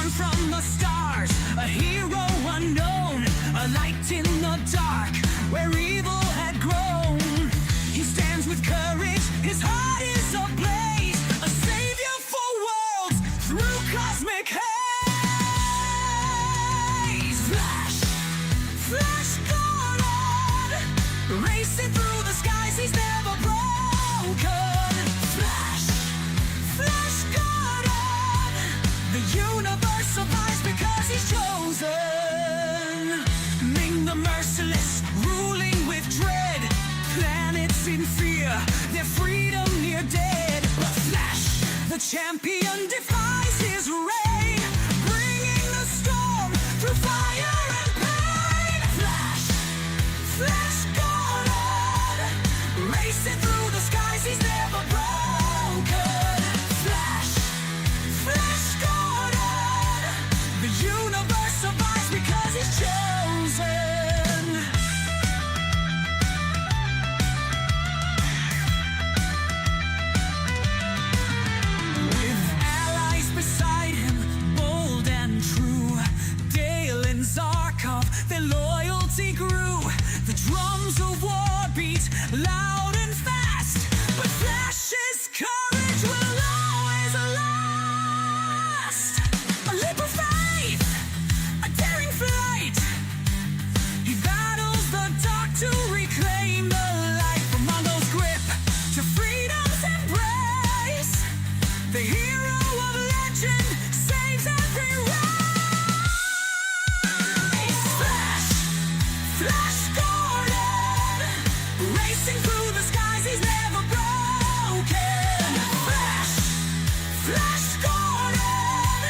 born from the stars, a hero unknown, a light in the dark, where evil had grown. He stands with courage, his heart is ablaze, a savior for worlds through cosmic haze. Flash, Flash Gordon, racing through the skies, he's never broken. Flash, Flash Gordon, the universe survives because he's chosen. Ming the Merciless, ruling with dread, planets in fear, their freedom near dead. But Flash, the champion, defies his reign, bringing the storm through fire and pain. Flash, Flash Gordon, racing through the skies, he's never broken. Flash, Flash Gordon, the universe survives because he's chosen. With allies beside him, bold and true, Dale and Zarkov, their loyalty grew. The drums of war beat loud and fast, but Flash's courage will always last. A leap of faith, a daring flight, he battles the dark to reclaim the light. From Mongo's grip to freedom's embrace, the hero of legend saves every race. Flash, Flash Gordon, racing through the skies, he's never broken. Flash, Flash Gordon,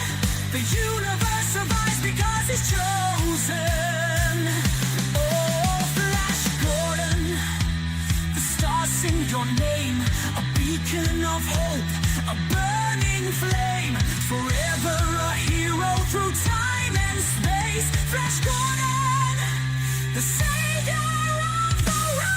the universe survives because he's chosen. Oh, Flash Gordon, the stars sing your name, a beacon of hope, a burning flame, forever a hero through time and space. Flash Gordon, the savior of the race.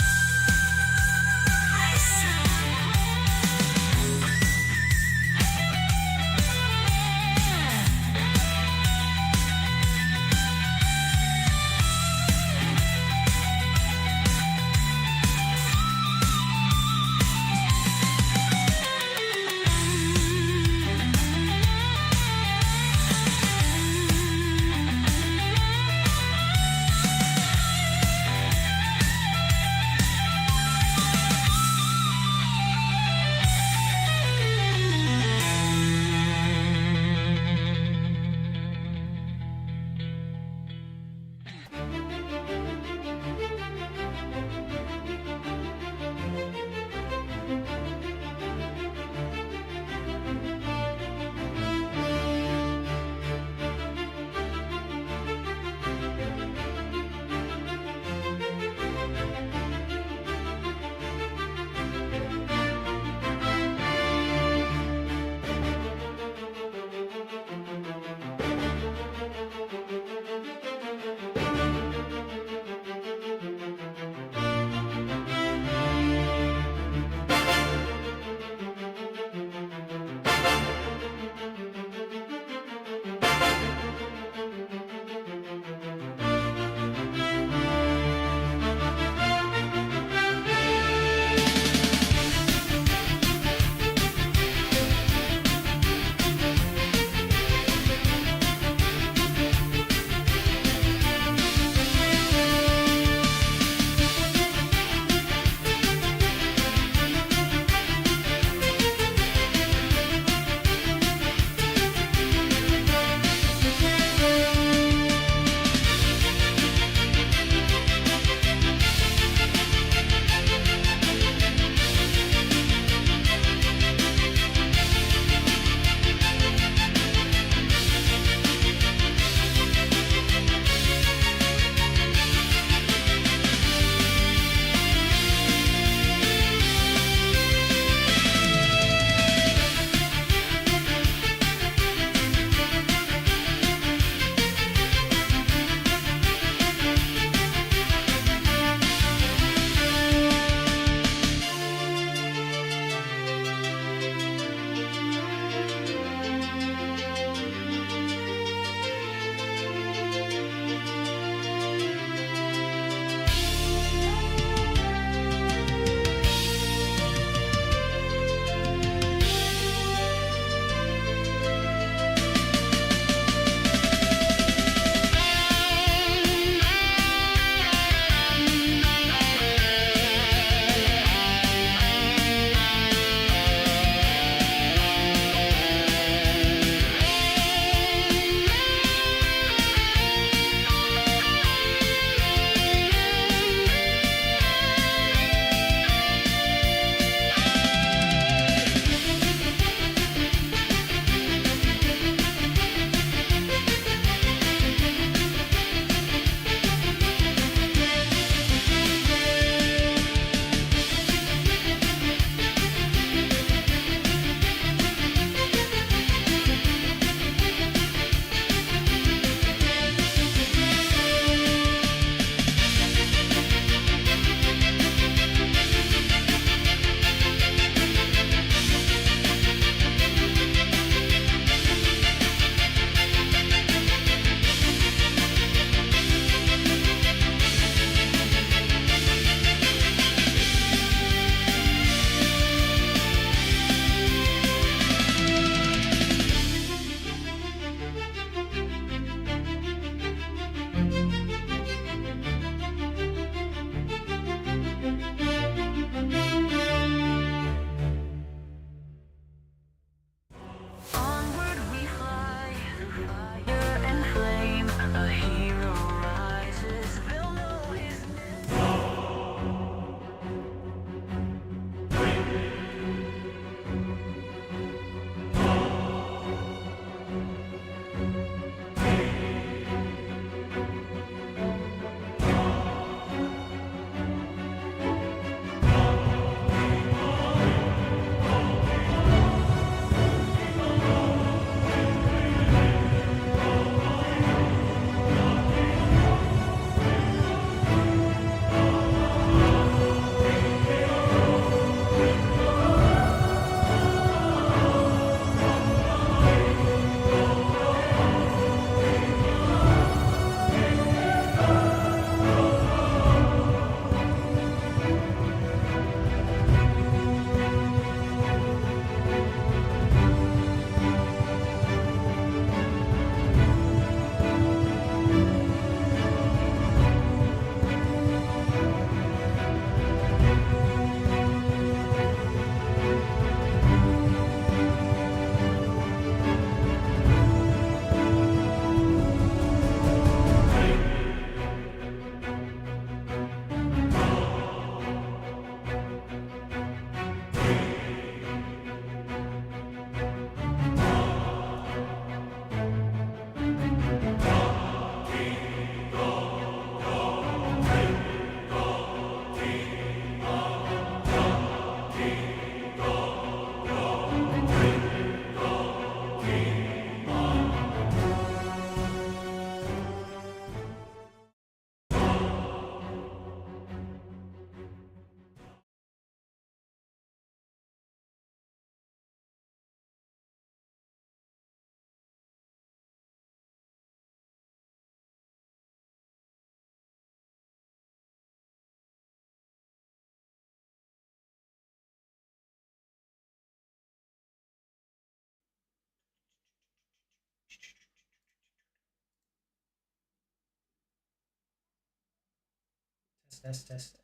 Test.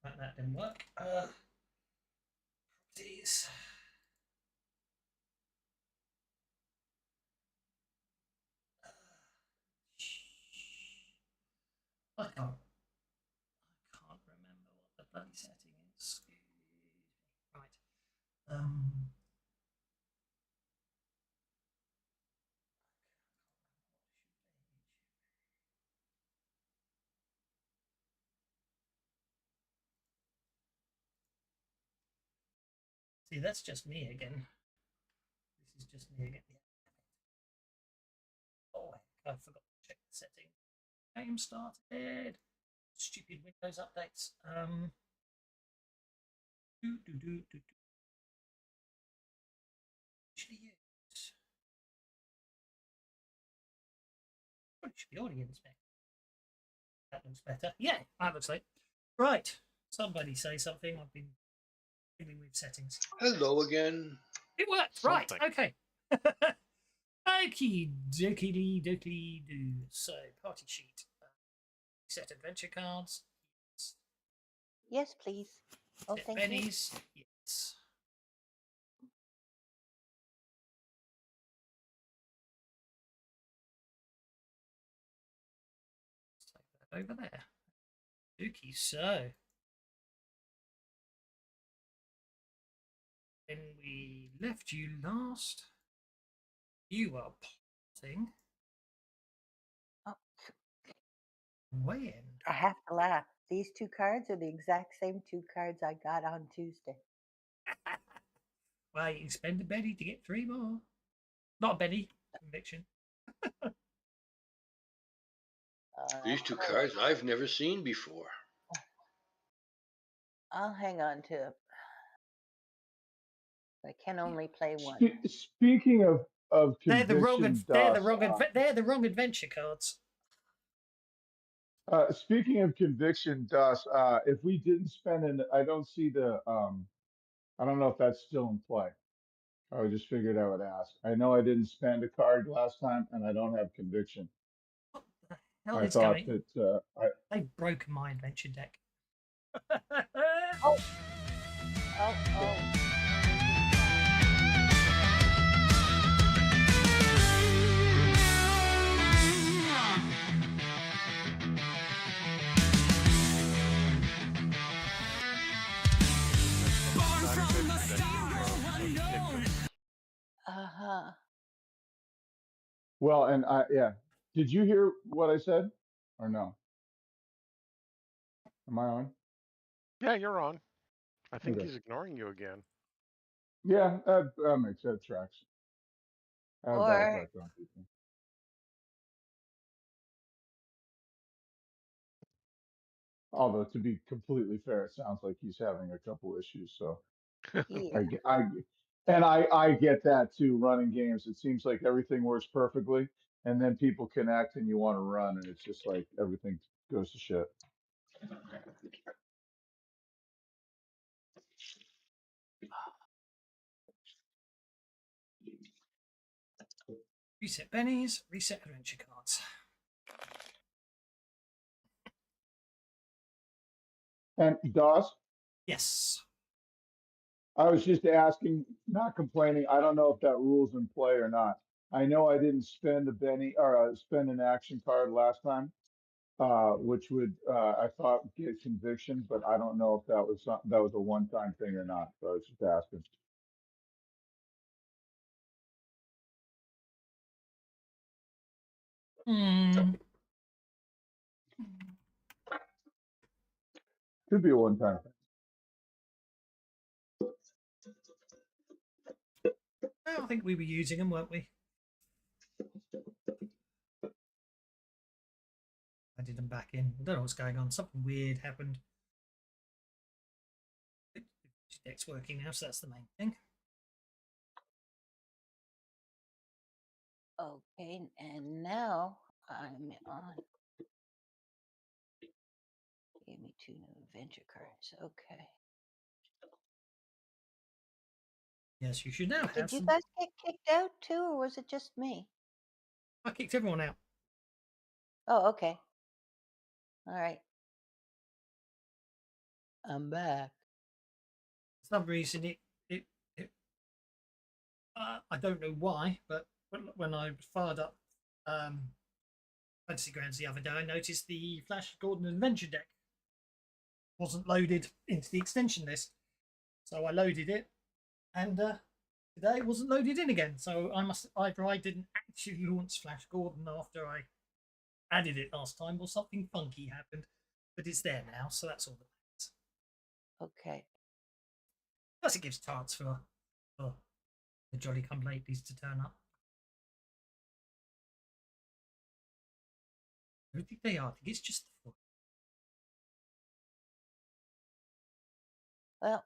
Right, that didn't work. Properties. I can't remember what the bloody setting is. Right. See, that's just me again. This is just me again. Oh, I forgot to check the setting. Game started. Stupid Windows updates. Actually use. What should be audience back? That looks better. Yeah, that looks like. Right. Somebody say something. I've been dealing with settings. Hello again. It worked. Right. Okay. Okie dokie do. So, party sheet. Set adventure cards. Yes, please. Oh, Set thank pennies. Yes. Let's take that over there. Dookie, so. When we left you last, you are plotting. Oh. When? I have to laugh. These two cards are the exact same two cards I got on Tuesday. Well, you can spend a Betty to get 3 more. Not a Betty, conviction. These two cards I've never seen before. I'll hang on to it. I can only play one. Speaking of conviction, they're the wrong adventure cards. Speaking of conviction, Das, if we didn't spend an, I don't see the, I don't know if that's still in play. I just figured I would ask. I know I didn't spend a card last time, and I don't have conviction. What the hell I is thought going? that They've broken my adventure deck. Oh. Well, and yeah. Did you hear what I said, or no? Am I on? Yeah, you're on. I think Okay. he's ignoring you again. Yeah, that makes that tracks. I have that effect on people. Although, to be completely fair, it sounds like he's having a couple issues. So Yeah. I get that too. Running games, it seems like everything works perfectly, and then people connect and you want to run, and it's just like everything goes to shit. Reset pennies, reset adventure cards. And DOS? Yes. I was just asking, not complaining. I don't know if that rule's in play or not. I know I didn't spend a Benny or spend an action card last time, which would I thought get conviction, but I don't know if that was something that was a one-time thing or not. So I was just asking. Could be a one-time thing. I think we were using them, weren't we? I did them back in. I don't know what's going on. Something weird happened. The deck's working now, so that's the main thing. Okay, and now I'm on. Gave me 2 new adventure cards. Okay. Yes, you should now have Did you some. guys get kicked out too, or was it just me? I kicked everyone out. Oh, okay. All right. I'm back. For some reason, it I don't know why, but when I fired up Fantasy Grounds the other day, I noticed the Flash Gordon Adventure deck wasn't loaded into the extension list. So I loaded it, and today it wasn't loaded in again. So either I didn't actually launch Flash Gordon after I added it last time, or something funky happened. But it's there now, so that's all that matters. Okay. Plus, it gives chance for the jolly come latelys to turn up. I don't think they are. I think it's just the four. Well,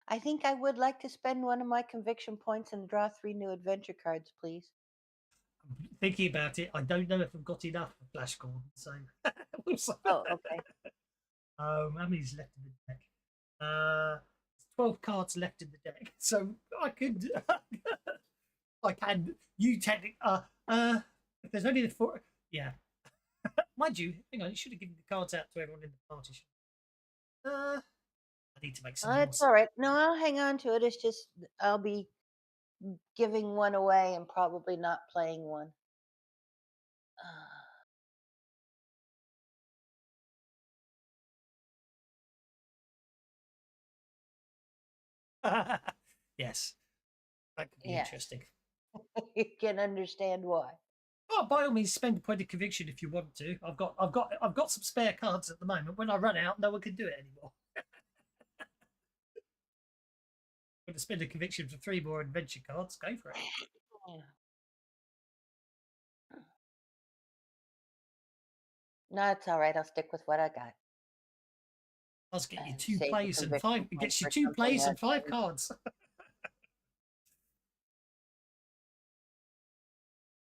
I think I would like to spend one of my conviction points and draw 3 new adventure cards, please. I'm thinking about it. I don't know if I've got enough for Flash Gordon, so we'll see. Oh, okay. How many's left in the deck? 12 cards left in the deck, so I could. I can. You technically. If there's only the 4, yeah. Mind you, hang on. You should have given the cards out to everyone in the party. I need to make some. It's all right. No, I'll hang on to it. It's just I'll be giving one away and probably not playing one. Yes, that could be Yes. interesting. You can understand why. Oh, by all means, spend a point of conviction if you want to. I've got some spare cards at the moment. When I run out, no one can do it anymore. Want to spend a conviction for 3 more adventure cards? Go for it. No, it's all right. I'll stick with what I got. I'll get you And 2 save the plays and conviction 5. It point gets you for 2 something plays and else. 5 cards.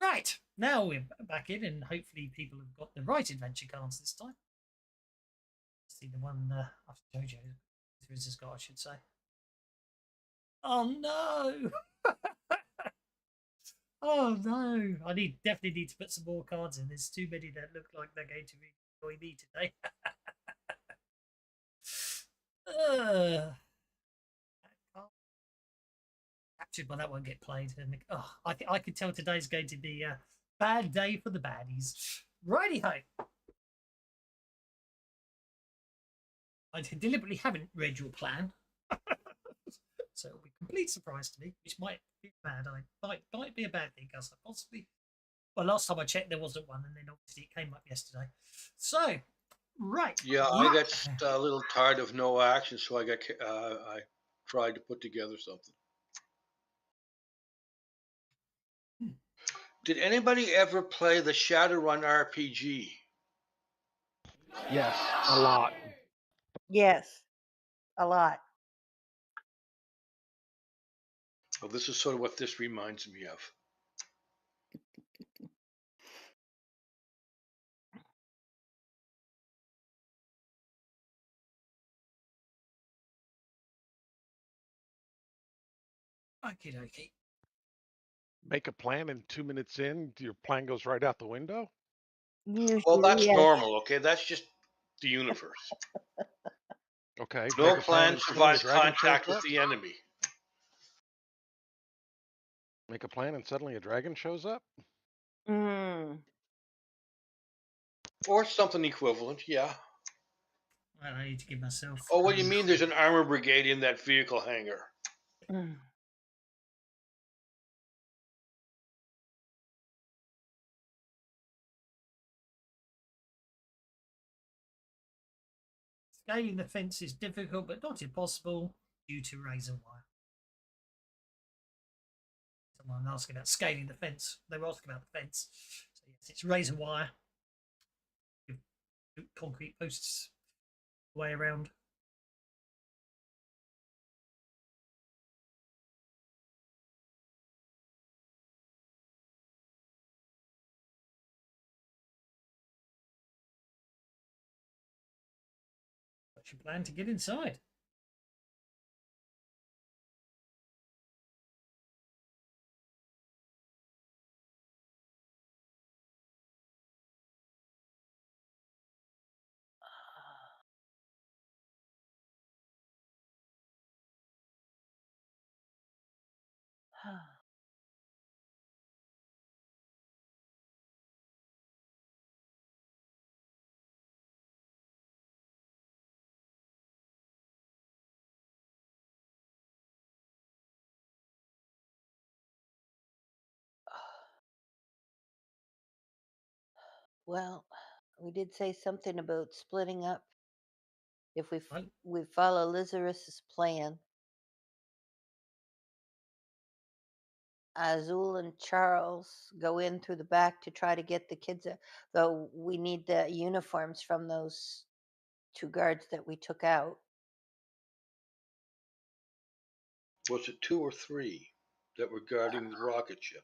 Right, now we're back in, and hopefully people have got the right adventure cards this time. Let's see the one after Jojo. Who's this got, I should say. Oh no! Oh no! I definitely need to put some more cards in. There's too many that look like they're going to enjoy me today. Captured, but that won't get played. And I could tell today's going to be a bad day for the baddies. Righty ho. I deliberately haven't read your plan, so it'll be a complete surprise to me, which might be bad. Might be a bad thing, because I possibly. Well, last time I checked, there wasn't one, and then obviously it came up yesterday. So, right. Yeah, I got a little tired of no action, so I tried to put together something. Did anybody ever play the Shadowrun RPG? Yes, a lot. Yes, a lot. Well, this is sort of what this reminds me of. Okie dokie. Make a plan, and 2 minutes in, your plan goes right out the window. Usually, Well, that's yes. normal, okay? That's just the universe. Okay. No make a plan and suddenly a survives dragon contact shows with up. the enemy. Make a plan, and suddenly a dragon shows up. Mm. Or something equivalent, yeah. Well, I need to give myself. Oh, what do you mean there's an armor brigade in that vehicle hangar? Mm. Scaling the fence is difficult, but not impossible due to razor wire. Someone asking about scaling the fence. They were asking about the fence. So yes, it's razor wire. Concrete posts way around. What's your plan to get inside? Well, we did say something about splitting up. If Right. we follow Lazarus's plan, Azul and Charles go in through the back to try to get the kids out. Though we need the uniforms from those 2 guards that we took out. Was it 2 or 3 that were guarding the rocket ship?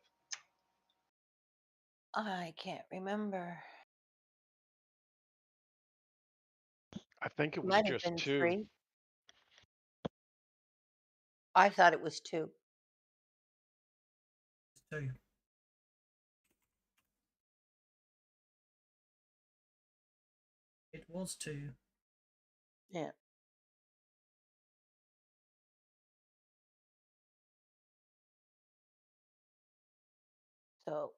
I can't remember. I think it was Might have just been 2. 3. I thought it was 2. 2. It was 2. Yeah. So,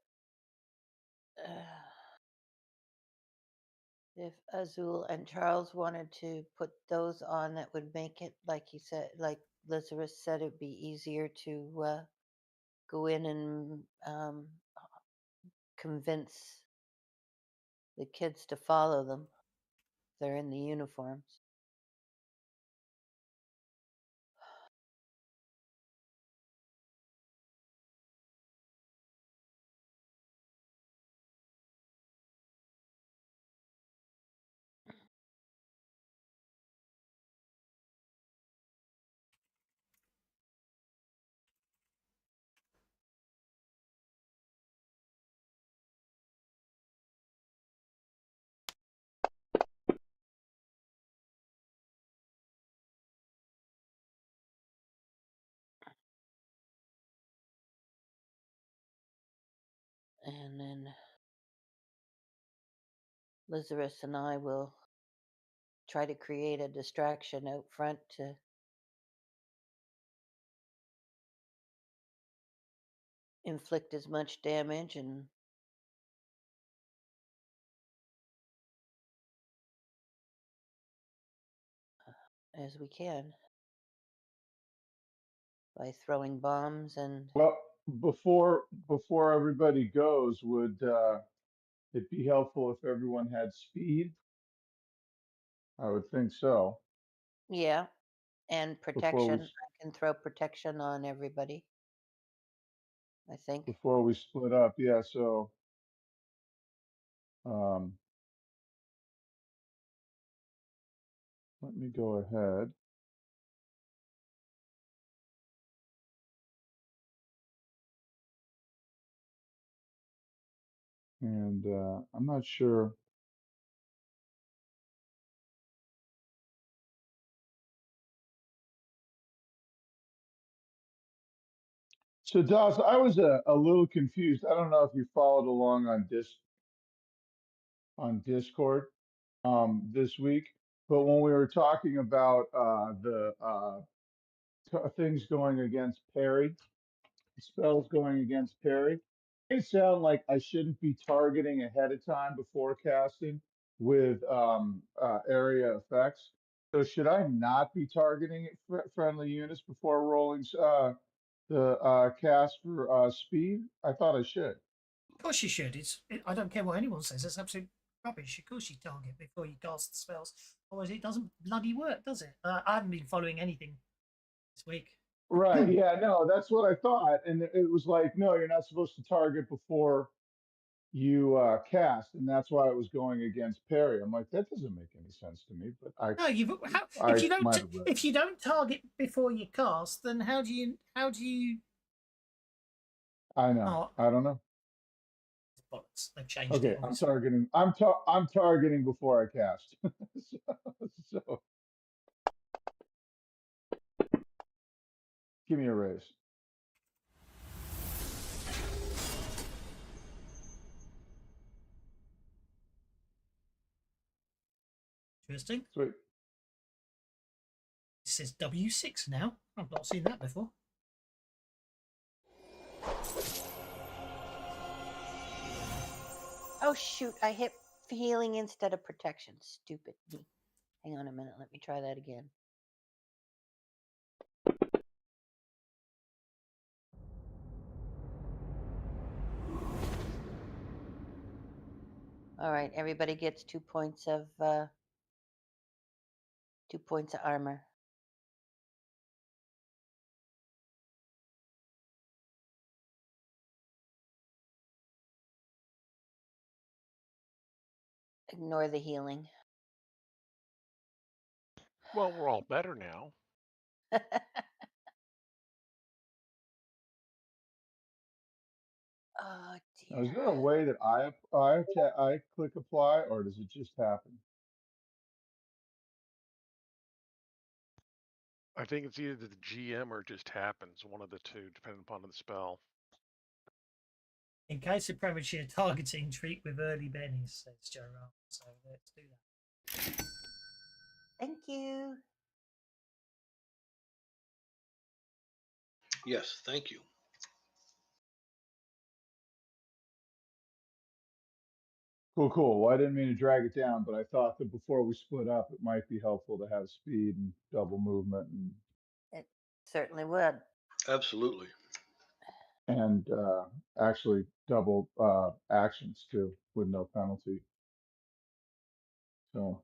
if Azul and Charles wanted to put those on, that would make it, like he said, like Lazarus said, it'd be easier to go in and convince the kids to follow them. They're in the uniforms. And then Lazarus and I will try to create a distraction out front to inflict as much damage and as we can by throwing bombs and Well, before everybody goes, would it be helpful if everyone had speed? I would think so. yeah, and Before we protection. I can throw protection on everybody, I think. before we split up, yeah. So, um, let me go ahead. And I'm not sure. So, Dawes, I was a little confused. I don't know if you followed along on Discord this week, but when we were talking about the things going against parry, spells going against parry, it sound like I shouldn't be targeting ahead of time before casting with area effects. So should I not be targeting friendly units before rolling the cast for speed? I thought I should. Of course you should. I don't care what anyone says. That's absolute rubbish. Of course you target before you cast the spells. Otherwise it doesn't bloody work, does it? I haven't been following anything this week. Right. Yeah, no, that's what I thought. And it was like, no, you're not supposed to target before you cast. And that's why it was going against parry. I'm like, that doesn't make any sense to me. But No, I might have read. if you don't target before you cast, then how do you I know. Oh, I don't know. bollocks. They've changed Okay, it. I'm obviously. targeting. I'm targeting before I cast. so give me a raise. Interesting. Sweet. It says W6 now. I've not seen that before. Oh shoot! I hit healing instead of protection. Stupid me. Hang on a minute. Let me try that again. All right. Everybody gets 2 points of 2 points of armor. Ignore the healing. Well, we're all better now. Oh Now, dear. is there a way that I click apply, or does it just happen? I think it's either the GM or it just happens, one of the two, depending upon the spell. In case of premature targeting, treat with early bennies, says Gerard. So let's do that. Thank you. Yes, thank you. Cool. Well, I didn't mean to drag it down, but I thought that before we split up, it might be helpful to have speed and double movement It certainly would. Absolutely. and actually double actions too with no penalty. So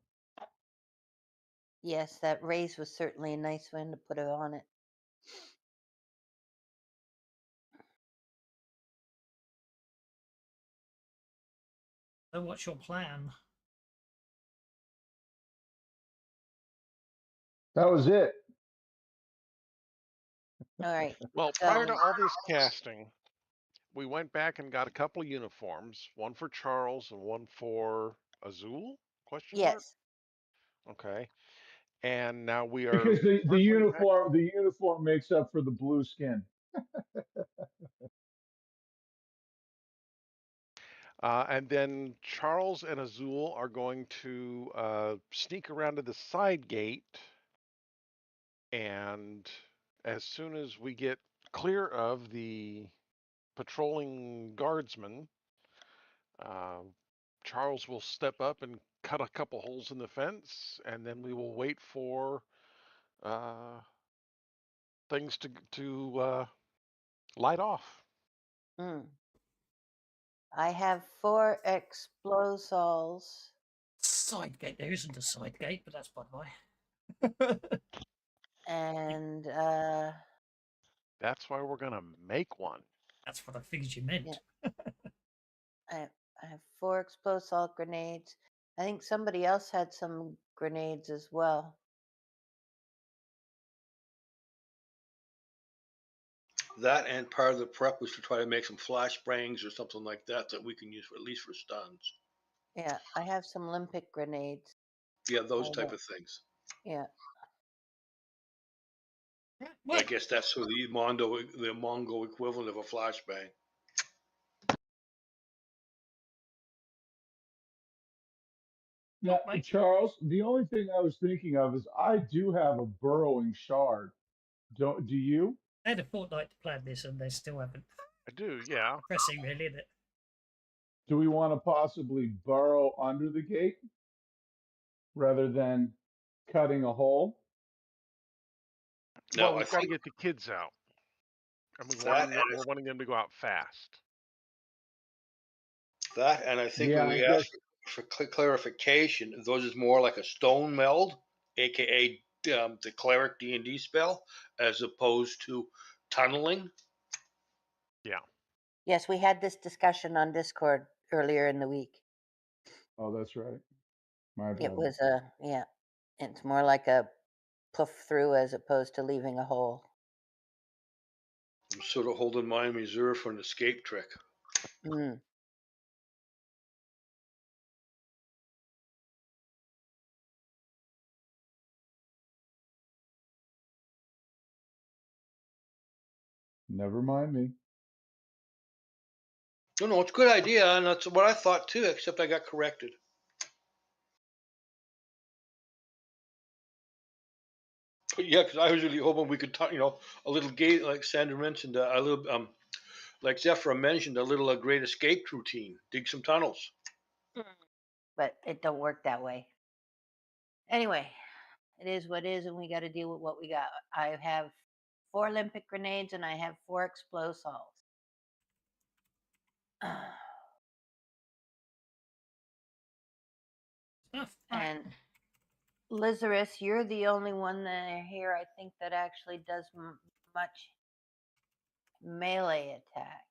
Yes, that raise was certainly a nice one to put it on it. So what's your plan? that was it. All right. Well, prior to all this casting, we went back and got a couple of uniforms, one for Charles and one for Azul? Question mark? Yes. Okay. And now we are Because the circling back. uniform makes up for the blue skin. And then Charles and Azul are going to sneak around to the side gate. And as soon as we get clear of the patrolling guardsmen, Charles will step up and cut a couple holes in the fence, and then we will wait for things to light off. I have 4 explosols. Side gate. There isn't a side gate, but that's by the way. And That's why we're gonna make one. That's what I figured you meant. Yeah. I have 4 explosol grenades. I think somebody else had some grenades as well. That and part of the prep was to try to make some flashbangs or something like that that we can use for at least for stuns. Yeah, I have some Olympic grenades. Yeah, those type of things. Yeah. I guess that's sort of the Mongo equivalent of a flashbang. Now, Charles, the only thing I was thinking of is I do have a burrowing shard. Do you? I had a fortnight to plan this, and they still haven't. I do, yeah. Pressing, really, isn't it? Do we want to possibly burrow under the gate rather than cutting a hole? Well, we've got to get the kids out, and we're wanting them to go out fast. That, and I think when we asked for clarification, those is more like a stone meld, aka the cleric D&D spell, as opposed to tunneling. Yeah. Yes, we had this discussion on Discord earlier in the week. Oh, that's right. It was yeah. It's more like a puff through as opposed to leaving a hole. I'm sort of holding mine in reserve for an escape trick. Never mind me. No, it's a good idea, and that's what I thought too, except I got corrected. But yeah, because I was really hoping we could talk, a little gate, like Sandra mentioned, a little, like Zephyr mentioned, a little great escape routine, dig some tunnels. but it don't work that way. Anyway, it is what it is, and we got to deal with what we got. I have 4 Olympic grenades and I have 4 explosives. Stuff. And Lazarus, you're the only one that here I think that actually does much melee attack.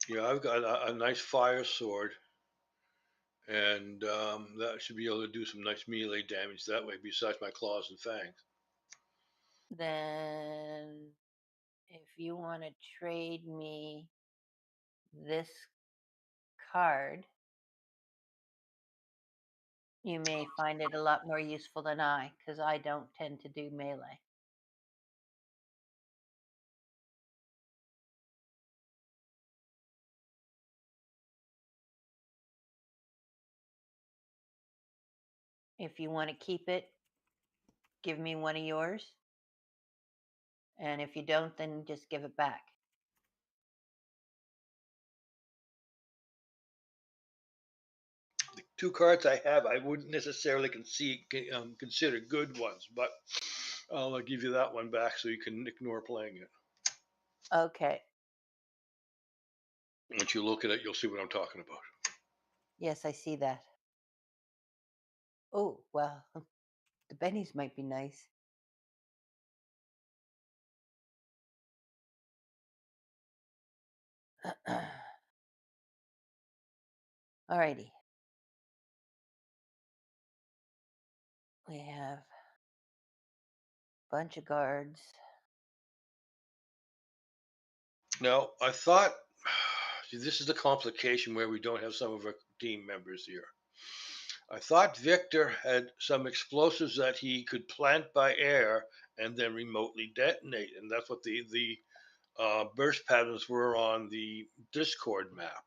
Yeah, I've got a nice fire sword, and that should be able to do some nice melee damage that way, besides my claws and fangs. Then, if you want to trade me this card, you may find it a lot more useful than I, because I don't tend to do melee. If you want to keep it, give me one of yours. And if you don't, then just give it back. The 2 cards I have, I wouldn't necessarily consider good ones, but I'll give you that one back so you can ignore playing it. Okay. Once you look at it, you'll see what I'm talking about. Yes, I see that. Oh, well, the bennies might be nice. Alrighty. We have a bunch of guards. Now, I thought, see, this is the complication where we don't have some of our team members here. I thought Victor had some explosives that he could plant by air and then remotely detonate, and that's what the burst patterns were on the Discord map.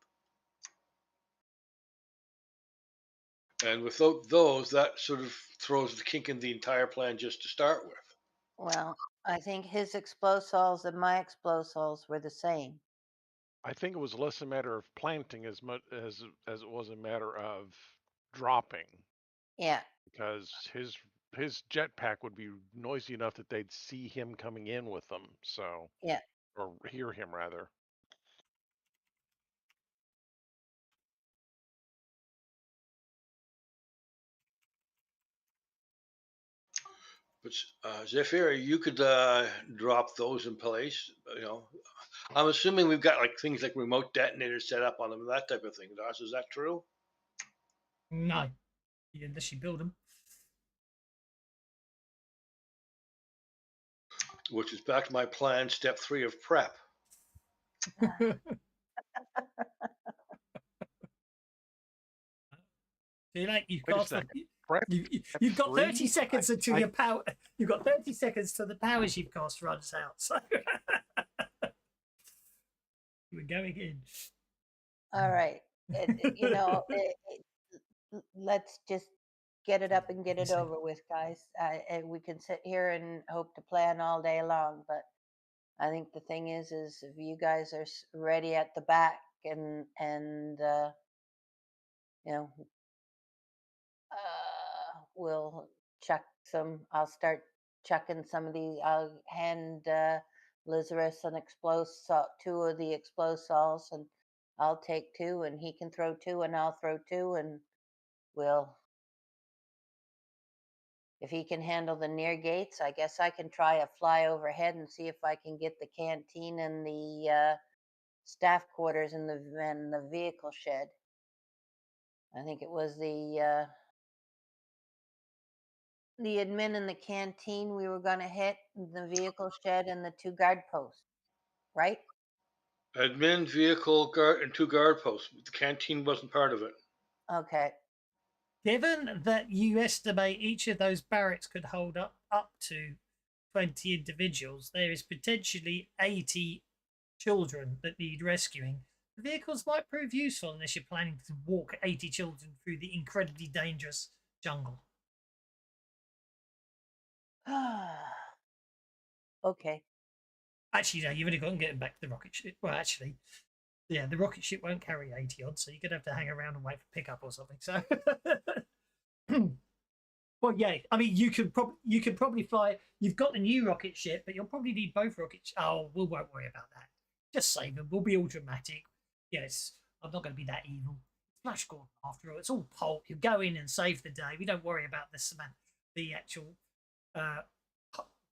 And without those, that sort of throws the kink in the entire plan just to start with. Well, I think his explosives and my explosives were the same. I think it was less a matter of planting as much as it was a matter of dropping, Yeah. because his jetpack would be noisy enough that they'd see him coming in with them. So, Yeah. or hear him rather. But Zephyr, you could drop those in place. You know, I'm assuming we've got like things like remote detonators set up on them, that type of thing. Doss, is that true? No, unless you build them. Which is back to my plan, step 3 of prep. So you've Wait a got second. Prep, you've got 30 3? seconds until your power. You've got 30 seconds till the powers you've cast runs out. So we're going in. All right. You know, let's just get it up and get it over with, guys. And we can sit here and hope to plan all day long, but I think the thing is if you guys are ready at the back and you know, we'll chuck some. I'll start chucking some of these. I'll hand Lazarus an 2 of the explosives, and I'll take 2, and he can throw 2, and I'll throw 2, and we'll. If he can handle the near gates, I guess I can try a fly overhead and see if I can get the canteen and the staff quarters and the vehicle shed. I think it was the admin and the canteen we were going to hit, the vehicle shed and the 2 guard posts, right? Admin, vehicle, guard, and 2 guard posts. The canteen wasn't part of it. Okay. Given that you estimate each of those barracks could hold up to 20 individuals, there is potentially 80 children that need rescuing. The vehicles might prove useful unless you're planning to walk 80 children through the incredibly dangerous jungle. Okay. Actually, no, you've only got to get them back to the rocket ship. Well, actually, Yeah, the rocket ship won't carry 80 odd, so you're gonna have to hang around and wait for pickup or something. So, well, yeah, I mean, you could probably fly. You've got the new rocket ship, but you'll probably need both rockets. Oh, we won't worry about that. Just save them. We'll be all dramatic. Yes, I'm not going to be that evil. Flash Gordon, after all, it's all pulp. You go in and save the day. We don't worry about the actual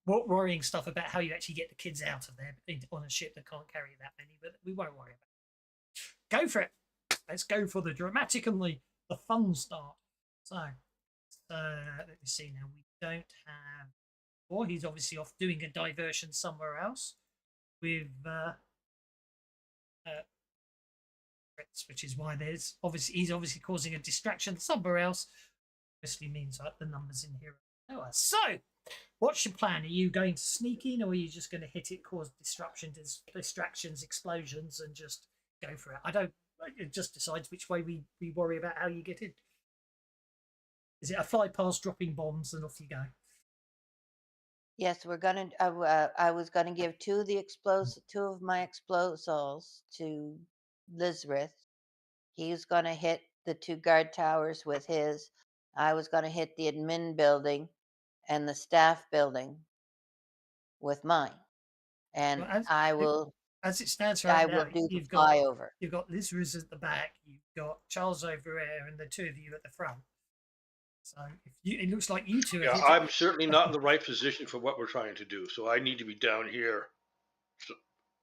worrying stuff about how you actually get the kids out of there on a ship that can't carry that many. But we won't worry about it. Go for it. Let's go for the dramatic and the fun start. So, let me see now. We don't have. Or he's obviously off doing a diversion somewhere else with which is why he's obviously causing a distraction somewhere else. Obviously means the numbers in here are lower. So, what's your plan? Are you going to sneak in, or are you just going to hit it, cause distractions, explosions, and just go for it? I don't. It just decides which way we worry about how you get in. Is it a fly past, dropping bombs, and off you go? Yes, we're gonna. I was gonna give two of my explosives to Lizrith. He was gonna hit the two guard towers with his. I was gonna hit the admin building and the staff building with mine, and Well, as it stands I right will now, do the flyover. you've got Liz Riz at the back, you've got Charles over there, and the two of you at the front. So it looks like you two. Yeah, I'm certainly not in the right position for what we're trying to do, so I need to be down here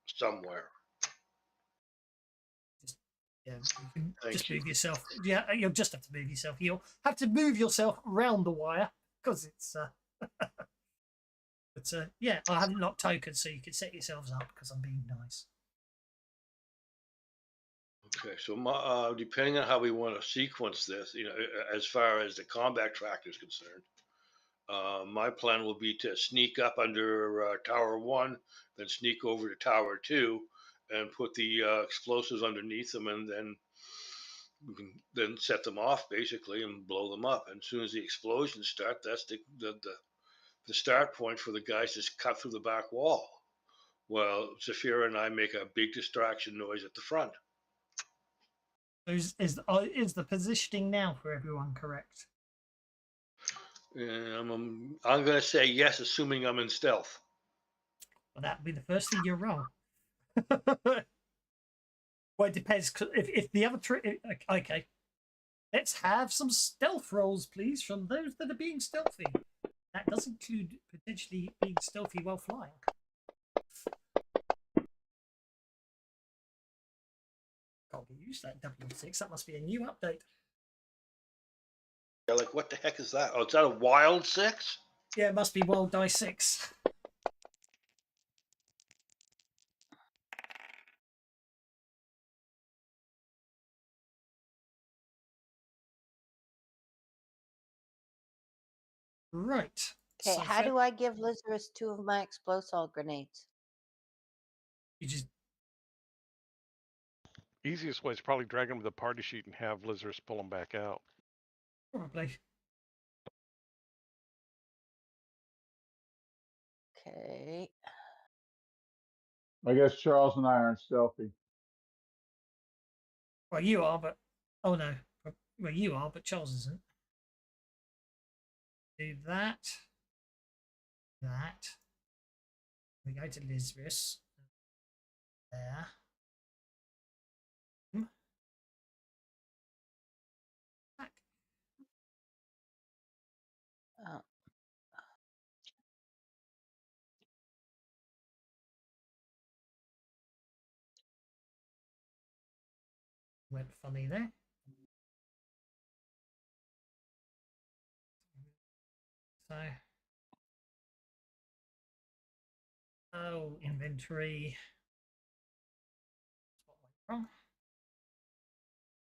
somewhere. Yeah, you can Thank you. move yourself. Yeah, you'll just have to move yourself. You'll have to move yourself around the wire because it's. But yeah, I haven't locked tokens, so you can set yourselves up because I'm being nice. Okay, so depending on how we want to sequence this, as far as the combat track is concerned, my plan will be to sneak up under Tower 1, then sneak over to Tower 2, and put the explosives underneath them, and then we can then set them off basically and blow them up. And as soon as the explosions start, that's the start point for the guys to cut through the back wall. Well, Zafira and I make a big distraction noise at the front. Is the positioning now for everyone correct? I'm going to say yes, assuming I'm in stealth. Well, that'd be the first thing you roll. Well, it depends. If the other okay, let's have some stealth rolls, please, from those that are being stealthy. That does include potentially being stealthy while flying. Can't use that W6. That must be a new update. Yeah, like what the heck is that? Oh, is that a wild 6? Yeah, it must be wild die 6. Right. Okay, so how do I give Lizrith two of my explosive grenades? You just Easiest way is probably drag them to the party sheet and have Lizards pull them back out. probably. Okay. I guess Charles and I aren't stealthy. Well, you are, but oh no. Well, you are, but Charles isn't. Do that. That. We go to Lizris. There. Back. Oh. Went funny there. So. Oh, inventory. What went wrong?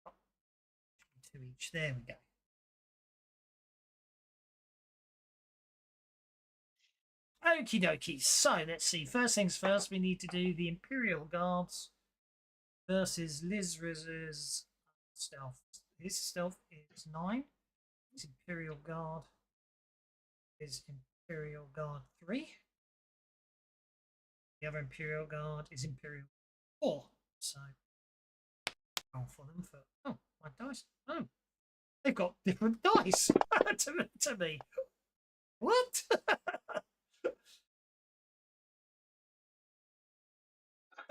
Oh, 2 each. There we go. Okie dokie. So let's see. First things first, we need to do the Imperial Guards versus Lizriz's stealth. His stealth is 9. His Imperial Guard is Imperial Guard 3. The other Imperial Guard is Imperial 4. So roll for them for. Oh, my dice. Oh, they've got different dice to me. What?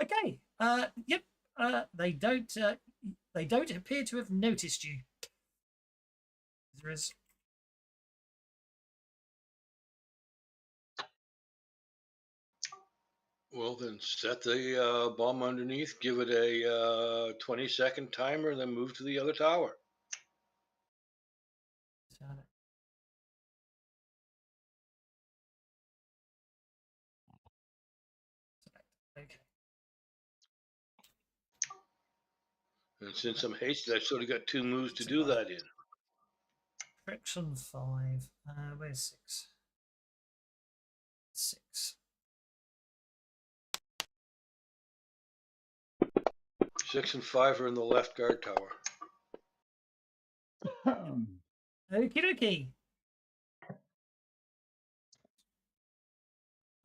Okay. Yep. They don't. They don't appear to have noticed you. There is. Well, then set the bomb underneath, give it a 20-second timer, then move to the other tower. Okay. And since I'm hasted, I've sort of got 2 moves to do that in. Friction 5. Where's 6? 6. 6 and 5 are in the left guard tower. Okie dokie.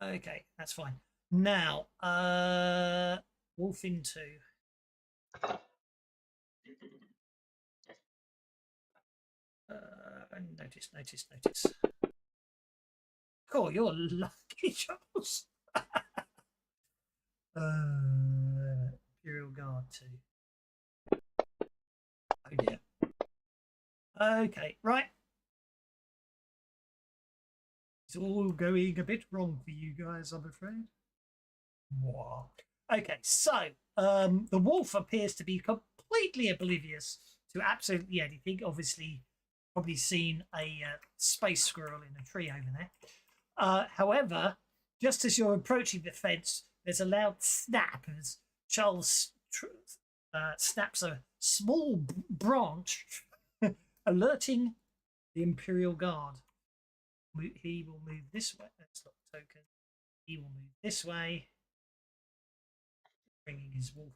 Okay, that's fine. Now, Wolf in 2. Notice. Cool, you're lucky, Charles. Imperial Guard 2. Oh dear. Okay, right. It's all going a bit wrong for you guys, I'm afraid. Wow. Okay, so the wolf appears to be completely oblivious to absolutely anything. Obviously, probably seen a space squirrel in a tree over there. However, just as you're approaching the fence, there's a loud snap as Charles snaps a small branch, alerting the Imperial Guard. He will move this way. That's not a token. He will move this way, bringing his wolf.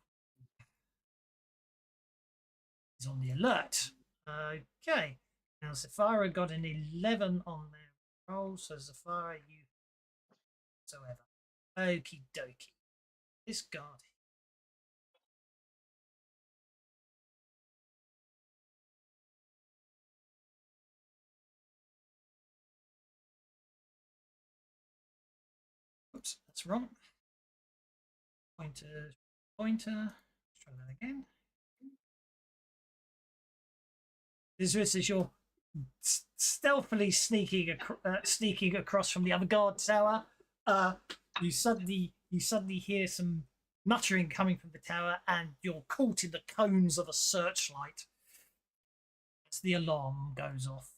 He's on the alert. Okay. Now, Zafara got an 11 on their roll, so Zafara, you whatsoever. Okie dokie. This guard. Oops, that's wrong. Pointer. Let's try that again. This is your stealthily sneaking across from the other guard tower. You suddenly hear some muttering coming from the tower, and you're caught in the cones of a searchlight as the alarm goes off.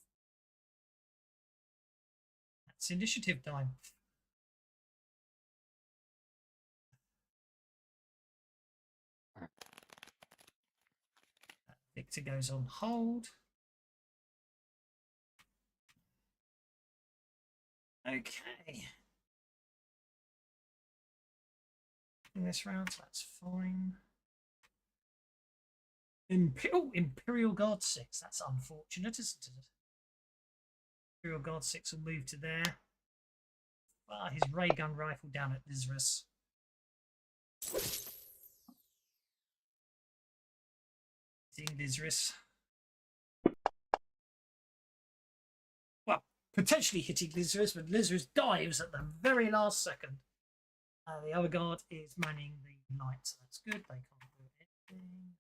That's initiative time. Victor goes on hold. Okay. In this round, so that's fine. Imperial Guard 6. That's unfortunate, isn't it? Imperial Guard 6 will move to there. His ray gun rifle down at Lizrus. Hitting Lizrus. Well, potentially hitting Lizrus, but Lizrus dives at the very last second. The other guard is manning the light, so that's good. They can't do anything.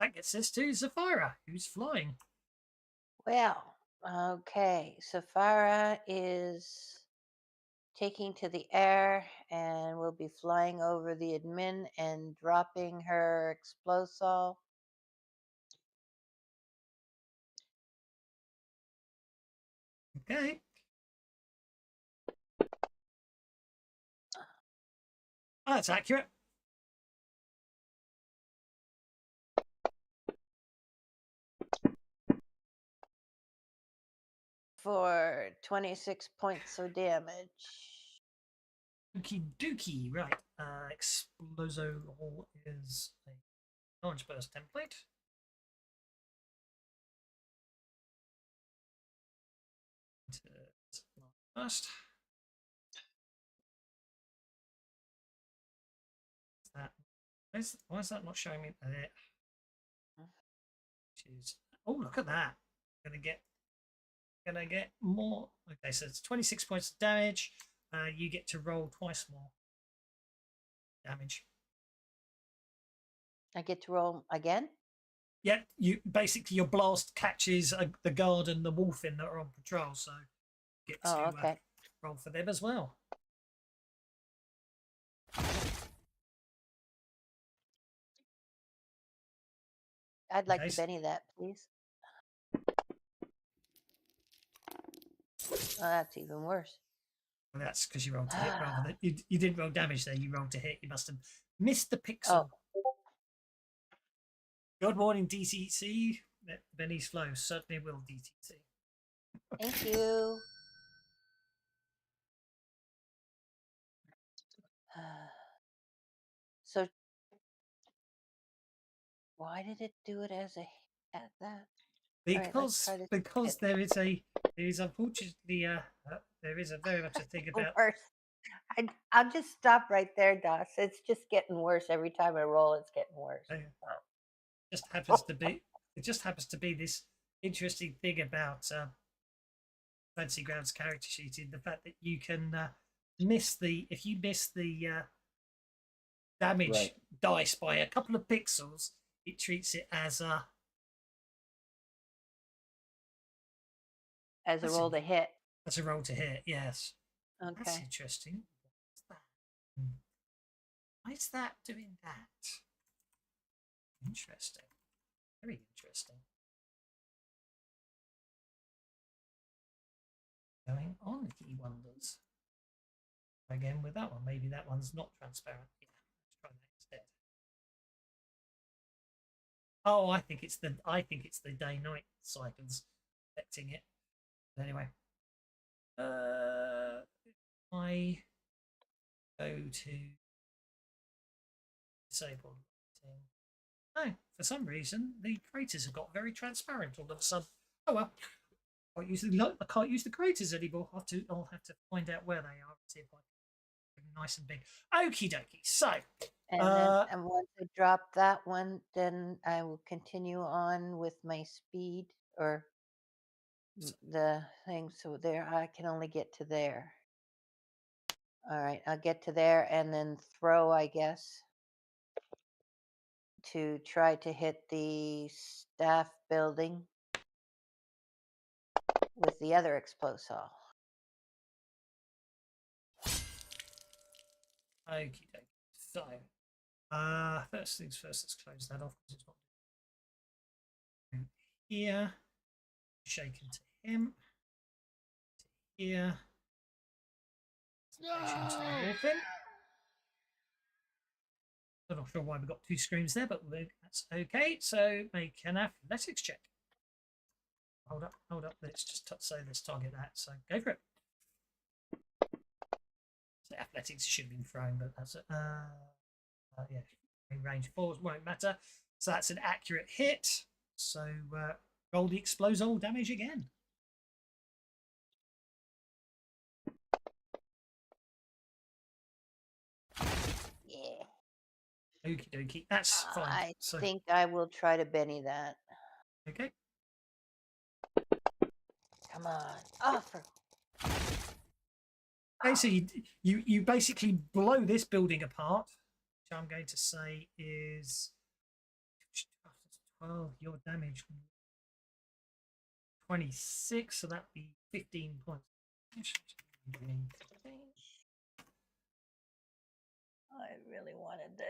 That gets us to Zafira, who's flying. Well, okay. Safara is taking to the air and will be flying over the admin and dropping her explosol. Okay. Oh, that's accurate. For 26 points of damage. Okie dokie. Right. Exploso is a launch burst template. First. Why is that not showing me? which is, oh, look at that. Gonna get more. Okay, so it's 26 points of damage. You get to roll twice more damage. I get to roll again? Yeah, you basically your blast catches the guard and the wolf in that are on patrol, so you get to okay. roll for them as well. I'd like Okay. to Benny that, please. Oh, that's even worse. Well, that's because you rolled to hit rather than you didn't roll damage there. You rolled to hit. You must have missed the pixel. Oh. Good morning, DTC. Benny's flow certainly will DTC. Thank you. So, why did it do it as a at that? Because there is unfortunately there is a very much a thing about. Worse. I'll just stop right there, Doss. It's just getting worse every time I roll. It's getting worse. It just happens to be this interesting thing about Fantasy Grounds character sheeting, the fact that you can if you miss the damage dice by a couple of pixels, it treats it as a roll to hit. That's a roll to hit, yes. Okay. That's interesting. What's that? Why is that doing that? Interesting. Very interesting. Going on, he wonders. Again with that one. Maybe that one's not transparent. Yeah, let's try that instead. Oh, I think it's the day-night cycles affecting it. But anyway. I go to disable lighting. No, for some reason the craters have got very transparent all of a sudden. Oh well. I can't use the craters anymore. I'll have to find out where they are. See if I can nice and big. Okie dokie. So and once I drop that one, then I will continue on with my speed or the thing. So there, I can only get to there. All right, I'll get to there and then throw, I guess, to try to hit the staff building with the other explosive. okie dokie. So first things first, let's close that off because it's not here. Shaken to him. To here. Shaken to the wolf in. I'm not sure why we've got two screens there, but that's okay. So make an athletics check. Hold up. Let's just say let's target that. So go for it. So athletics should have been thrown, but that's it. Yeah, in range 4 won't matter. So that's an accurate hit. So roll the explosive damage again. Yeah. Okie dokie. That's fine. I think I will try to Benny that. Okay. Come on. Offer. Okay, so you basically blow this building apart, which I'm going to say is 12. Your damage 26, so that'd be 15 points. I really wanted to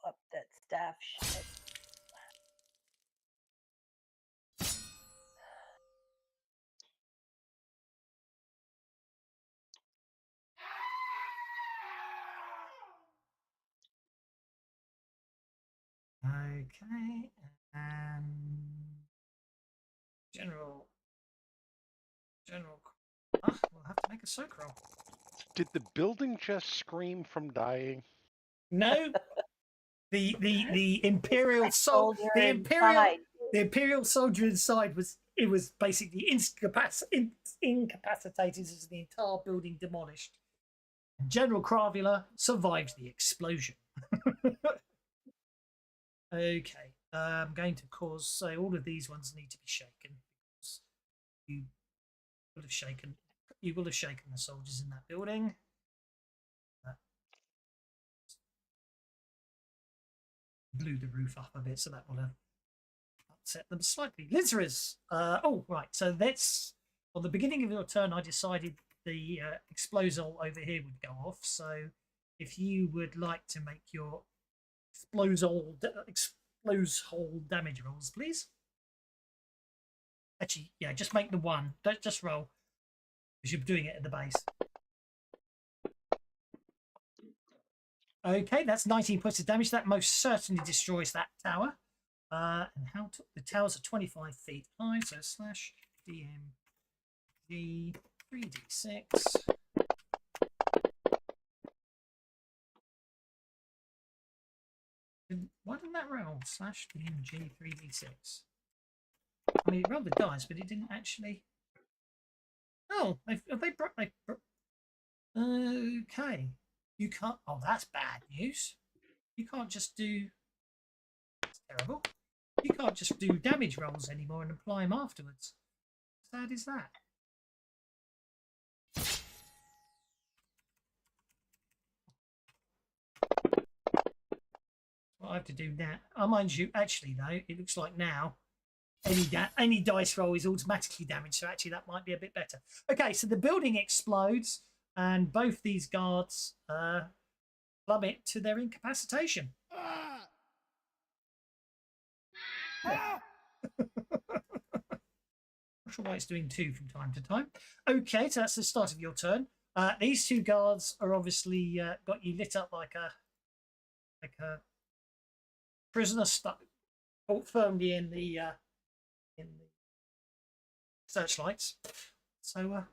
up that staff shit. Okay, and general. We'll have to make a soak roll. Did the building just scream from dying? No, the imperial soldier, the imperial soldier inside was basically incapacitated as the entire building demolished. General Cravula survives the explosion. Okay, I'm going to cause, so all of these ones need to be shaken. Because you will have shaken the soldiers in that building. Blew the roof up a bit, so that will have upset them slightly. Lizards. Oh, right. So that's on the beginning of your turn. I decided the explosal over here would go off. So if you would like to make your explose hole damage rolls, please. Actually, yeah, just make the one. Don't just roll because you're doing it at the base. Okay, that's 19 points of damage. That most certainly destroys that tower. And the towers are 25 feet high, so slash DMG 3d6. Why didn't that roll? Slash DMG 3d6. I mean, it rolled the dice, but it didn't actually. Oh, they broke. Okay. You can't. Oh, that's bad news. You can't just do. That's terrible. You can't just do damage rolls anymore and apply them afterwards. How sad is that? What I have to do now. Oh, mind you, actually though, it looks like now any dice roll is automatically damaged. So actually, that might be a bit better. Okay, so the building explodes, and both these guards plummet to their incapacitation. Not sure why it's doing 2 from time to time. Okay, so that's the start of your turn. These two guards are obviously got you lit up like a prisoner stuck firmly in the searchlights. So what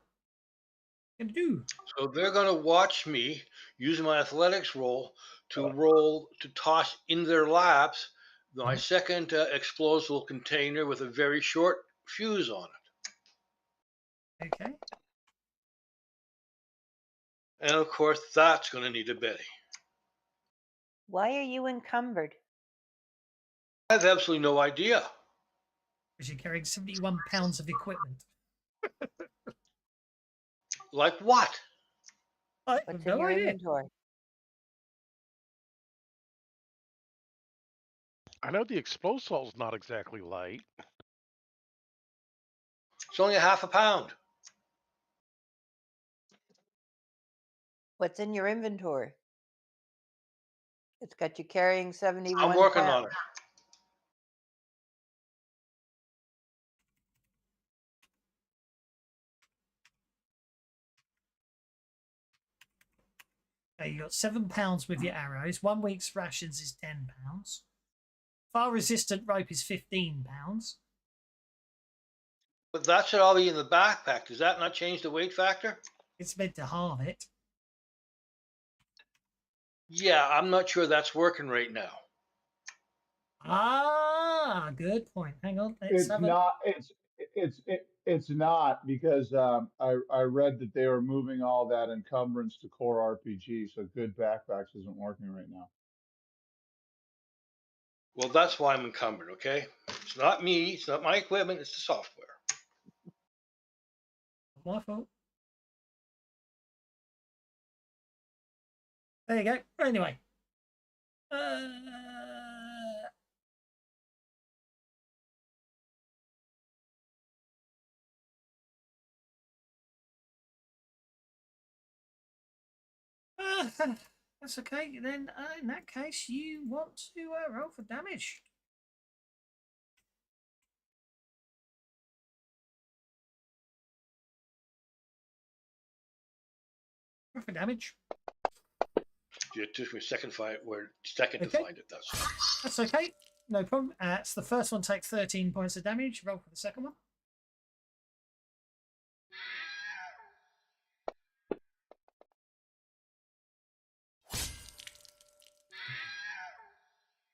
gonna do? So they're going to watch me use my athletics roll to toss in their laps my second explosive container with a very short fuse on it. Okay. And of course, that's going to need a Betty. Why are you encumbered? I have absolutely no idea. Because you're carrying 71 pounds of equipment. Like what? I What's have in no your idea. inventory? I know the explosol's not exactly light. It's only a half a pound. What's in your inventory? It's got you carrying 71 I'm working pounds. on it. Okay, you got 7 pounds with your arrows. 1 week's rations is 10 pounds. Fire resistant rope is 15 pounds. But that should all be in the backpack. Does that not change the weight factor? It's meant to halve it. Yeah, I'm not sure that's working right now. Ah, good point. Hang on. It's not. It's not because I read that they were moving all that encumbrance to core RPG, so good backpacks isn't working right now. Well, that's why I'm encumbered, okay? It's not me, it's not my equipment, it's the software. My fault. There you go. Anyway. That's okay. Then, in that case, you want to roll for damage. Roll for damage. It took me a second to find it. That's okay. No problem. So the first one takes 13 points of damage. Roll for the second one.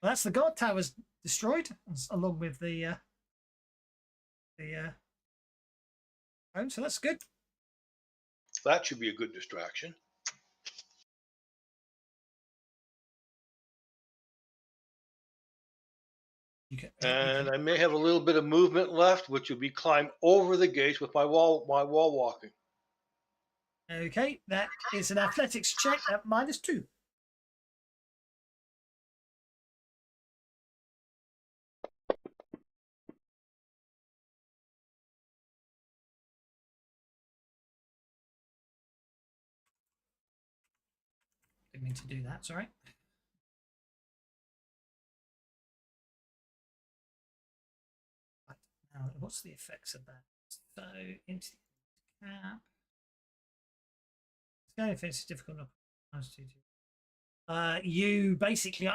Well, that's the guard towers destroyed, along with the home. So that's good. That should be a good distraction. You can, And I may have a little bit of movement left, which would be climb over the gates with my wall walking. okay, that is an athletics check at -2. Didn't mean to do that, sorry. Right, now, what's the effects of that? So, into the cap. Scaling offense is difficult enough. You basically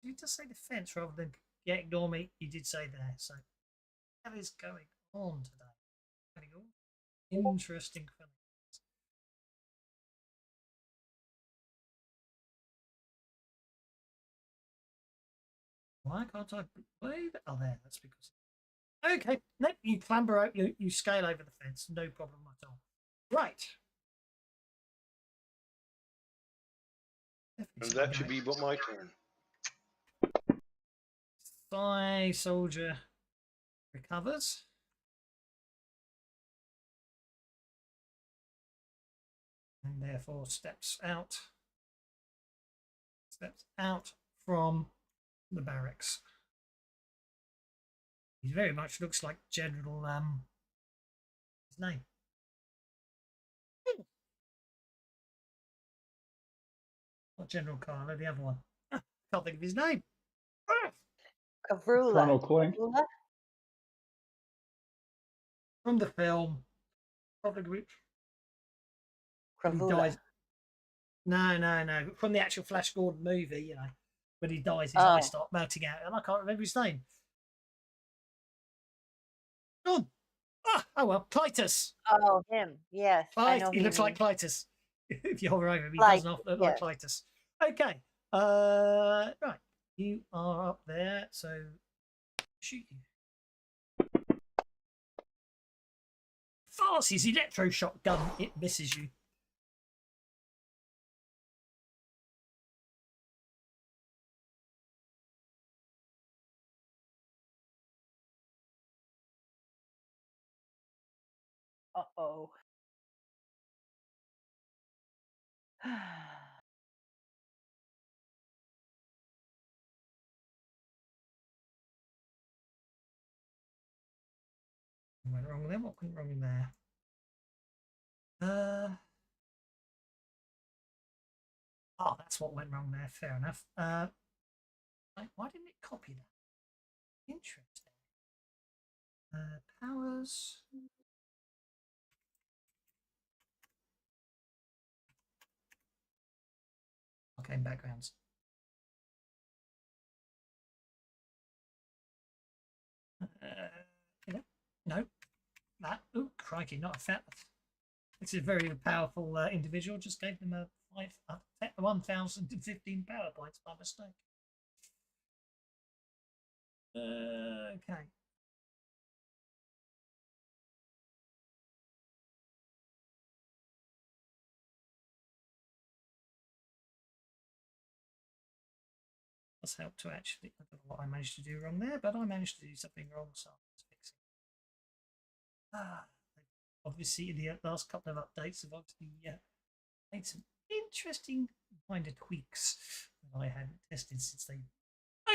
you just say defense rather than ignore me. You did say there. So what is going on today? Interesting things. Why can't I believe it? Oh, there. That's because. Okay, no, you clamber out. You scale over the fence. No problem at all. Right. And that should be but my turn. Thigh soldier recovers. And therefore steps out from the barracks. He very much looks like General his name. Not General Carlo, the other one. Can't think of his name. Kavrula. Colonel Clink. Kavrula? From the film. Probably Kravula. dies. No. From the actual Flash Gordon movie, you know, when he dies, his eyes start melting out, and I can't remember his name. Oh well, Clytus. Oh, him. Yes. I know he looks like Clytus. If you hover over him, he does not look like Clytus. Okay. Right. You are up there, so shoot you. Fast his electroshock gun, it misses you. Uh-oh. Went wrong there. What went wrong there? Oh, that's what went wrong there. Fair enough. Why didn't it copy that? Interesting. Powers. Okay, backgrounds. No. That. Oh, crikey, not a fat. It's a very powerful individual. Just gave them a 1,015 power points by mistake. Okay. That's helped to actually. I don't know what I managed to do wrong there, but I managed to do something wrong, so let's fix it. Obviously, the last couple of updates have obviously made some interesting kind of tweaks that I hadn't tested since they.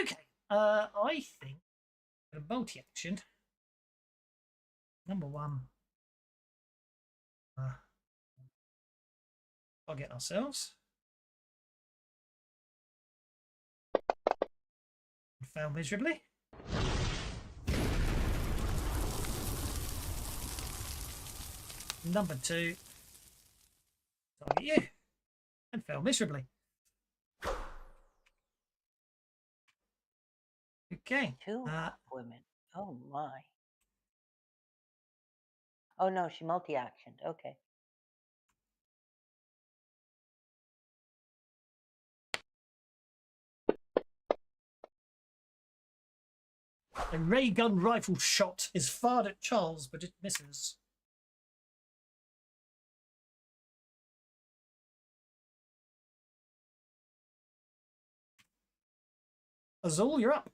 Okay, I think a multi-action. Number one, I'll get ourselves. Fail miserably. Number two, target you, and fail miserably. Okay. Two women. Oh my. Oh no, she multi-actioned. Okay. A ray gun rifle shot is fired at Charles, but it misses. Azul, you're up.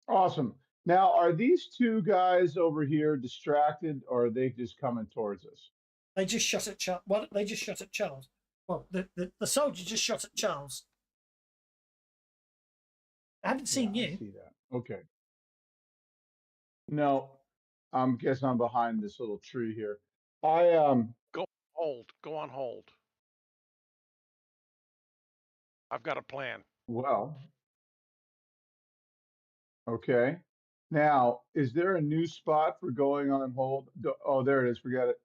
Awesome. Now, are these two guys over here distracted, or are they just coming towards us? They just shot at Charles. Well, they just shot at Charles. Well, the soldier just shot at Charles. I haven't seen Yeah, I you. see that. Okay. No, I'm guess I'm behind this little tree here. Go hold. Go on hold. I've got a plan. Well, okay. Now, is there a new spot for going on hold? Oh, there it is. Forget it.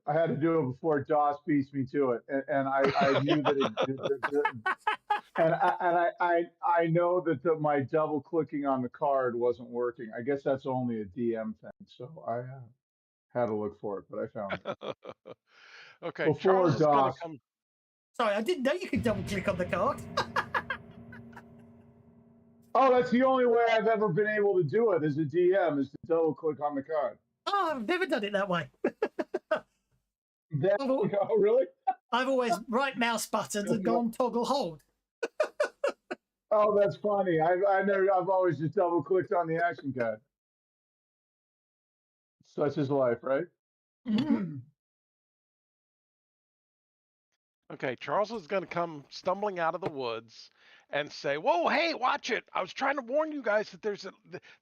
I had to do it before DOS beats me to it, and I knew that I know that my double clicking on the card wasn't working. I guess that's only a DM thing, so I had to look for it, but I found it. Okay, Before Charles is going to DOS. come. Sorry, I didn't know you could double click on the card. Oh, that's the only way I've ever been able to do it as a DM is to double click on the card. Oh, I've never done it that way. Oh, really? I've always right mouse button and gone toggle hold. Oh, that's funny. I've always just double clicked on the action card. Such is life, right? Mm-hmm. Okay, Charles is going to come stumbling out of the woods and say, "Whoa, hey, watch it! I was trying to warn you guys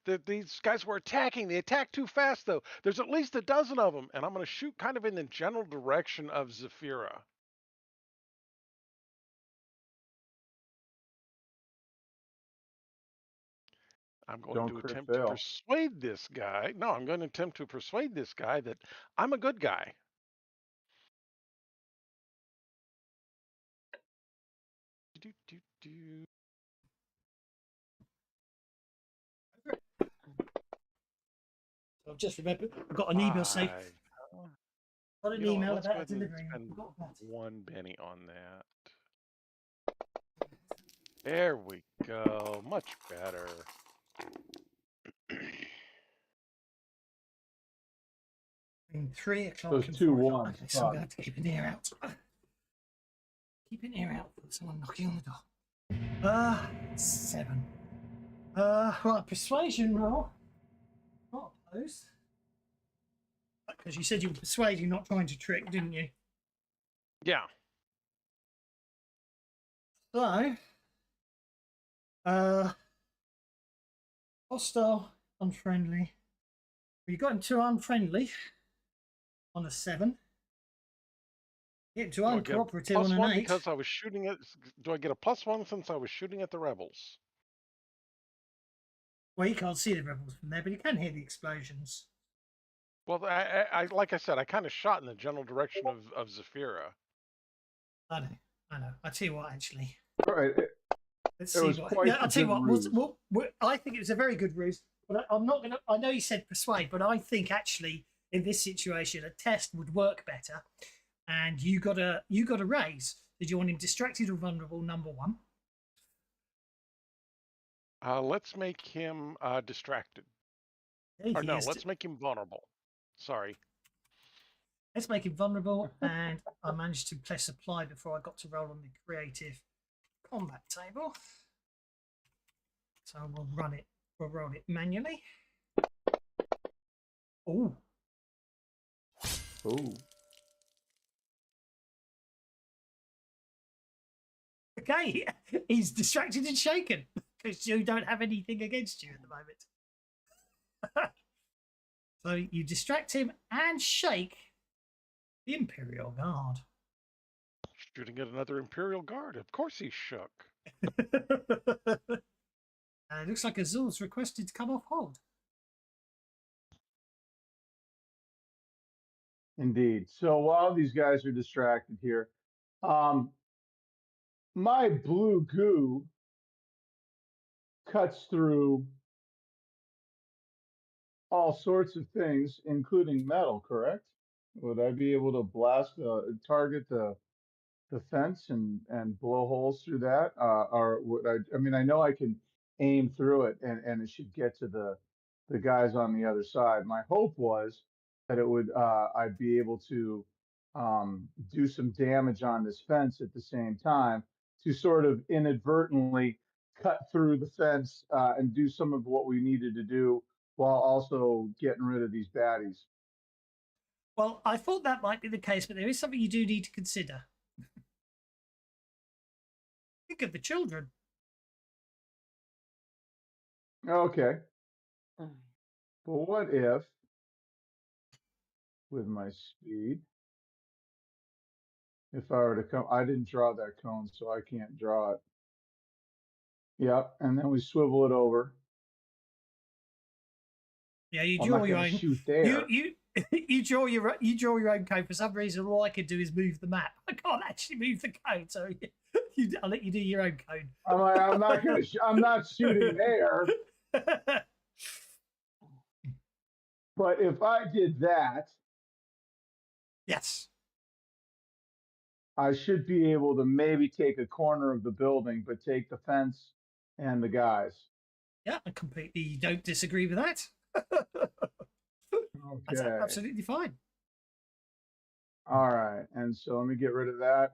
that these guys were attacking. They attacked too fast, though. There's at least a dozen of them, and I'm going to shoot kind of in the general direction of Zafira." I'm going to attempt to persuade this guy. No, I'm going to attempt to persuade this guy that I'm a good guy. I've just remembered, I've got an email saying, got an email let's about go a ahead and delivery. spend 1 penny on that. There we go. Much better. 3 o'clock. Those and 2 4 ones. Okay, so I'm going to have to keep an ear out. Keep an ear out for someone knocking on the door. 7. Right, persuasion roll. Not opposed. Because you said you were persuading, not trying to trick, didn't you? Yeah. So, hostile, unfriendly. You got him to unfriendly on a 7. Get him to uncooperative on an 8. Because I was shooting at. Do I get a +1 since I was shooting at the rebels? Well, you can't see the rebels from there, but you can hear the explosions. Well, I like I said, I kind of shot in the general direction of Zafira. I know. I tell you what, actually. All right. Let's see what. Yeah, I'll tell you what. I think it was a very good ruse, but I'm not gonna. I know you said persuade, but I think actually in this situation a test would work better. And you got a raise. Did you want him distracted or vulnerable? Number 1. Let's make him distracted. Or no, let's make him vulnerable. Sorry. Let's make him vulnerable, and I managed to press apply before I got to roll on the creative combat table. So we'll run it. We'll roll it manually. Oh. Oh. Okay, he's distracted and shaken because you don't have anything against you at the moment. So you distract him and shake the Imperial Guard. Shooting at another Imperial Guard. Of course he's shook. It looks like Azul's requested to come off hold. Indeed. So while these guys are distracted here, my blue goo cuts through all sorts of things, including metal, correct? Would I be able to target the fence and blow holes through that? Or would I mean, I know I can aim through it and it should get to the the guys on the other side. My hope was that it would I'd be able to do some damage on this fence at the same time to sort of inadvertently cut through the fence and do some of what we needed to do while also getting rid of these baddies. Well, I thought that might be the case, but there is something you do need to consider. Think of the children. Okay. Mm. But what if, with my speed, if I were to come, I didn't draw that cone, so I can't draw it. Yep, and then we swivel it over. Yeah, you I'm draw not your gonna own. shoot there. You draw your own code. For some reason, all I can do is move the map. I can't actually move the code, so I'll let you do your own code. I'm like, I'm not gonna. I'm not shooting there. But if I did that, Yes. I should be able to maybe take a corner of the building, but take the fence and the guys. Yeah, I completely don't disagree with that. That's Okay. absolutely fine. All right. And so let me get rid of that.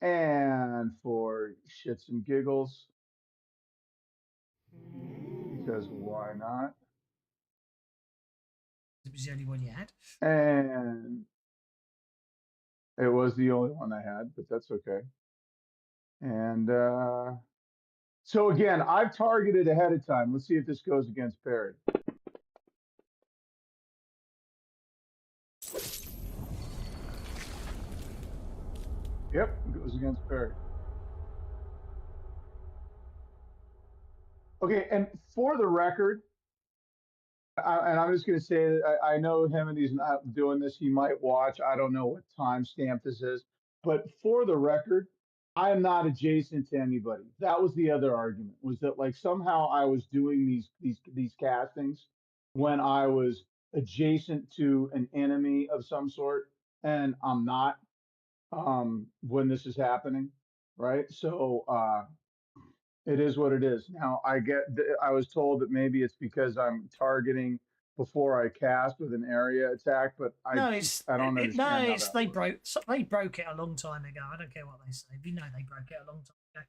And for shits and giggles, because why not? It was the only one you had. And it was the only one I had, but that's okay. And so again, I've targeted ahead of time. Let's see if this goes against parry. Yep, it goes against parry. Okay, and for the record, and I'm just going to say that I know him and he's not doing this. He might watch. I don't know what timestamp this is. But for the record, I am not adjacent to anybody. That was the other argument, was that like somehow I was doing these castings when I was adjacent to an enemy of some sort, and I'm not when this is happening, right? So it is what it is. Now I was told that maybe it's because I'm targeting before I cast with an area attack, but I don't understand. They broke it a long time ago. I don't care what they say. You know they broke it a long time ago.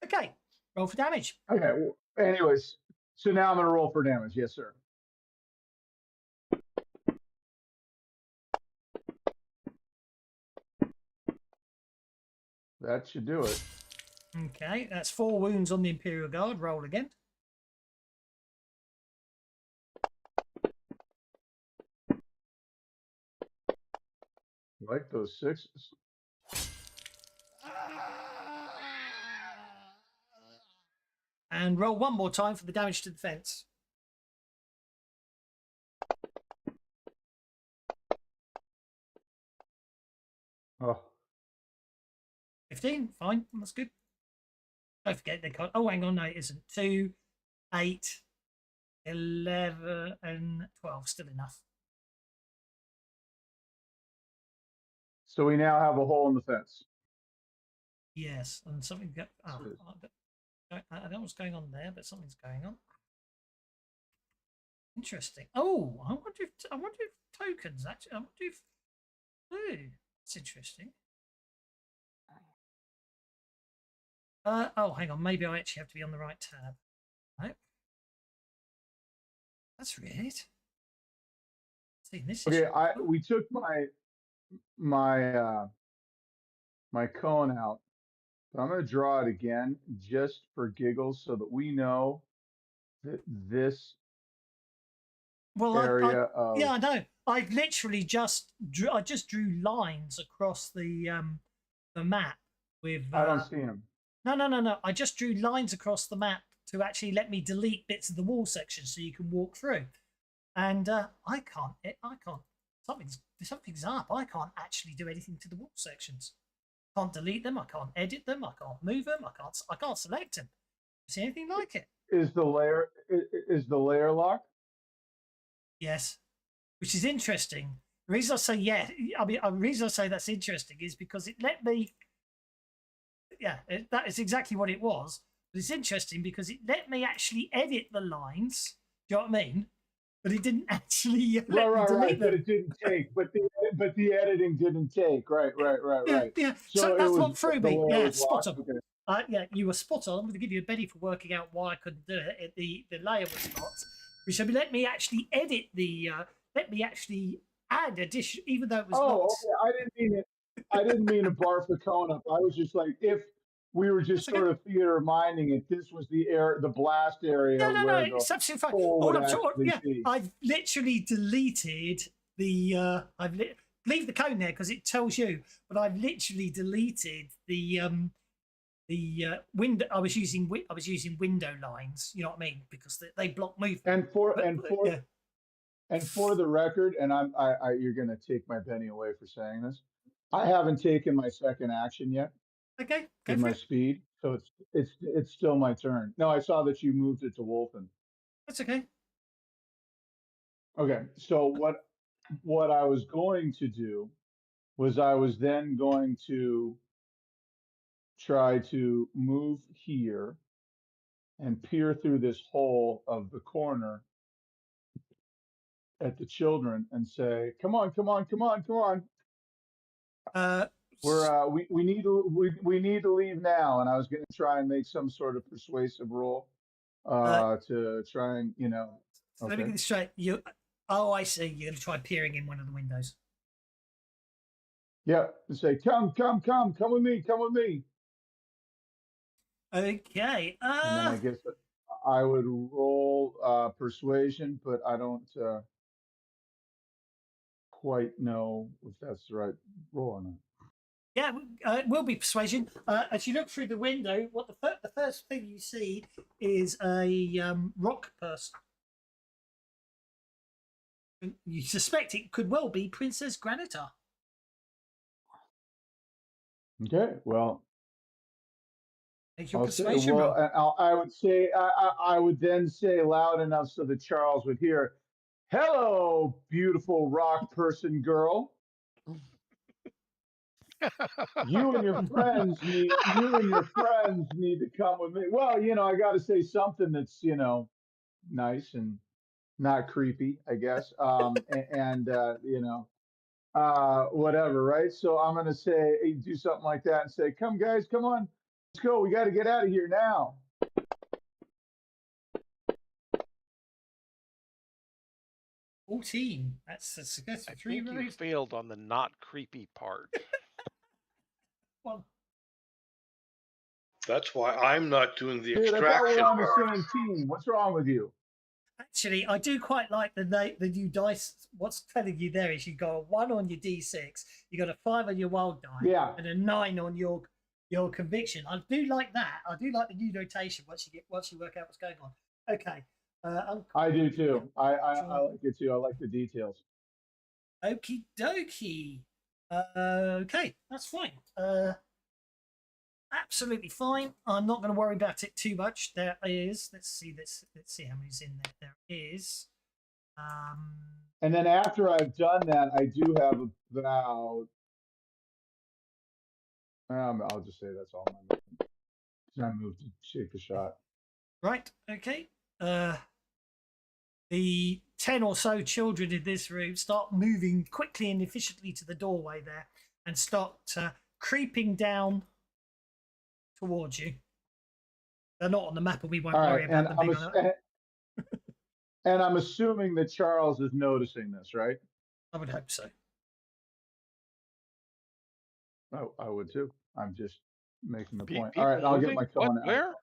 Okay, roll for damage. Okay. Well, anyways, so now I'm gonna roll for damage. Yes, sir. That should do it. Okay, that's 4 wounds on the Imperial Guard. Roll again. Like those 6s. And roll one more time for the damage to the fence. Oh. 15, fine, that's good. Don't forget they can't. Oh, hang on, no, it isn't. 2, 8, 11, and 12, still enough. So we now have a hole in the fence. Yes, and something got. Oh, I don't know what's going on there, but something's going on. Interesting. Oh, I wonder if tokens actually. I wonder if. Oh, that's interesting. Oh, hang on. Maybe I actually have to be on the right tab. Nope. That's weird. See, this Okay, is... we took my cone out. But I'm going to draw it again just for giggles so that we know that this area of... Yeah, I know. I literally just drew lines across the map with... I don't see them. No. I just drew lines across the map to actually let me delete bits of the wall section so you can walk through. And I can't. Something's up. I can't actually do anything to the wall sections. I can't delete them. I can't edit them. I can't move them. I can't select them. See anything like it? Is the layer locked? Yes, which is interesting. The reason I say the reason I say that's interesting is because it let me. Yeah, that is exactly what it was. But it's interesting because it let me actually edit the lines. Do you know what I mean? But it didn't actually let me delete But them. it didn't take. But the editing didn't take. Right. Yeah. So So it that's was what threw the me. layer Yeah, was spot locked. on. Okay. Yeah, you were spot on. I'm going to give you a Betty for working out why I couldn't do it. The layer was locked. Which let me actually edit the. Let me actually add addition, even though it was Oh, locked. okay. I didn't mean to barf the cone up. I was just like, if we were just That's okay. sort of theater minding it, this was the blast area No, where the it's absolutely fine. hole All would I'm talking, actually yeah, be. I've literally deleted the. Leave the code there because it tells you, but I've literally deleted the window. I was using window lines. You know what I mean? Because they block movement. And for But, and for yeah. and for the record, and you're gonna take my penny away for saying this. I haven't taken my second action yet Okay, go with for my it. speed, so it's still my turn. No, I saw that you moved it to Wolfen. That's okay. Okay, so what I was going to do was I was then going to try to move here and peer through this hole of the corner at the children and say, "Come on, come on, come on, come on! Uh, We need to leave now." And I was going to try and make some sort of persuasive roll to try and so let me Okay. get this straight. Oh, I see. You're going to try peering in one of the windows. Yeah, and say, come with me, come with me. Okay. And then I guess I would roll persuasion, but I don't quite know if that's the right roll or not. Yeah, it will be persuasion. As you look through the window, what the first thing you see is a rock person. You suspect it could well be Princess Granita. Okay, well, Make your I'll say, persuasion roll. I would say, I would then say loud enough so that Charles would hear, "Hello, beautiful rock person girl. You and your friends need to come with me." Well, I got to say something that's, nice and not creepy, I guess. Whatever, right? So I'm going to say, do something like that and say, "Come guys, come on. Let's go. We got to get out of here now." 14. That's a success for I 3 think you rolls. failed on the not creepy part. Well, That's why I'm not doing the Dude, I thought we extraction were on the part. same team. What's wrong with you? actually, I do quite like the new dice. What's telling you there is you got a 1 on your d6, you got a 5 on your wild die, Yeah. and a 9 on your conviction. I do like that. I do like the new notation once you work out what's going on. Okay. I do too. I like it too. I like the details. Okie dokie. Okay, that's fine. Absolutely fine. I'm not going to worry about it too much. There is. Let's see how many's in there. There is. And then after I've done that, I do have about. I'll just say that's all my movement. I moved to shake the shot. Right. Okay. The 10 or so children in this room start moving quickly and efficiently to the doorway there, and start creeping down towards you. They're not on the map, and we won't worry about them being on it. And I'm assuming that Charles is noticing this, right? I would hope so. Oh, I would too. I'm just making the point. People All right, I'll get moving? my What? cone out. Where?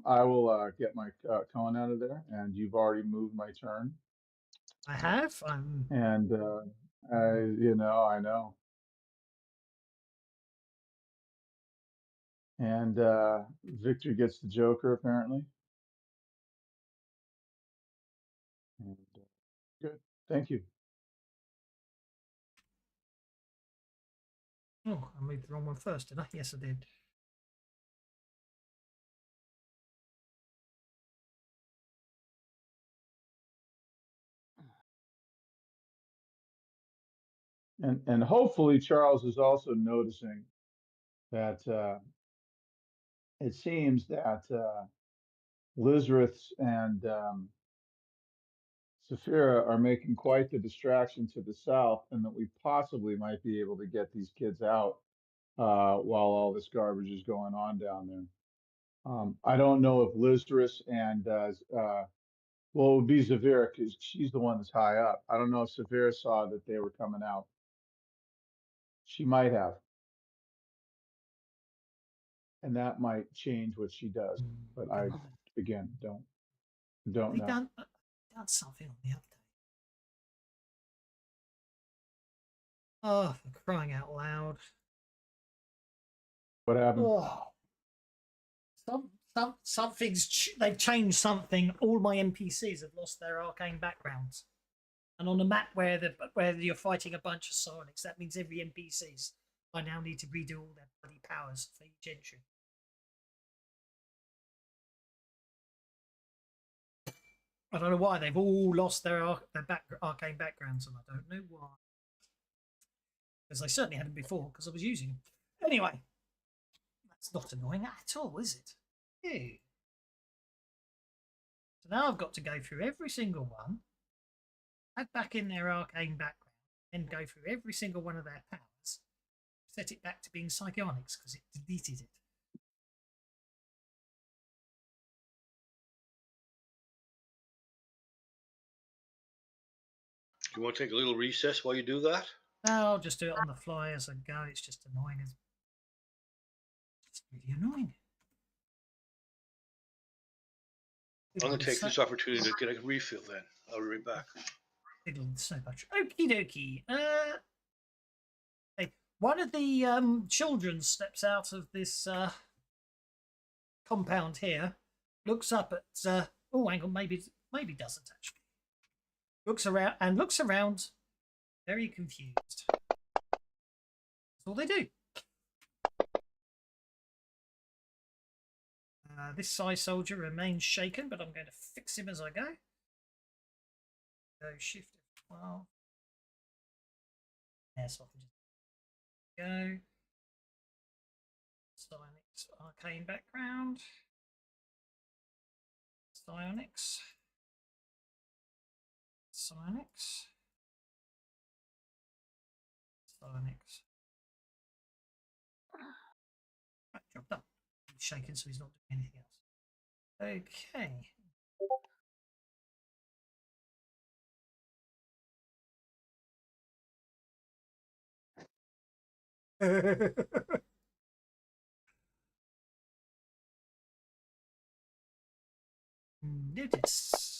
I will get my cone out of there, and you've already moved my turn. I have. And I know. And Victor gets the Joker apparently. And, good. Thank you. Oh, I moved the wrong one first, did I? Yes, I did. And hopefully Charles is also noticing that it seems that Lizrith and Saphira are making quite the distraction to the south, and that we possibly might be able to get these kids out while all this garbage is going on down there. I don't know if Lizrith and well, it would be Zavira because she's the one that's high up. I don't know if Zavira saw that they were coming out. She might have, and that might change what she does. But I, again, don't They know. done something on the update. Oh, for crying out loud! What happened? Oh, they've changed something. All my NPCs have lost their arcane backgrounds, and on a map where you're fighting a bunch of psionics, that means every NPCs I now need to redo all their bloody powers for each entry. I don't know why they've all lost their arcane backgrounds, and I don't know why. Because I certainly hadn't before, because I was using them. Anyway, that's not annoying at all, is it? Ew. So now I've got to go through every single one, add back in their arcane background, and go through every single one of their powers, set it back to being psionics because it deleted it. You want to take a little recess while you do that? No, I'll just do it on the fly as I go. It's just annoying. It's really annoying. I'm going to take this opportunity to get a refill then. I'll be right back. Fiddling so much. Okie dokie. Hey, one of the children steps out of this compound here, looks up at oh, hang on, maybe doesn't actually. Looks around, very confused. That's all they do. This size soldier remains shaken, but I'm going to fix him as I go. Go shift F12. Yeah, so I can just go. Psionics arcane background. Psionics. Psionics. Psionics. Right, job done. He's shaken, so he's not doing anything else. Okay. Notice.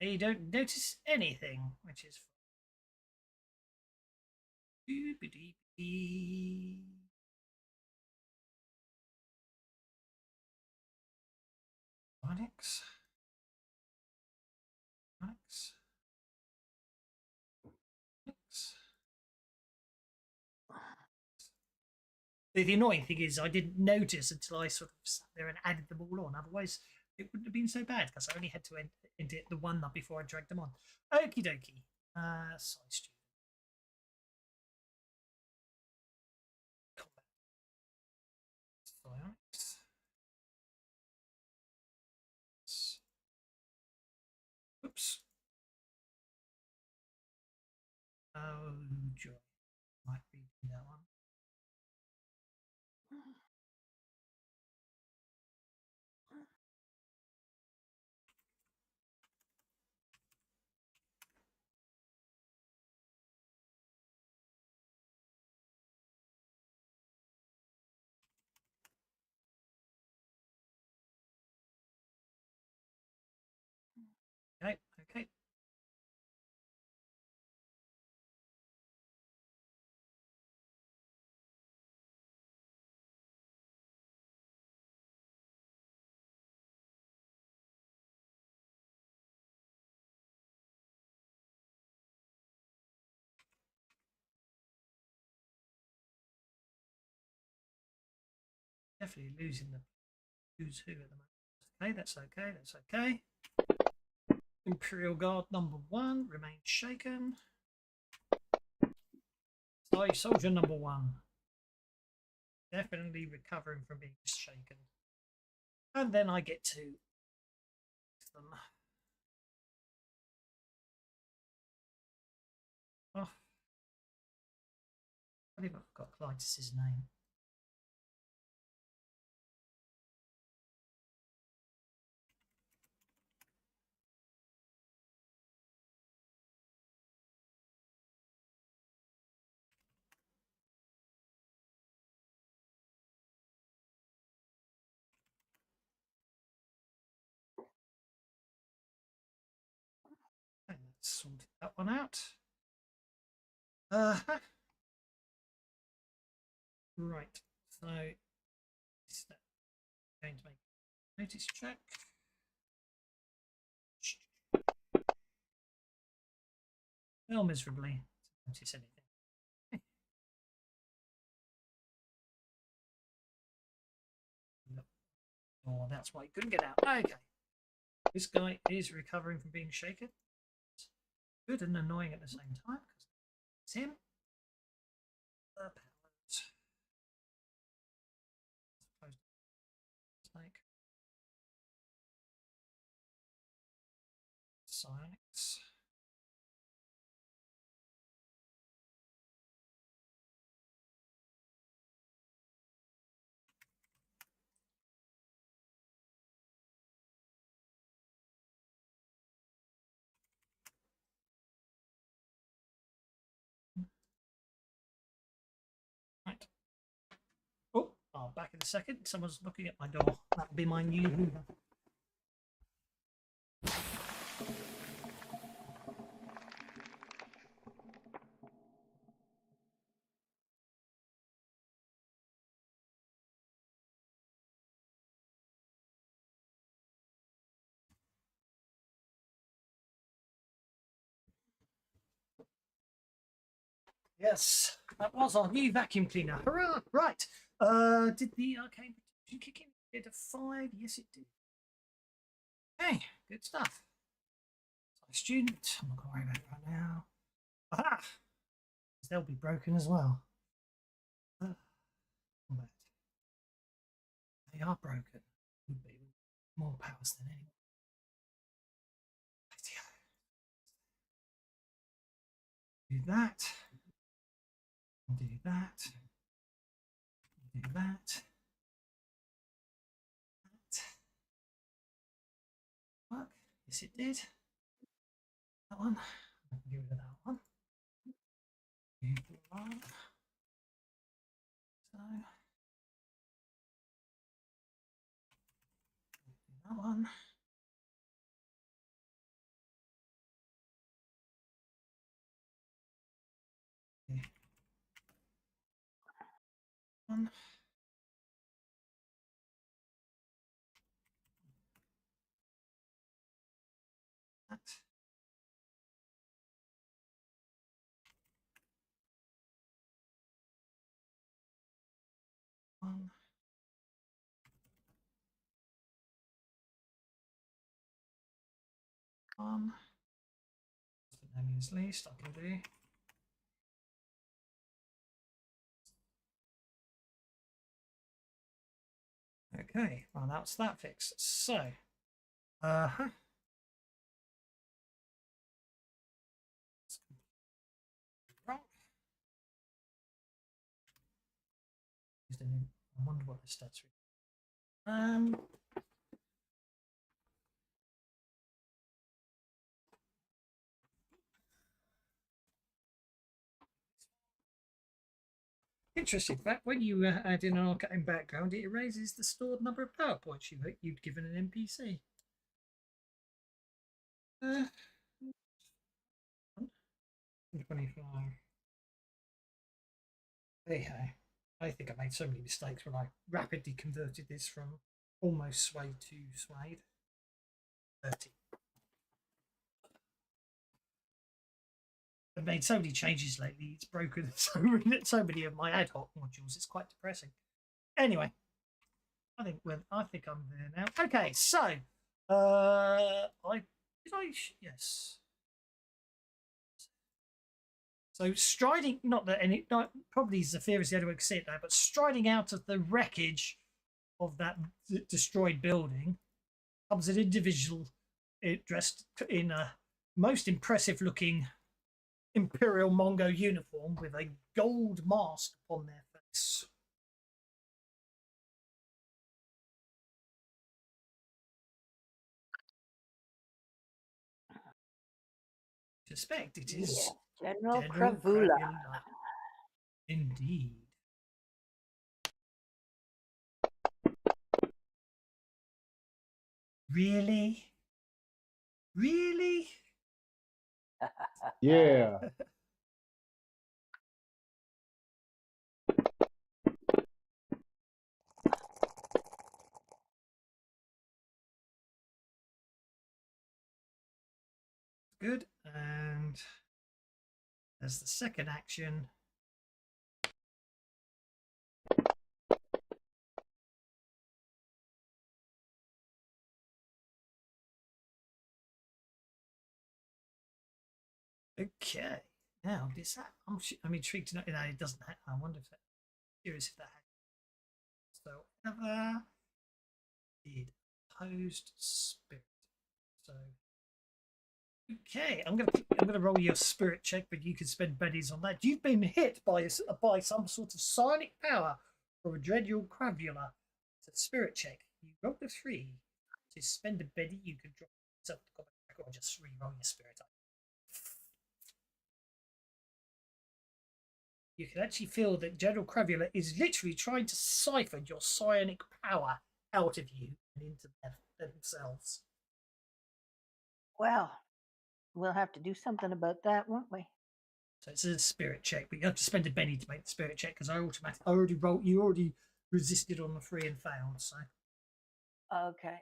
You don't notice anything, which is Onyx. Onyx. Onyx. The annoying thing is I didn't notice until I sort of sat there and added them all on. Otherwise, it wouldn't have been so bad because I only had to end it the one before I dragged them on. Okie dokie. Size student. Combat. Psionics. Oops. Oh, joy. Might be that one. Okay, okay. Definitely losing the who's who at the moment. Okay, that's okay, that's okay. Imperial Guard number 1 remains shaken. Sorry, soldier number 1. Definitely recovering from being shaken. And then I get to them. Oh, I believe I've got Clytus's name. Okay, let's sort that one out. Right. So is that going to make a notice check? Fail miserably. Notice anything. Oh, that's why he couldn't get out. Okay. This guy is recovering from being shaken. Good and annoying at the same time because it's him. The powers. Snake. Psionics. Right. Oh, I'll back in a second. Someone's knocking at my door. That'll be my new Hoover. Yes, that was our new vacuum cleaner. Hurrah! Right. Did the arcane protection kick in? Did a 5? Yes, it did. Hey, good stuff. So, student, I'm not going to worry about it right now. Aha! They'll be broken as well. But they are broken. Would be more powers than anyone. Do that. Do that. Do that. Work. Yes, it did. That one. I can get rid of that one. Do one. So. Do that one. Okay. One. That. One. One. The name is least I can do. Okay, well that's that fixed. So, wrong. I wonder what the stats are. Interesting fact, when you add in an arcane background, it erases the stored number of power points you'd given an NPC. 25. Hey, I think I made so many mistakes when I rapidly converted this from almost suede to suede. 30. I've made so many changes lately, it's broken so many of my ad hoc modules, it's quite depressing. Anyway, I think I'm there now. Okay, so yes. So striding, not that any, not, probably Zephyr is the only way to see it now, but striding out of the wreckage of that destroyed building comes an individual dressed in a most impressive looking Imperial Mongo uniform with a gold mask upon their face. Suspect it is General General Cravula. Cravula. Indeed. Really? Really? Yeah. Good. And as the second action, okay. Now, is that? I'm intrigued to know. No, it doesn't. I wonder if that. Curious if that. So, ever did deposed spirit. So, okay, I'm gonna roll your spirit check, but you can spend bennies on that. You've been hit by some sort of psionic power or a dreadful cravula. It's a spirit check. You rolled a 3. To spend a benny, you can drop yourself to combat track or just re-roll your spirit. You can actually feel that General Cravula is literally trying to siphon your psionic power out of you and into themselves. Well, we'll have to do something about that, won't we? So it's a spirit check, but you have to spend a benny to make the spirit check because I already rolled. You already resisted on the 3 and failed. So Okay.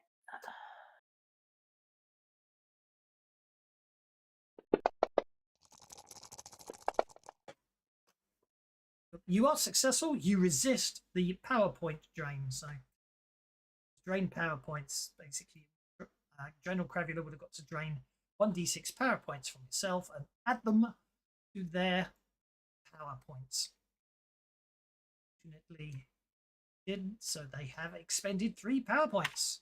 you are successful. You resist the PowerPoint drain. So drain PowerPoints basically. General Cravula would have got to drain 1d6 PowerPoints from yourself and add them to their PowerPoints. Fortunately, didn't, so they have expended 3 PowerPoints.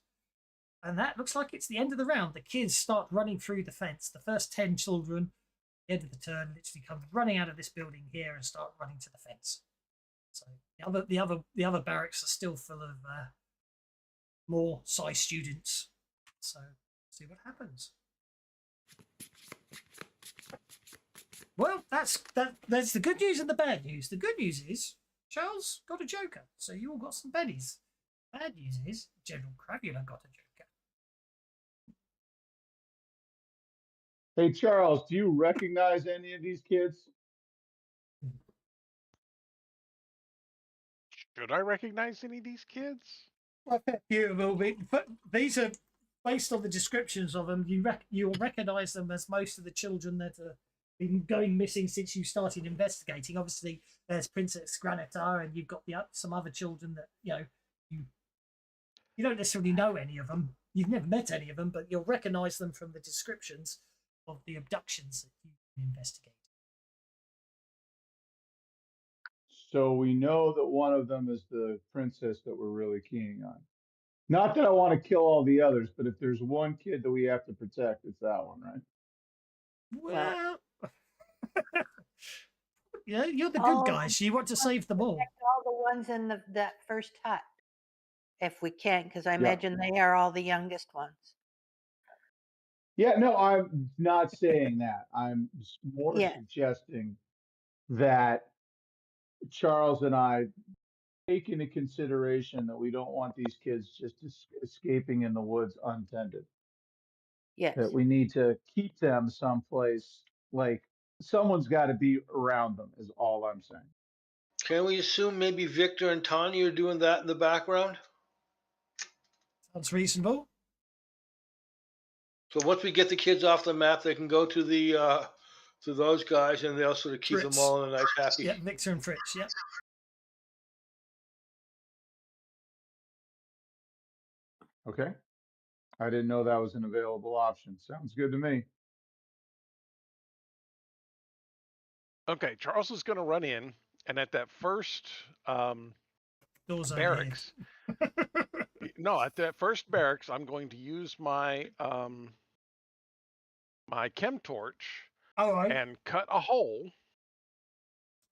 And that looks like it's the end of the round. The kids start running through the fence. The first 10 children, at the end of the turn, literally come running out of this building here and start running to the fence. So the other barracks are still full of more Psi students. So see what happens. Well, that's the good news and the bad news. The good news is Charles got a joker, so you all got some bennies. Bad news is General Cravula got a joker. Hey, Charles, do you recognize any of these kids? Should I recognize any of these kids? I bet you will be, but these are based on the descriptions of them. You'll recognise them as most of the children that have been going missing since you started investigating. Obviously, there's Princess Granitar, and you've got some other children that you don't necessarily know any of them. You've never met any of them, but you'll recognise them from the descriptions of the abductions that you've been investigating. So we know that one of them is the princess that we're really keen on. Not that I want to kill all the others, but if there's one kid that we have to protect, it's that one, right? Well, yeah, you're the good guys. You want to save them all. All the ones in that first hut, if we can, because I Yeah. imagine they are all the youngest ones. Yeah, no, I'm not saying that. I'm more Yeah. suggesting that Charles and I take into consideration that we don't want these kids just escaping in the woods untended. Yes. That we need to keep them someplace, like someone's got to be around them, is all I'm saying. Can we assume maybe Victor and Tanya are doing that in the background? Sounds reasonable. So once we get the kids off the map, they can go to the to those guys, and they'll sort of keep Fritz. them all in a nice, happy. Yeah, Victor and Fritz. Yeah. Okay. I didn't know that was an available option. Sounds good to me. Okay, Charles is going to run in, and at that first Doors barracks, no, at that first barracks, I'm going to use my my chem torch All right. and cut a hole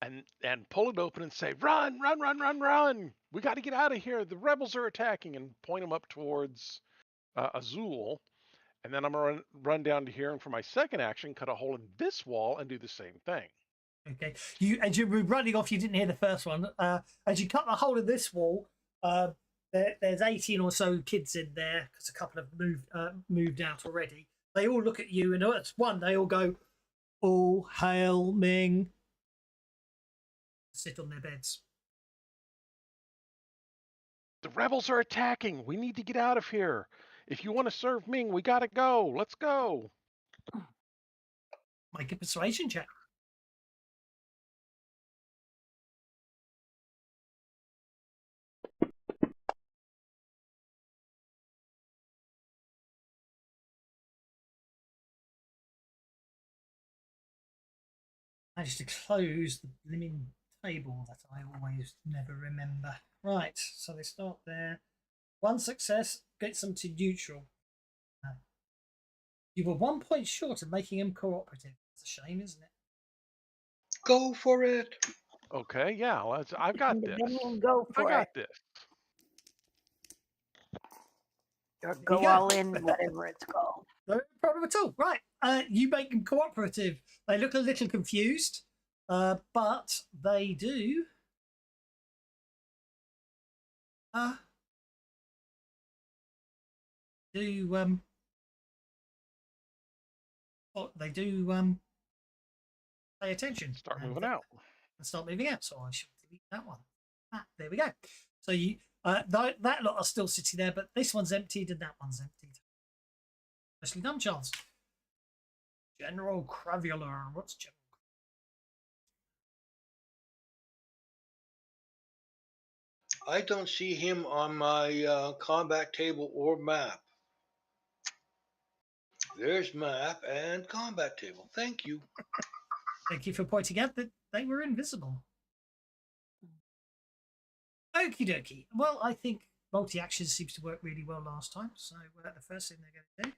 and pull it open and say, "Run, run, run, run, run! We got to get out of here. The rebels are attacking!" And point them up towards Azul. And then I'm gonna run down to here, and for my second action, cut a hole in this wall and do the same thing. Okay. As you were running off, you didn't hear the first one. As you cut the hole in this wall, there's 18 or so kids in there because a couple have moved out already. They all look at you, and at one, they all go, "All hail Ming." Sit on their beds. The rebels are attacking. We need to get out of here. If you want to serve Ming, we gotta go. Let's go. Make a persuasion check. Managed to close the blimmin' table that I always never remember. Right, so they start there. One success gets them to neutral. You were 1 point short of making them cooperative. It's a shame, isn't it? Go for it. Okay, yeah, I've got this. Go I for got it. this. Or you go go. all in, whatever it's called. No problem at all. Right, you make them cooperative. They look a little confused, but they do. They do pay attention. Start moving out. And start moving out. So I should delete that one. There we go. So you that lot are still sitting there, but this one's emptied and that one's emptied. Nicely done, Charles. General Cravular. What's General? I don't see him on my combat table or map. There's map and combat table. Thank you. Thank you for pointing out that they were invisible. Okie dokie. Well, I think multi-action seems to work really well last time. So the first thing they're going to do.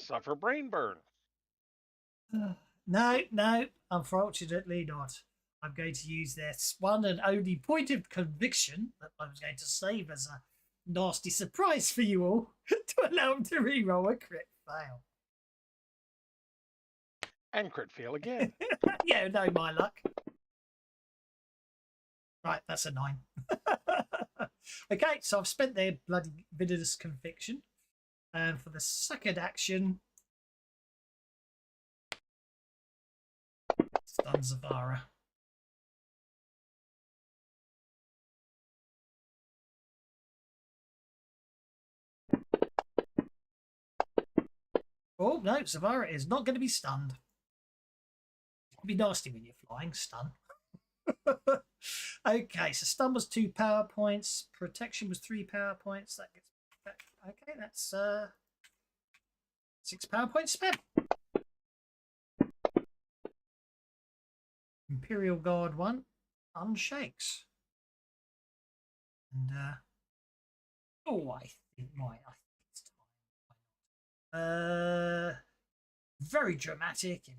Suffer brain burn. No, unfortunately not. I'm going to use their one and only point of conviction that I was going to save as a nasty surprise for you all to allow them to reroll a crit fail. And crit fail again. Yeah, no, my luck. Right, that's a 9. Okay, so I've spent their bloody villainous conviction. And for the second action, stun Zavara. Oh, no, Zavara is not going to be stunned. It'd be nasty when you're flying, stun. Okay, so stun was 2 power points. Protection was 3 power points. That gets okay, that's 6 power points spent. Imperial Guard 1 unshakes. And I think it's time. Very dramatic, and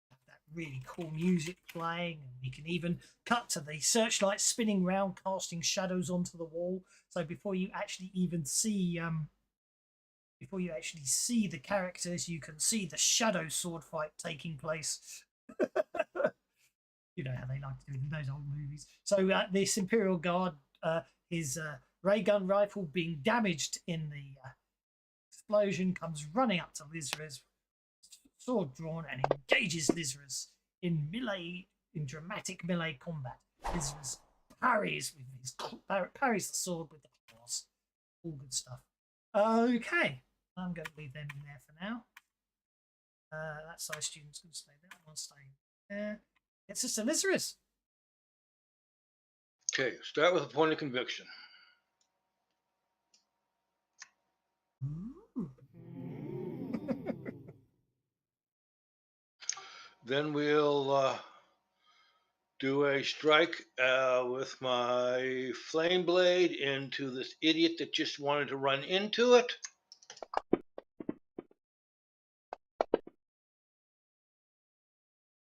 have that really cool music playing, and we can even cut to the searchlight spinning round, casting shadows onto the wall. So before you actually even see the characters, you can see the shadow sword fight taking place. You know how they like to do it in those old movies. So this Imperial Guard, his ray gun rifle being damaged in the explosion, comes running up to Lizra's, sword drawn, and engages Lizra's in dramatic melee combat. Lizra's parries the sword with the claws. All good stuff. Okay, I'm going to leave them in there for now. That size student's going to stay there. I'll stay there. It's just Elizarus. Okay, start with a point of conviction. Then we'll do a strike with my flame blade into this idiot that just wanted to run into it.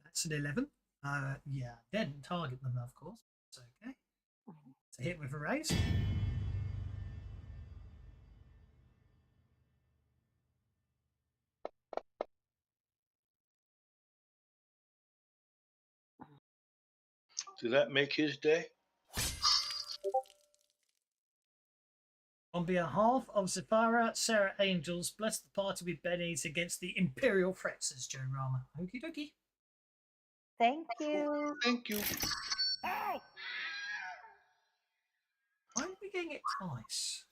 That's an 11. Yeah, didn't target them, of course. It's okay. It's a hit with a raise. Did that make his day? On behalf of Zafara, Sarah Angels, bless the party with bennies against the Imperial threats, says Joe Rama. Okie dokie. Thank you. Thank you. Ow! Why are we getting it twice?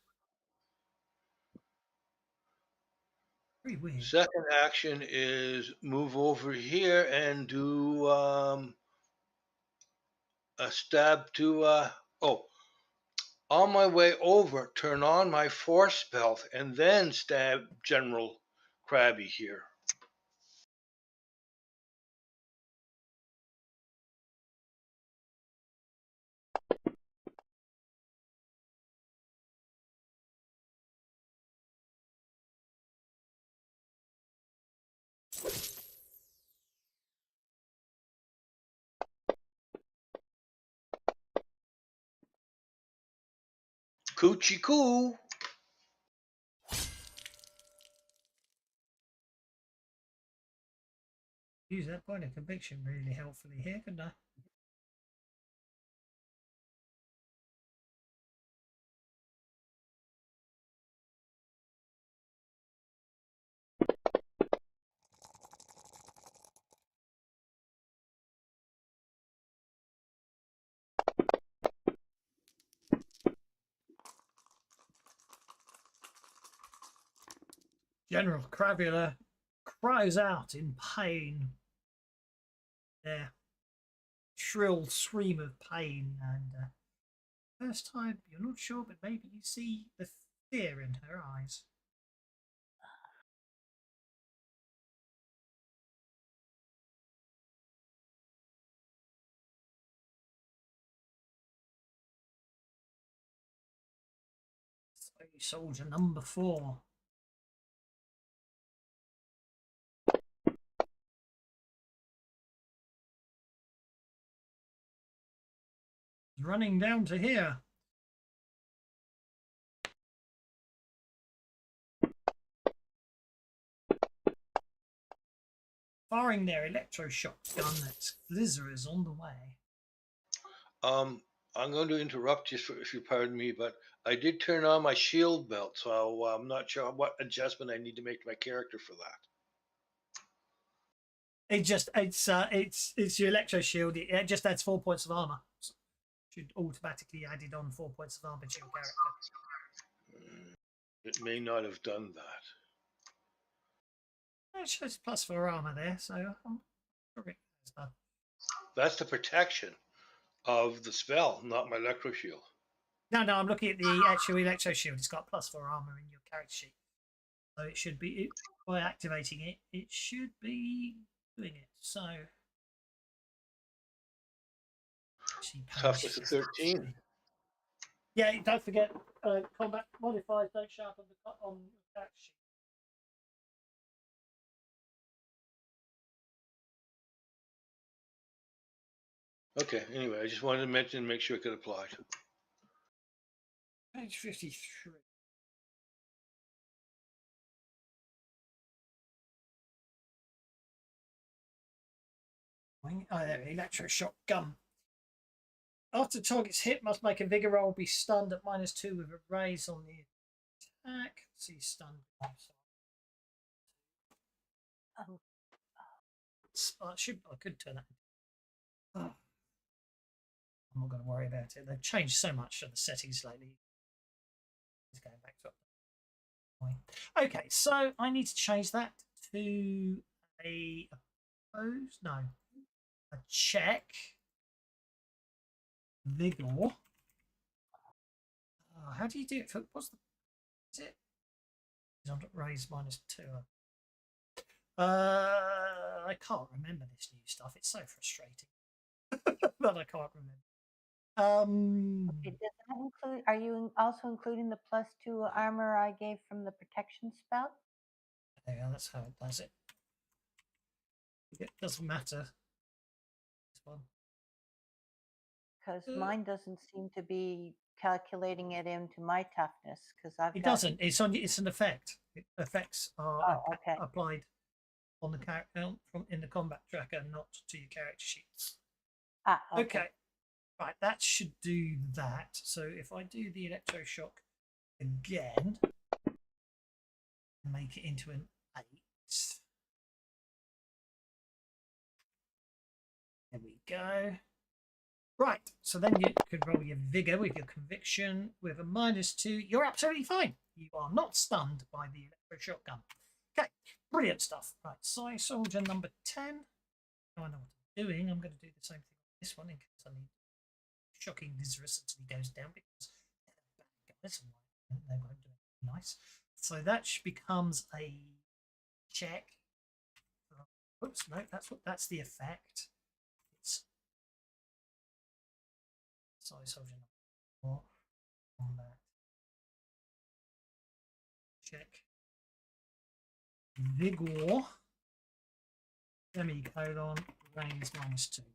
Very weird. Second action is move over here and do a stab to on my way over, turn on my force belt and then stab General Krabby here. Coochie coo. Use that point of conviction really helpfully here, couldn't I? General Cravula cries out in pain. Their shrill scream of pain, and first time you're not sure, but maybe you see the fear in her eyes. So, soldier number 4. Running down to here. Firing their electroshock gun that's Blizzard on the way. I'm going to interrupt you if you pardon me, but I did turn on my shield belt, so I'm not sure what adjustment I need to make to my character for that. It's your electro shield. It just adds 4 points of armor. So should automatically added on 4 points of armor to your character. It may not have done that. It shows +4 armor there, so I'm sure it has done. That's the protection of the spell, not my electro shield. No, I'm looking at the actual electro shield. It's got +4 armor in your character sheet, so it should be by activating it. It should be doing it. So Toughness of 13. Yeah, don't forget combat modifiers don't show up on the character sheet. Okay, anyway, I just wanted to mention and make sure it could apply. Page 53. Oh, there, electroshock gun. After target's hit, must make a vigor roll, be stunned at -2 with a raise on the attack. Let's see, stunned. I could turn that. Oh. I'm not going to worry about it. They've changed so much of the settings lately. It's going back to up. Okay, so I need to change that to a oppose. No, a check. Vigor. How do you do it? What's the? Is it? Raise -2. I can't remember this new stuff. It's so frustrating that I can't remember. Okay, does that include? Are you also including the +2 armor I gave from the protection spell? There we go, that's how it does it. It doesn't matter. This one. Because mine doesn't seem to be calculating it into my toughness. Because I've It got. doesn't. It's on. It's an effect. Effects are Oh, okay. applied on the character from in the combat tracker, not to your character sheets. Ah, okay. Okay. Right, that should do that. So if I do the electroshock again, make it into an 8. There we go. Right, so then you could roll your vigor with your conviction with a -2. You're absolutely fine. You are not stunned by the electroshock gun. Okay, brilliant stuff. Right, Psy Soldier number 10. Now I know what I'm doing. I'm going to do the same thing with this one in case I need shocking Lizarus until he goes down because guys and they won't do it nice. So that becomes a check. Oops, no, that's the effect. It's Psy Soldier number 4 on that. Check. Vigor. Semicolon. Range -2.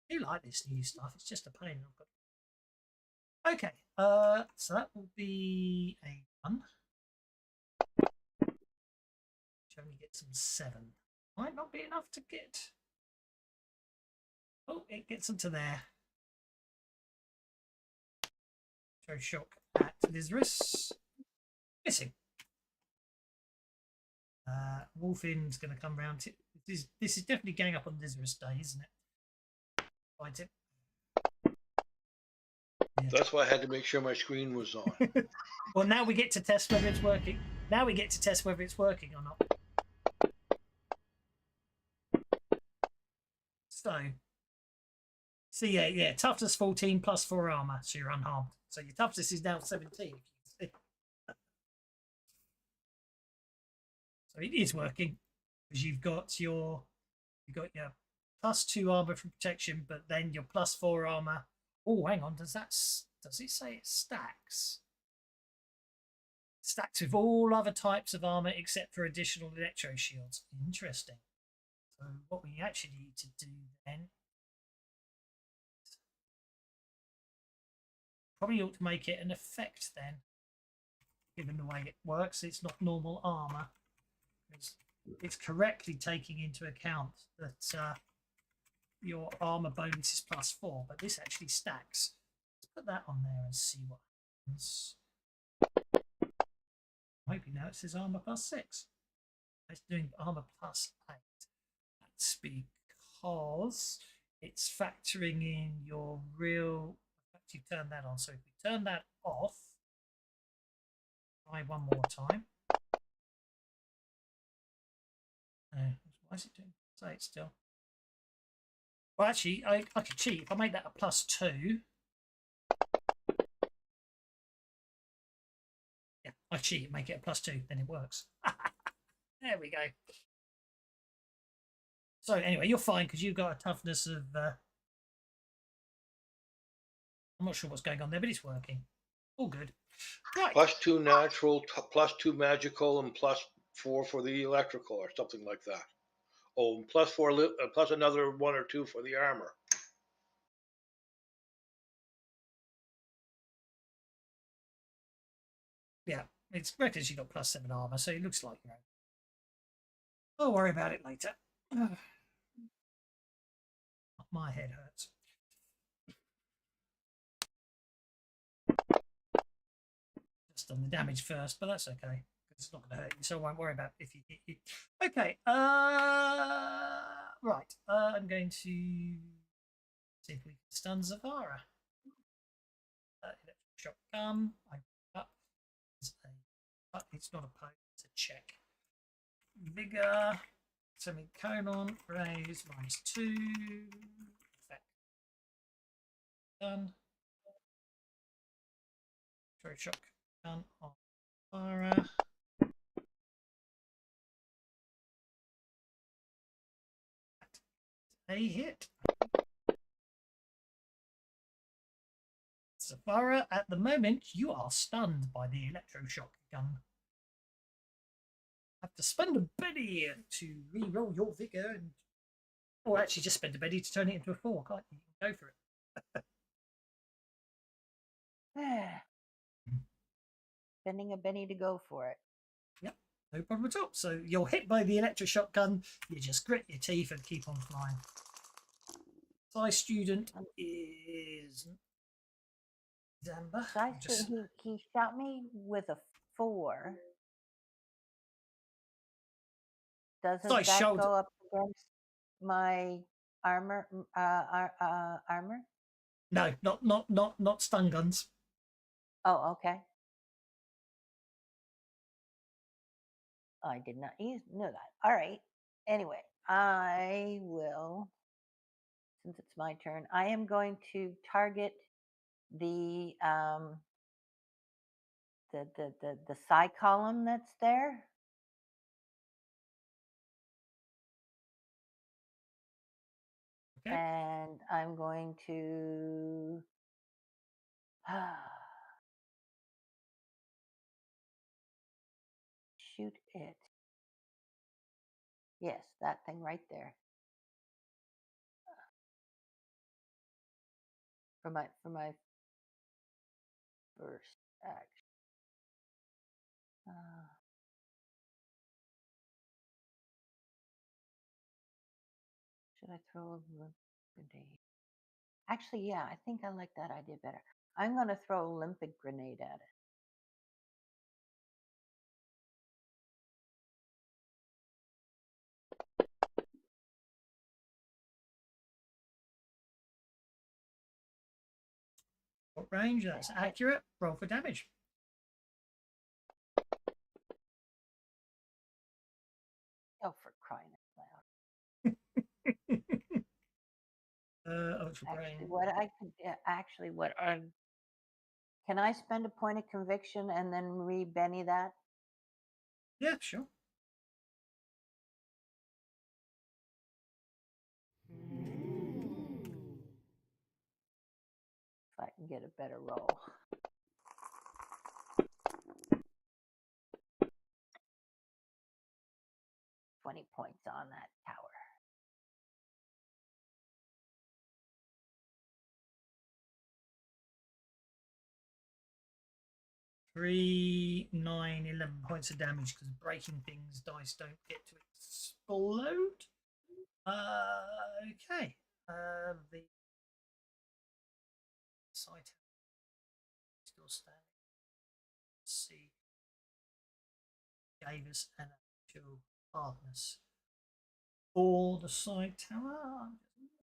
I do like this new stuff. It's just a pain. Okay. So that will be a 1. Which only gets some 7. Might not be enough to get. Oh, it gets them to there. Throw shock at Lizarus. Missing. Wolfin's going to come round. This is definitely gang up on Lizarus Day, isn't it? Fight it. Yeah. That's why I had to make sure my screen was on. Well, now we get to test whether it's working. Now we get to test whether it's working or not. So yeah, toughness 14 plus 4 armor, so you're unharmed. So your toughness is now 17. So it is working because you've got your +2 armor from protection, but then your +4 armor. Oh, hang on, does it say it stacks? Stacks with all other types of armor except for additional electro shields. Interesting. So what we actually need to do then, probably ought to make it an effect then, given the way it works. It's not normal armor. It's correctly taking into account that your armor bonus is +4, but this actually stacks. Let's put that on there and see what happens. Maybe now it says armor +6. It's doing armor +8. That's because it's factoring in your real. In fact, you turn that on. So if we turn that off, try one more time. Why is it doing? Say it still. Well, actually, I could cheat. If I make that a +2, yeah, I cheat. Make it a +2, then it works. There we go. So anyway, you're fine because you've got a toughness of. I'm not sure what's going on there, but it's working. All good. Right. +2 natural, +2 magical, and +4 for the electrical, or something like that. Oh, +4, plus another 1 or 2 for the armor. Yeah, it's correct. You got +7 armor, so it looks like your own. I'll worry about it later. My head hurts. Just done the damage first, but that's okay. It's not going to hurt you, so I won't worry about it if you hit you. Okay. Right. I'm going to see if we can stun Zavara. Shotgun. It's not a poke, it's a check. Vigor. Semicolon. Raise -2. Effect. Done. Throw shotgun on Zavara. A hit. Safara, at the moment, you are stunned by the electroshock gun. Have to spend a penny to re-roll your vigor, or actually just spend a penny to turn it into a 4, can't you? You can go for it. Spending a penny to go for it. Yep, no problem at all. So you're hit by the electroshock gun, you just grit your teeth and keep on flying. Psi student is Amber. So he shot me with a 4. Doesn't Sorry, that shoulder. go up against my armor? Armor? No, not stun guns. Oh, okay. I did not know that. All right. Anyway, I will, since it's my turn, I am going to target the psi column that's there. Okay. And I'm going to shoot it. Yes, that thing right there. For my first action. Should I throw a grenade? Actually, yeah, I think I like that idea better. I'm going to throw a Olympic grenade at it. What range? That's accurate. Roll for damage. Oh, for crying out loud! Ultra brain. Can I spend a point of conviction and then re-Benny that? Yeah, sure. If I can get a better roll. $20 points on that tower. Three, 9, 11 points of damage because breaking things dice don't get to explode. Okay. The site still standing. Let's see. Gave us an actual hardness for the side tower.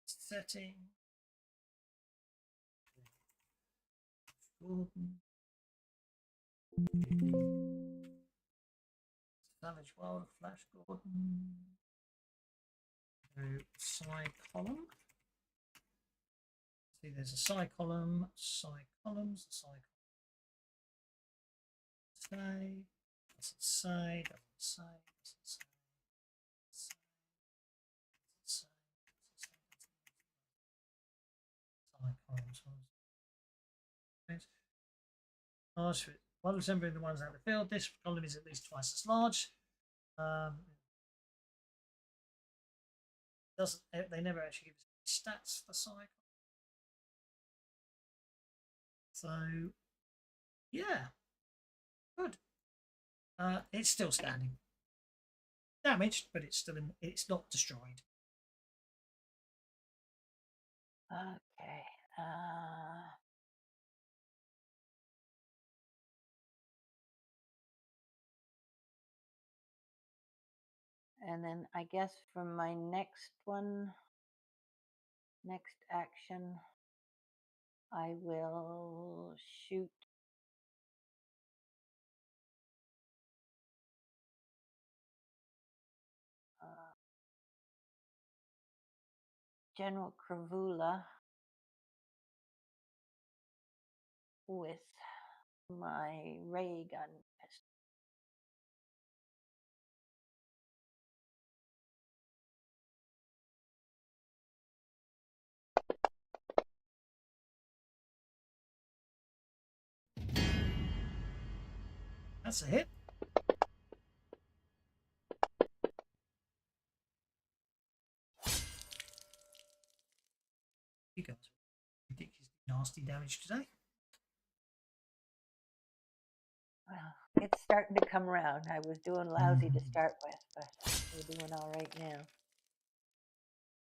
Setting. Savage World, Flash Gordon. Side column. See, there's a side column, side columns, side column. Doesn't say, doesn't say, doesn't say. Side columns. Large, while resembling the ones out in the field, this column is at least twice as large. They never actually give us stats for side. So yeah, good. It's still standing, damaged, but it's still it's not destroyed. Okay. And then I guess for my next action, I will shoot General Kravula with my ray gun pistol. That's a hit. You got ridiculously nasty damage today. Well, it's starting to come around. I was doing lousy to start with, but we're doing all right now.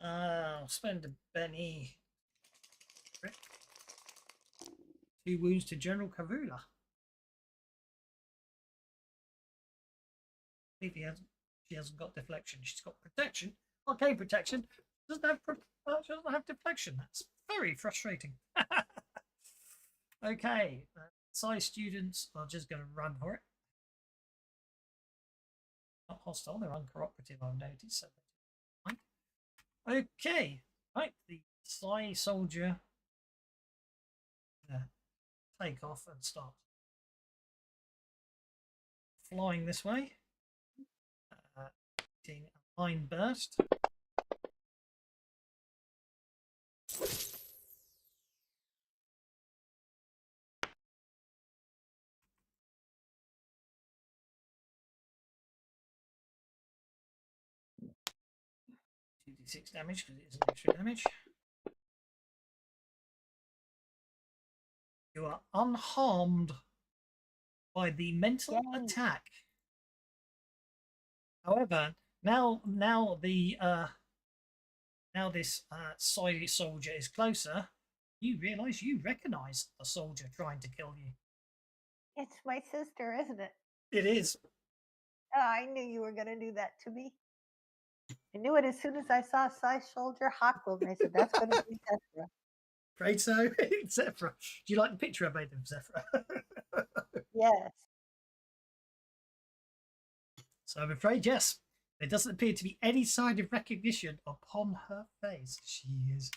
I'll spend a Benny. 2 wounds to General Kavula. If she hasn't got deflection, she's got protection. Arcane protection. She doesn't have deflection. That's very frustrating. Okay, Psi students are just going to run for it. Not hostile, they're uncooperative, I've noticed. So fine. Okay, right, the Psi soldier take off and start flying this way. Getting a line burst. D6 damage because it is an extra damage. You are unharmed by the mental attack. However, now this Psi soldier is closer, you realise you recognise the soldier trying to kill you. It's my sister, isn't it? It is. Oh, I knew you were going to do that to me. I knew it as soon as I saw Psi soldier hawkmen. I said, that's going to be Zephyr. Great, so Zephyr. Do you like the picture I made of Zephyr? Yes. So I'm afraid, yes, there doesn't appear to be any sign of recognition upon her face. She is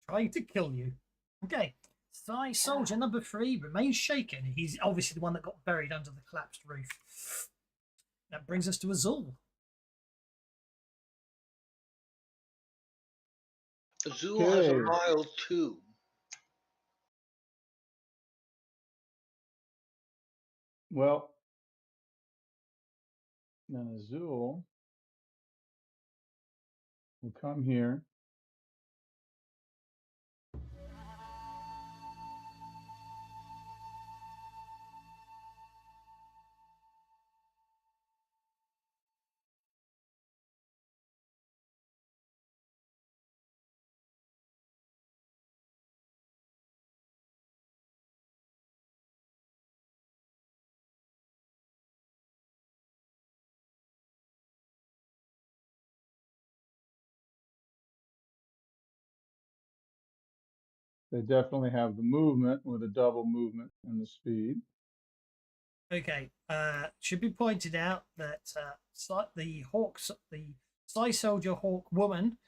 trying to kill you. Okay, Psi soldier number 3 remains shaken. He's obviously the one that got buried under the collapsed roof. That brings us to Azul. Azul has a Okay. mile 2. Well, then Azul will come here. They definitely have the movement with a double movement and the speed. Okay, should be pointed out that the Psi soldier hawk woman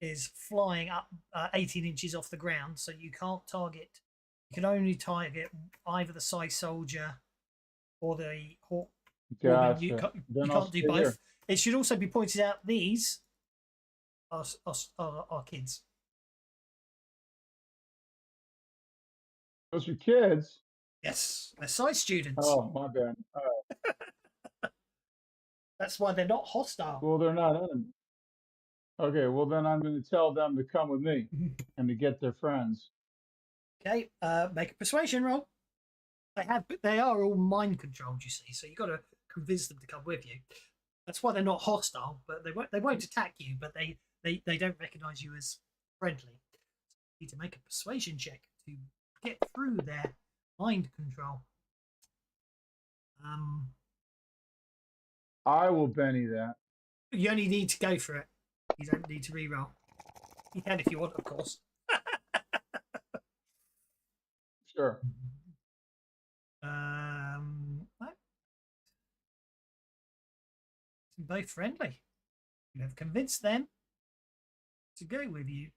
is flying up 18 inches off the ground, so you can't target. You can only target either the Psi soldier or the hawk woman. You Gotcha. can't, Then you I'll can't do stay both. here. It should also be pointed out these are kids. Those are kids. Yes, they're Psi students. Oh, my bad. That's why they're not hostile. Well, they're not enemies. Okay, well then I'm going to tell them to come with me and to get their friends. Okay, make a persuasion roll. They are all mind controlled, you see, so you've got to convince them to come with you. That's why they're not hostile, but they won't attack you, but they don't recognise you as friendly. So you need to make a persuasion check to get through their mind control. I will Benny that. You only need to go for it. You don't need to re-roll. You can if you want, of course. Sure. Right. Both friendly. You have convinced them to go with you.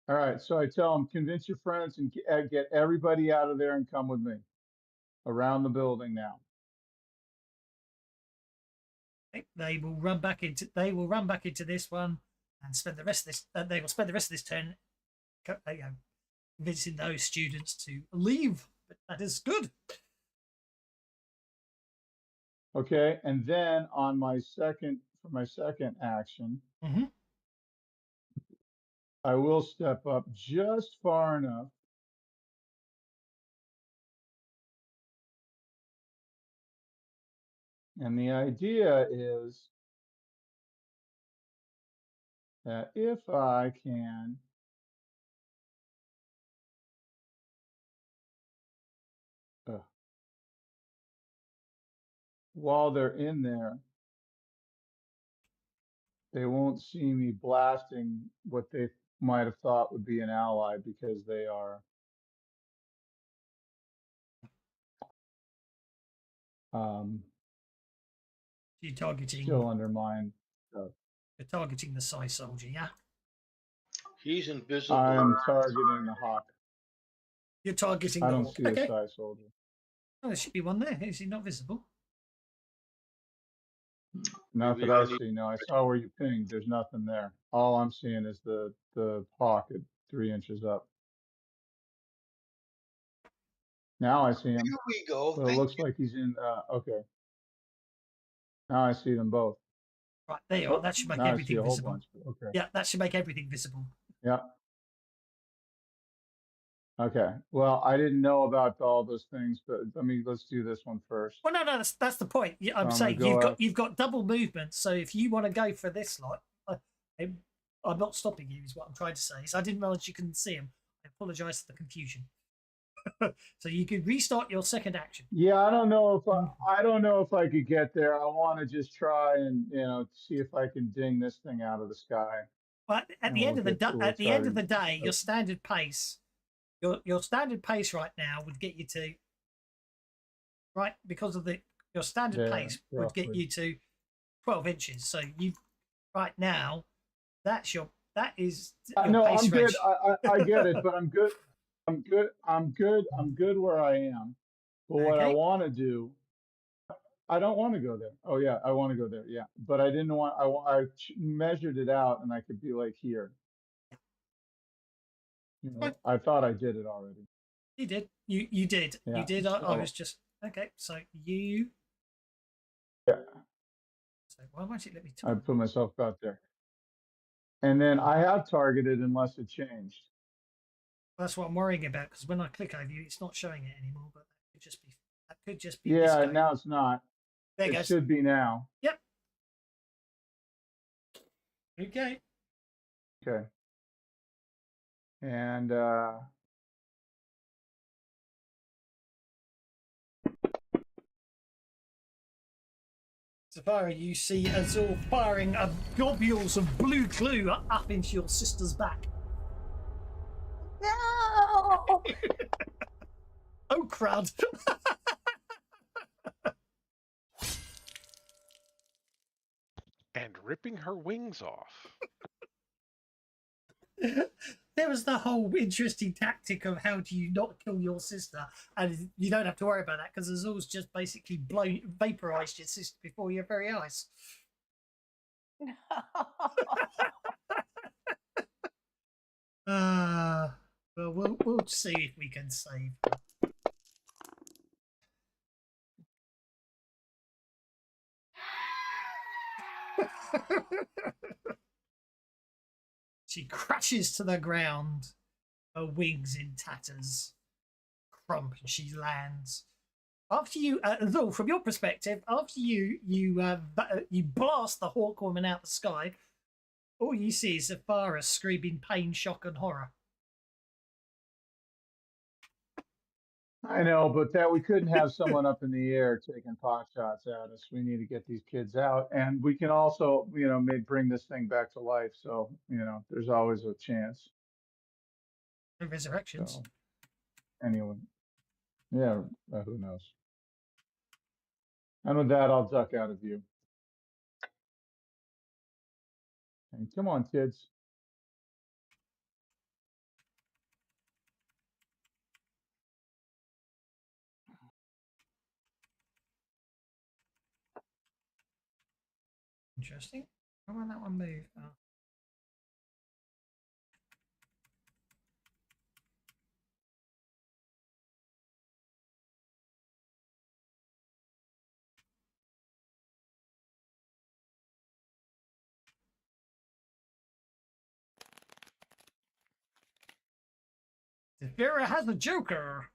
All right, so I tell them, convince your friends and get everybody out of there and come with me around the building now. They will run back into this one and spend the rest of this. They will spend the rest of this turn, convincing those students to leave. But that is good. Okay, and then on my second action, Mm-hmm. I will step up just far enough. And the idea is that if I can while they're in there, they won't see me blasting what they might have thought would be an ally because they are You're targeting. still under mine. You're targeting the Psy soldier, yeah. He's invisible. I'm targeting the hawk. You're targeting I the don't hawk. see Okay. a Psy soldier. Oh, there should be one there. Is he not visible? Not Maybe that I I need- see. No, I saw where you pinged. There's nothing there. All I'm seeing is the hawk at 3 inches up. Now I see him. Here we go. But it looks like he's in. Okay. Now I see them both. Right, there you are. That should make Now I see everything a whole visible. bunch. Okay. Yeah, that should make everything visible. Yeah. Okay. Well, I didn't know about all those things, but let's do this one first. Well, no, that's the point. Yeah, I'm So I'm saying gonna go you've got double movement. So if you want to go for this lot, I'm not stopping you. Is what I'm trying to say. So I didn't realize you couldn't see him. I apologise for the confusion. So you could restart your second action. Yeah, I don't know if I could get there. I want to just try and see if I can ding this thing out of the sky. But at the end of the day, your standard pace, your standard pace right now would get you to because of your standard pace would get you to 12 inches. So you right now, that is your no, pace I'm range. good. I get it, but I'm good. I'm good where I am. But what I Okay. want to do, I don't want to go there. Oh yeah, I want to go there. Yeah, but I didn't want. I measured it out, and I could be like here. I thought I did it already. You did. You did. Yeah, You did. I was just okay. So you. Yeah. So why won't it let me? I put myself out there, and then I have targeted unless it changed. That's what I'm worrying about because when I click over you, it's not showing it anymore. But that could just be. Yeah, now it's not. There it goes. should be now. Yep. Okay. Okay. And Safari, you see Azul firing globules of blue glue up into your sister's back. No. Oh, crud. And ripping her wings off. There was the whole interesting tactic of how do you not kill your sister, and you don't have to worry about that because Azul's just basically vaporized your sister before your very eyes. Well, we'll see if we can save her. She crashes to the ground, her wings in tatters. Crump, and she lands. After you, though, from your perspective, after you blast the hawk woman out the sky, all you see is Zafara screaming pain, shock, and horror. I know, but that we couldn't have someone up in the air taking pot shots at us. We need to get these kids out, and we can also, bring this thing back to life. So, there's always a chance. The resurrections. So, anyway, yeah, who knows? And with that, I'll duck out of view. And come on, kids. Interesting. How will that one move? Oh. Zafira has a joker.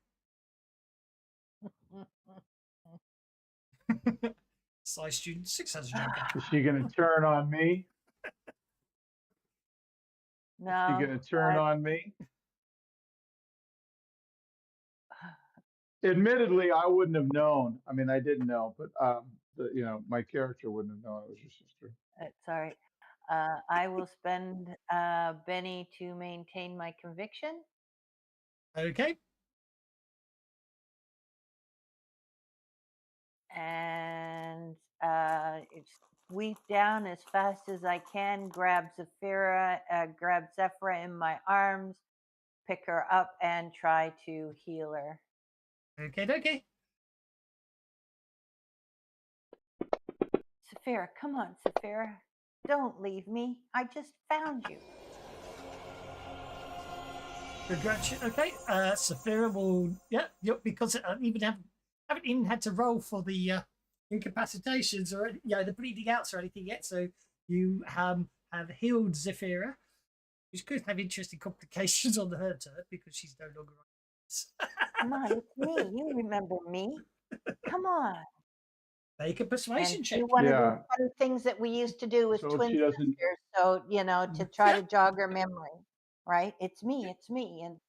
Science student 6 has a joker. Is she going to turn on me? Is she No, going to turn on me? Admittedly, I wouldn't have known. I mean, I didn't know, but my character wouldn't have known it was your sister. it's all right. I will spend Benny to maintain my conviction. Okay. And sweep down as fast as I can, grab Zephyra in my arms, pick her up, and try to heal her. Okay. Zephyra, come on, Zephyra. Don't leave me. I just found you. Okay. Zafira will, because I haven't even had to roll for the incapacitations or the bleeding outs or anything yet. So you have healed Zafira, which could have interesting complications on her turn because she's no longer on this. Come on, it's me. You remember me. Come on. Make a persuasion check. Do one of the fun things that we used to do with So if twin she doesn't- sisters. So, to try to jog her memory, right? It's me. And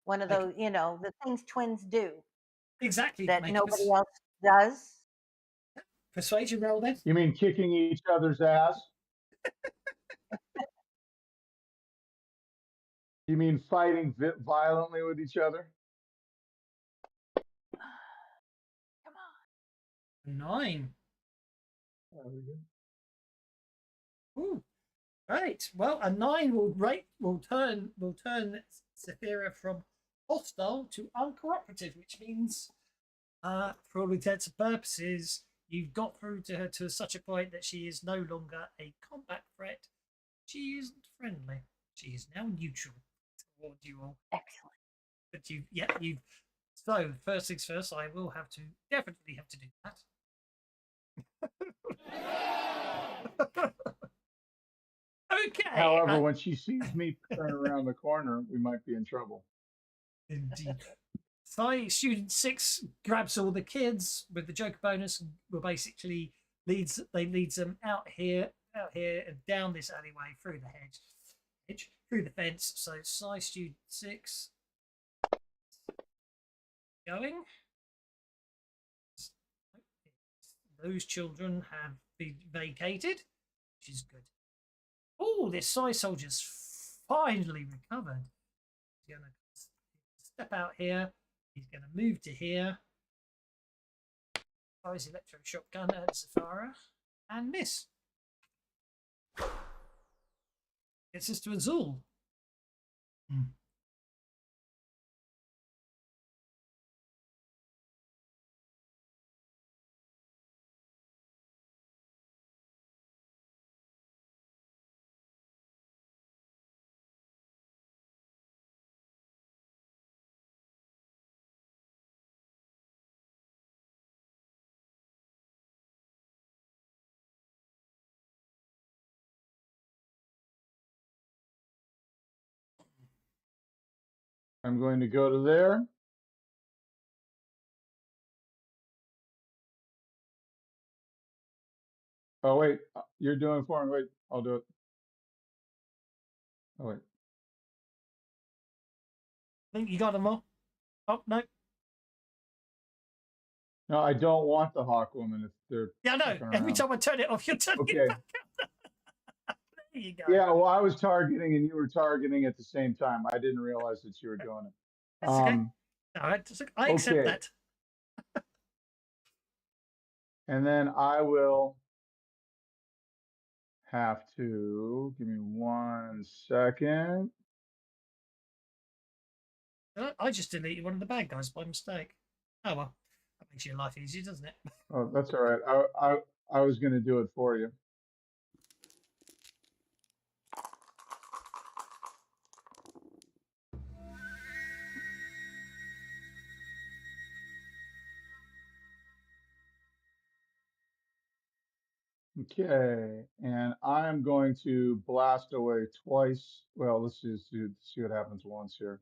one of those, the things twins do Exactly. that nobody else does. Persuasion roll then. You mean kicking each other's ass? You mean fighting violently with each other? Come on. 9. There we go. Ooh. Right. Well, a 9 will turn Zafira from hostile to uncooperative, which means, for all intents and purposes, you've got through to her to such a point that she is no longer a combat threat. She isn't friendly. She is now neutral toward you all. Excellent. But you've. So first things first, I will definitely have to do that. Okay. However, when she sees me turn around the corner, we might be in trouble. Indeed. So student 6 grabs all the kids with the joker bonus. Will basically leads them out here and down this alleyway through the hedge through the fence. So size student 6 going. Those children have been vacated, which is good. Oh, this size soldier's finally recovered. He's going to step out here. He's going to move to here. Fire his electro shotgun at Zafira and miss. Gets us to Azul. I'm going to go to there. Oh, wait, you're doing it for me. Wait, I'll do it. Oh, wait. I think you got them all. Oh, no. No, I don't want the hawkwoman if they're. Yeah, no. Every time I turn it off, you're turning it back up. There you go. Yeah, well, I was targeting and you were targeting at the same time. I didn't realize that you were doing it. That's okay. All right, I accept okay. that. And then I will have to give me 1 second. I just deleted one of the bad guys by mistake. Oh well, that makes your life easier, doesn't it? Oh, that's all right. I was going to do it for you. Okay, and I'm going to blast away twice. Well, let's see what happens once here.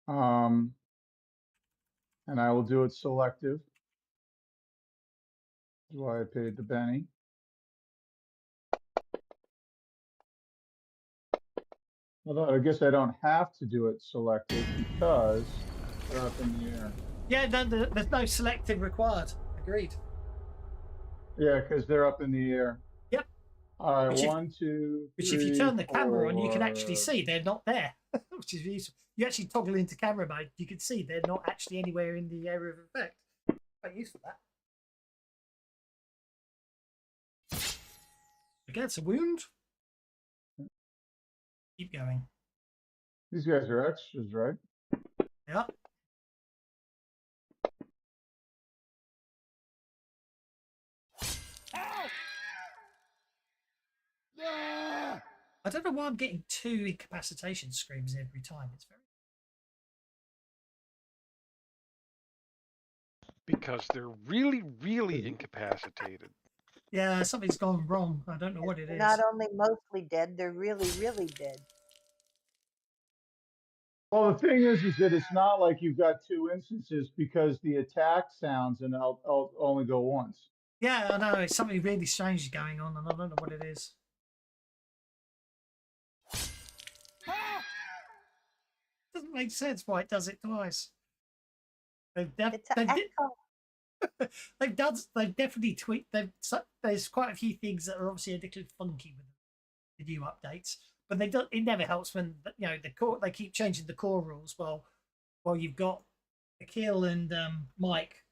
And I will do it selective. That's why I paid the Benny. Although I guess I don't have to do it selective because they're up in the air. Yeah, there's no selecting required. Agreed. Yeah, because they're up in the air. Yep. All right, Which if- 1, 2, Which, 3, if you turn the camera on, you can 4. actually see they're not there, which is useful. You actually toggle into camera mode, you can see they're not actually anywhere in the area of effect. Quite useful that. Okay, it's a wound. Keep going. These guys are extras, right? Yeah. I don't know why I'm getting 2 incapacitation screams every time. It's very Because they're really, really incapacitated. yeah, something's gone wrong. I don't know what it is. Not only mostly dead, they're really, really dead. Well, the thing is that it's not like you've got 2 instances because the attack sounds and I'll only go once. Yeah, I know. It's something really strange going on, and I don't know what it is. Doesn't make sense why it does it twice. They've It's an echo. they've definitely tweaked. There's quite a few things that are obviously a little funky with the new updates, but it never helps when they keep changing the core rules. While you've got Akil and Mike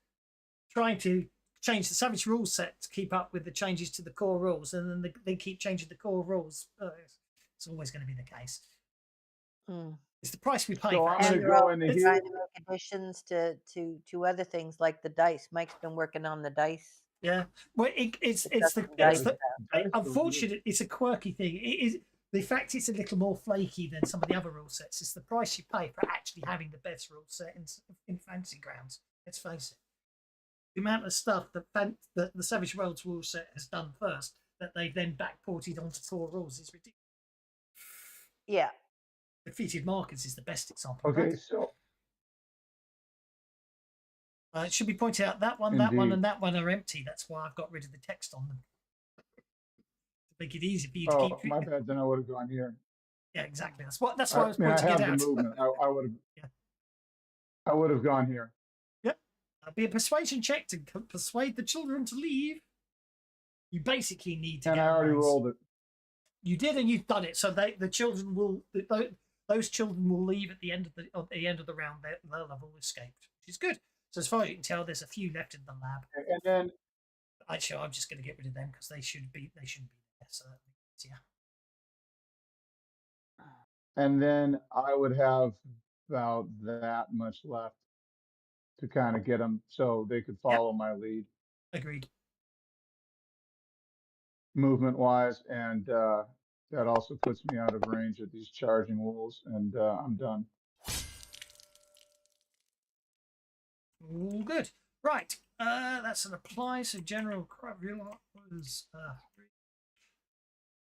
trying to change the Savage rule set to keep up with the changes to the core rules, and then they keep changing the core rules. It's always going to be the case. It's the price we pay. So for I'm going to actually- go into Trying here. to make additions to other things like the dice. Mike's been working on the dice. Yeah, well, it's unfortunate. It's a quirky thing. It is the fact it's a little more flaky than some of the other rule sets. It's the price you pay for actually having the best rule set in Fantasy Grounds. Let's face it. The amount of stuff that the Savage Worlds rule set has done first that they've then backported onto core rules is ridiculous. Yeah. Defeated Markers is the best example. of Okay, that. so It should be pointed out that one, Indeed. and that one are empty. That's why I've got rid of the text on them. To make it easy for you to keep. my bad. Then I would have gone here. Yeah, exactly. That's why I was I pointing have it out. the movement. I would have. Yeah. I would have gone here. Yep. That'll be a persuasion check to persuade the children to leave. You basically need to. And I already rolled it. You did, and you've done it. So the children will. Those children will leave at the end of the round. They'll have all escaped, which is good. So as far as you can tell, there's a few left in the lab. And then Actually, I'm just going to get rid of them because they shouldn't be there. So that makes it easier. And then I would have about that much left to kind of get them so they could follow my lead Agreed. movement wise. And that also puts me out of range of these charging wolves. And I'm done. All good. Right. That's an apply. So general real was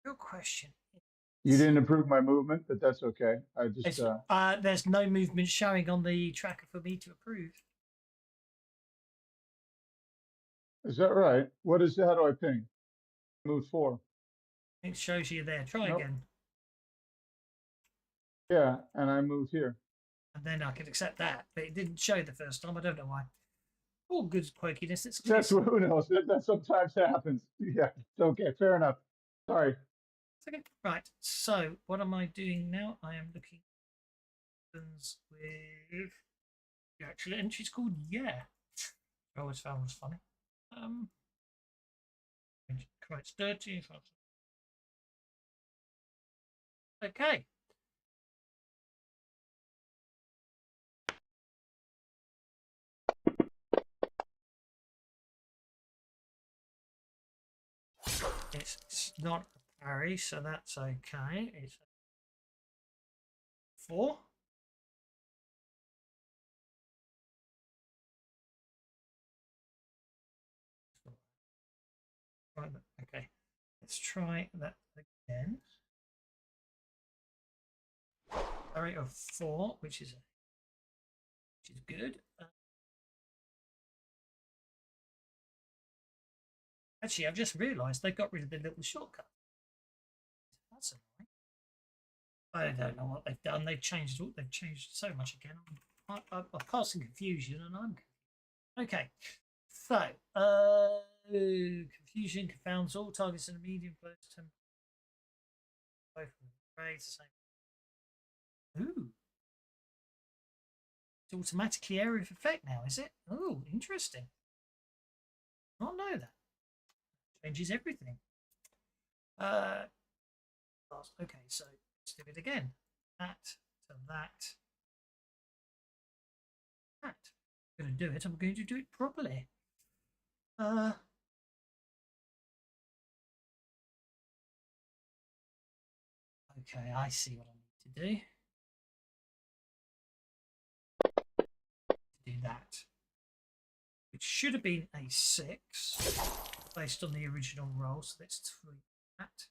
real question. You didn't approve my movement, but that's okay. I just There's no movement showing on the tracker for me to approve. is that right? What is that? How do I ping? Move 4. It shows you there. Try Nope. again. Yeah, and I moved here. And then I could accept that. But it didn't show the first time. I don't know why. All good quirkiness. That's who knows. That sometimes happens. Yeah, it's okay. Fair enough. Sorry. Okay. Right. So what am I doing now? I am looking with the actual entry's called Yeah. I always found was funny. Quite dirty. Okay. It's not a parry, so that's okay. It's 4. Right, okay. Let's try that again. Parry of 4, which is is good. Actually, I've just realised they got rid of the little shortcut. That's annoying. I don't know what they've done. They've changed so much again. I'm casting confusion, and I'm okay. So, confusion confounds all targets in a medium close to both grades the same. Ooh, it's automatically area of effect now, is it? Oh, interesting. Not know that. Changes everything. Okay, so let's do it again. That to that. That. I'm going to do it. I'm going to do it properly. Okay, I see what I need to do. Do that. Which should have been a 6 based on the original roll, so let's tweak that.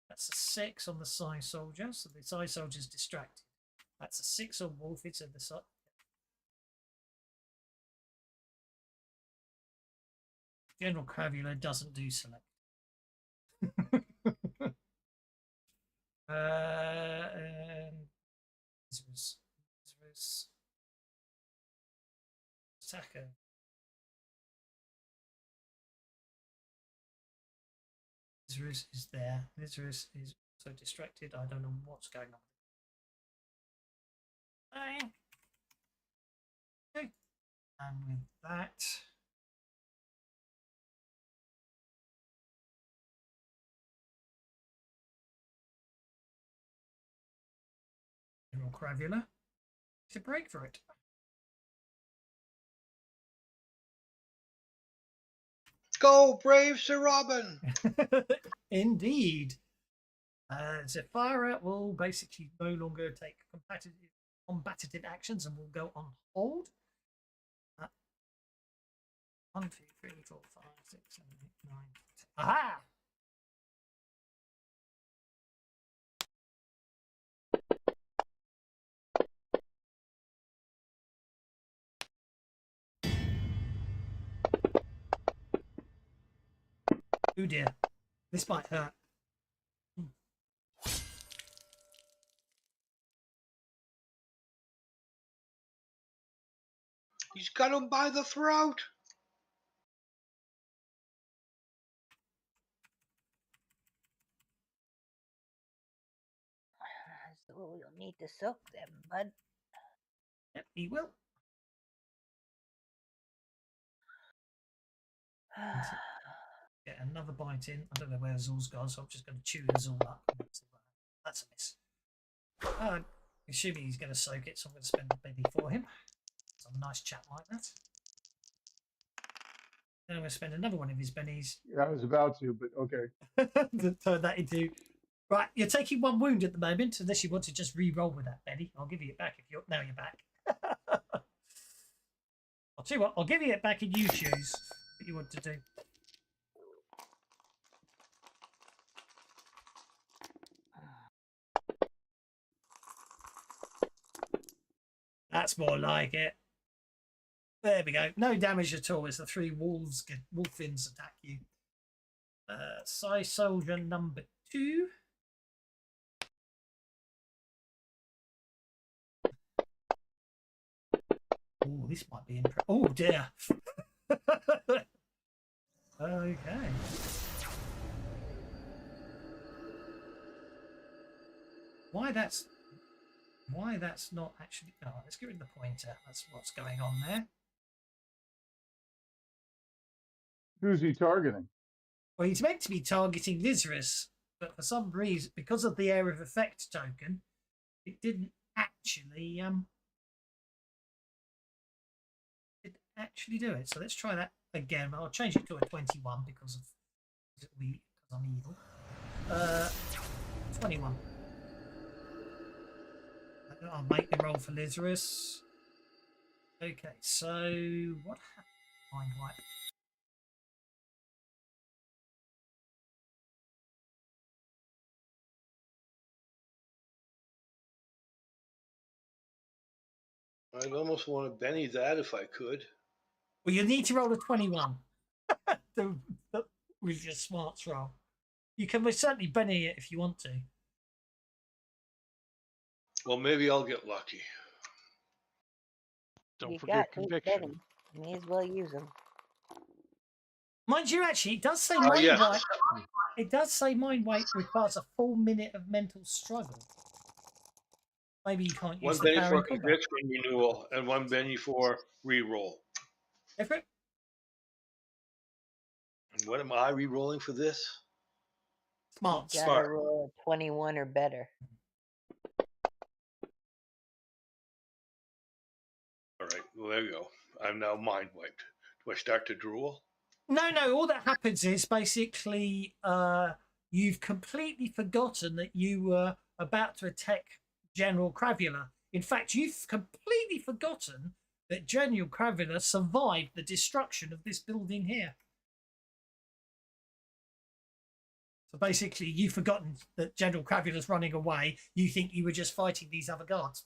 That's a 6 on the Psy Soldier, so the Psy Soldier's distracted. That's a 6 on Wolf, it's at the side. General Cravula doesn't do select. This was attacker. Lizarus is there. Lizarus is so distracted. I don't know what's going on. Okay. And with that, General Cravula, it's a break for it. Go, brave Sir Robin! Indeed. Zephyra will basically no longer take combative actions and will go on hold. 1, 2, 3, 4, 5, 6, 7, 8, 9, 10. Aha! Oh dear, this might hurt. He's got him by the throat. So you'll need to soak them, bud. Yep, he will. Get another bite in. I don't know where Azul's gone, so I'm just going to chew Azul up. That's a miss. Assuming he's going to soak it, so I'm going to spend a penny for him. It's a nice chap like that. Then I'm going to spend another one of his bennies. Yeah, I was about to, but okay. To turn that into... Right, you're taking 1 wound at the moment, unless you want to just re-roll with that, Benny. I'll give you it back if you're... Now you're back. I'll tell you what, I'll give you it back and you choose what you want to do. That's more like it. There we go. No damage at all. It's the 3 wolfins attack you. Psy Soldier number 2. Oh, this might be interesting. Oh dear. Okay. Why that's not actually... Oh, let's get rid of the pointer. That's what's going on there. Who's he targeting? Well, he's meant to be targeting Lizarus, but for some reason, because of the area of effect token, it didn't actually do it. So let's try that again. I'll change it to a 21 because I'm evil. 21. I'll make the roll for Lizarus. Okay, so what happened? Mind wipe. I'd almost want to Benny that if I could. Well, you need to roll a 21 with your smarts roll. You can certainly Benny it if you want to. Well, maybe I'll get lucky. Don't You forget got 8 conviction. Benny. May as well use them. Mind you, actually, it does say Oh, mind yes. weight. It does say mind weight requires a full minute of mental struggle. Maybe you can't use One the Benny power for in combat. conviction renewal and one Benny for re-roll. Go for it. And what am I re-rolling for this? Smarts. Gotta Smart. roll a 21 or better. All right, well, there you go. I'm now mind wiped. Do I start to drool? No, all that happens is basically you've completely forgotten that you were about to attack General Cravula. In fact, you've completely forgotten that General Cravula survived the destruction of this building here. So basically, you've forgotten that General Cravula's running away. You think you were just fighting these other guards.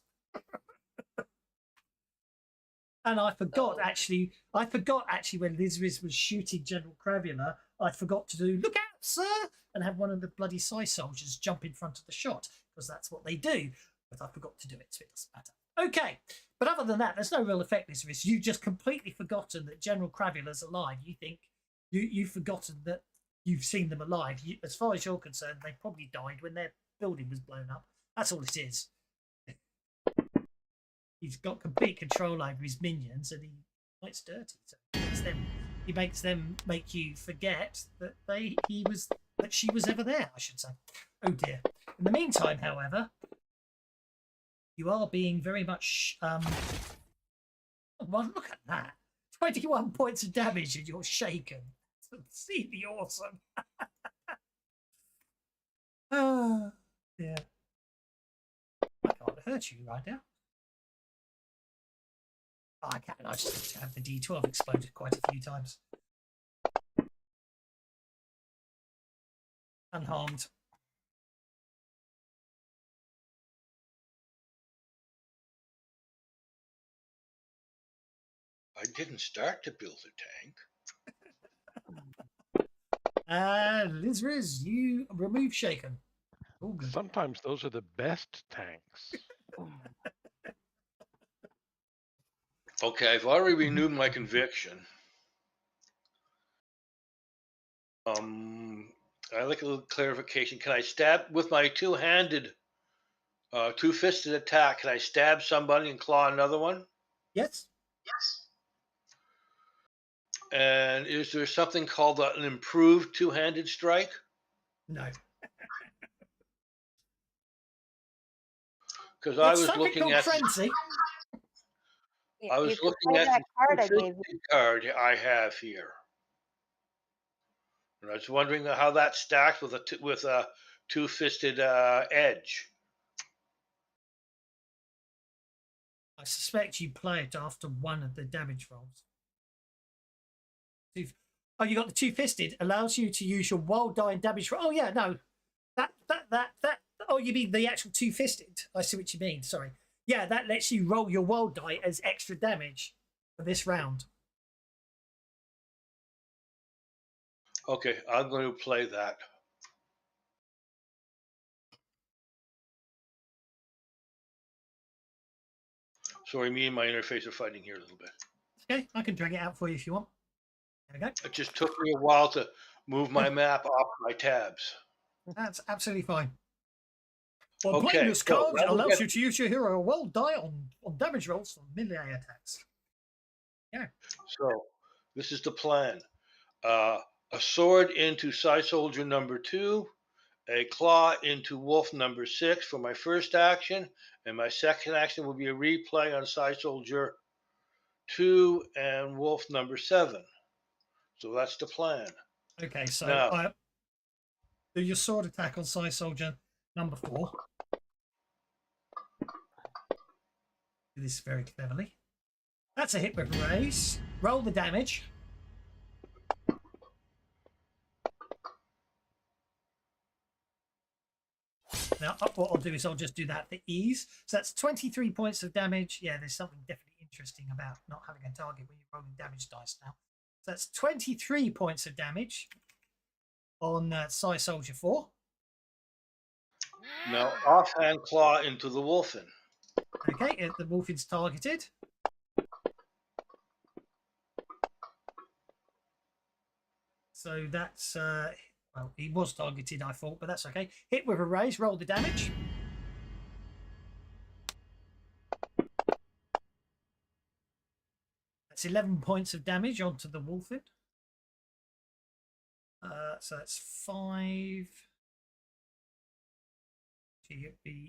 And I forgot actually when Lizriz was shooting General Cravula, I forgot to do "look out, sir," and have one of the bloody Psy soldiers jump in front of the shot, because that's what they do. But I forgot to do it, so it doesn't matter. Okay, but other than that, there's no real effect, Lizriz. You've just completely forgotten that General Cravula's alive. You think you've forgotten that you've seen them alive. As far as you're concerned, they probably died when their building was blown up. That's all it is. He's got complete control over his minions, and he fights dirty. So he makes them make you forget that she was ever there, I should say. Oh dear. In the meantime, however, you are being very much well, look at that. 21 points of damage and you're shaken. It's absolutely awesome. Oh dear. I can't hurt you right now. Oh, I can. I just have the D12 exploded quite a few times. Unharmed. I didn't start to build a tank. Lizriz, you remove shaken. All good. Sometimes those are the best tanks. Okay, I've already renewed my conviction. I like a little clarification. Can I stab with my two-handed, two-fisted attack? Can I stab somebody and claw another one? Yes. And is there something called an improved two-handed strike? No. Because I was something looking called at frenzy. I was You could looking play at that card I the gave you. card I have here, and I was wondering how that stacks with a two-fisted edge. I suspect you play it after one of the damage rolls. Oh, you got the two-fisted. Allows you to use your wild die and damage roll. Oh yeah, no, that. Oh, you mean the actual two-fisted? I see what you mean. Sorry. Yeah, that lets you roll your wild die as extra damage for this round. Okay, I'm going to play that. Sorry, me and my interface are fighting here a little bit. Okay, I can drag it out for you if you want. There we go. It just took me a while to move my map off my tabs. That's absolutely fine. Well, Okay, playing this so card that will allows get- you to use your hero wild die on damage rolls for melee attacks. Yeah. So this is the plan. A sword into Psy Soldier number 2, a claw into Wolf number 6 for my first action, and my second action will be a replay on Psy Soldier 2 and Wolf number 7. So that's the plan. Okay, so Now- do your sword attack on Psy Soldier number 4. Do this very cleverly. That's a hit with raise. Roll the damage. Now, what I'll do is I'll just do that for ease. So that's 23 points of damage. Yeah, there's something definitely interesting about not having a target when you're rolling damage dice now. So that's 23 points of damage on Psy Soldier 4. Now, offhand claw into the wolfen. Okay, the wolfen's targeted. So that's, well, he was targeted, I thought, but that's okay. Hit with a raise, roll the damage. That's 11 points of damage onto the wolfen. So that's 5.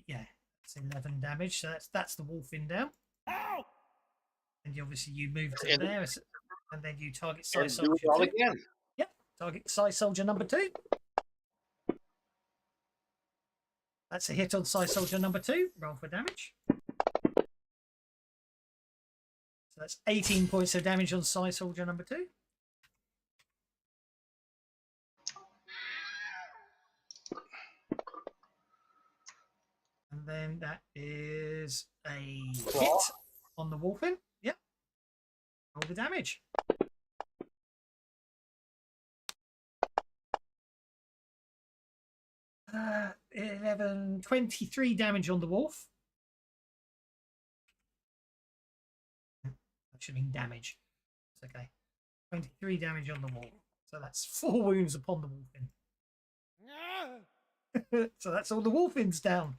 Yeah, that's 11 damage. So that's the wolfen down. Ow! And obviously you move to there, and then you target Psy And do Soldier it all 2. again. Yep, target Psy Soldier number 2. That's a hit on Psy Soldier number 2. Roll for damage. So that's 18 points of damage on Psy Soldier number 2. And then that is a hit on the wolfen. Yep. Roll the damage. Uh, 11, 23 damage on the wolf. That should mean damage. It's okay. 23 damage on the wolf. So that's 4 wounds upon the wolfen. So that's all the wolfens down.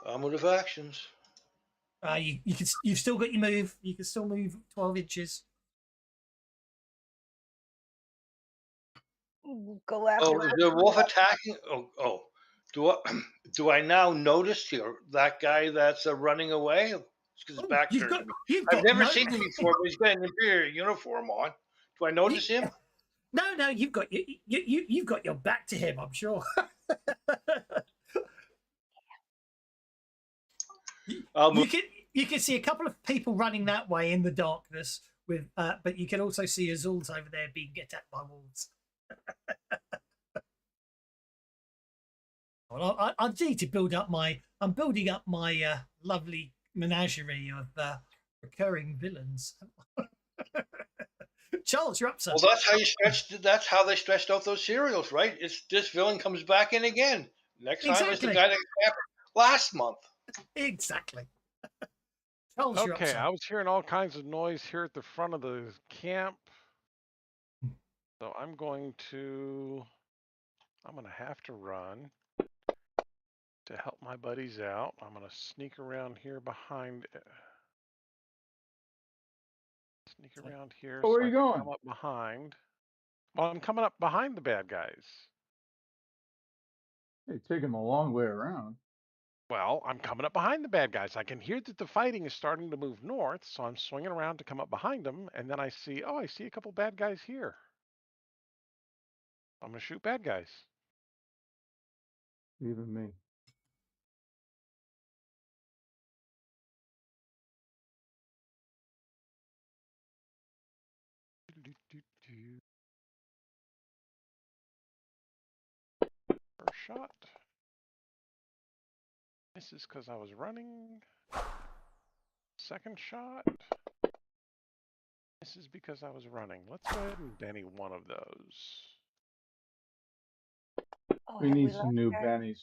Armored of actions. You've still got your move. You can still move 12 inches. Go after. Oh, is the wolf attacking? Oh. Do I now notice here that guy that's running away? Because his back turned to me. I've never seen him before, but he's got an Imperial uniform on. Do I notice him? No, you've got you've got your back to him, I'm sure. You can see a couple of people running that way in the darkness with, but you can also see Azul's over there being attacked by wolves. Well, I need to build up my. I'm building up my lovely menagerie of recurring villains. Charles, you're up, sir. Well, that's how they stretched out those serials, right? It's this villain comes back in again. Next time it's the guy that happened last month. Exactly. Charles, you're up, Okay, sir. I was hearing all kinds of noise here at the front of the camp. So I'm going to have to run to help my buddies out. I'm going to sneak around here behind. Sneak around here. Oh, where are you going? Come up behind. Well, I'm coming up behind the bad guys. Hey, take him a long way around. Well, I'm coming up behind the bad guys. I can hear that the fighting is starting to move north, so I'm swinging around to come up behind them, and then I see a couple bad guys here. I'm going to shoot bad guys. Even me. First shot. This is because I was running. Second shot. This is because I was running. Let's go ahead and Benny one of those. Oh, We need some new bennies.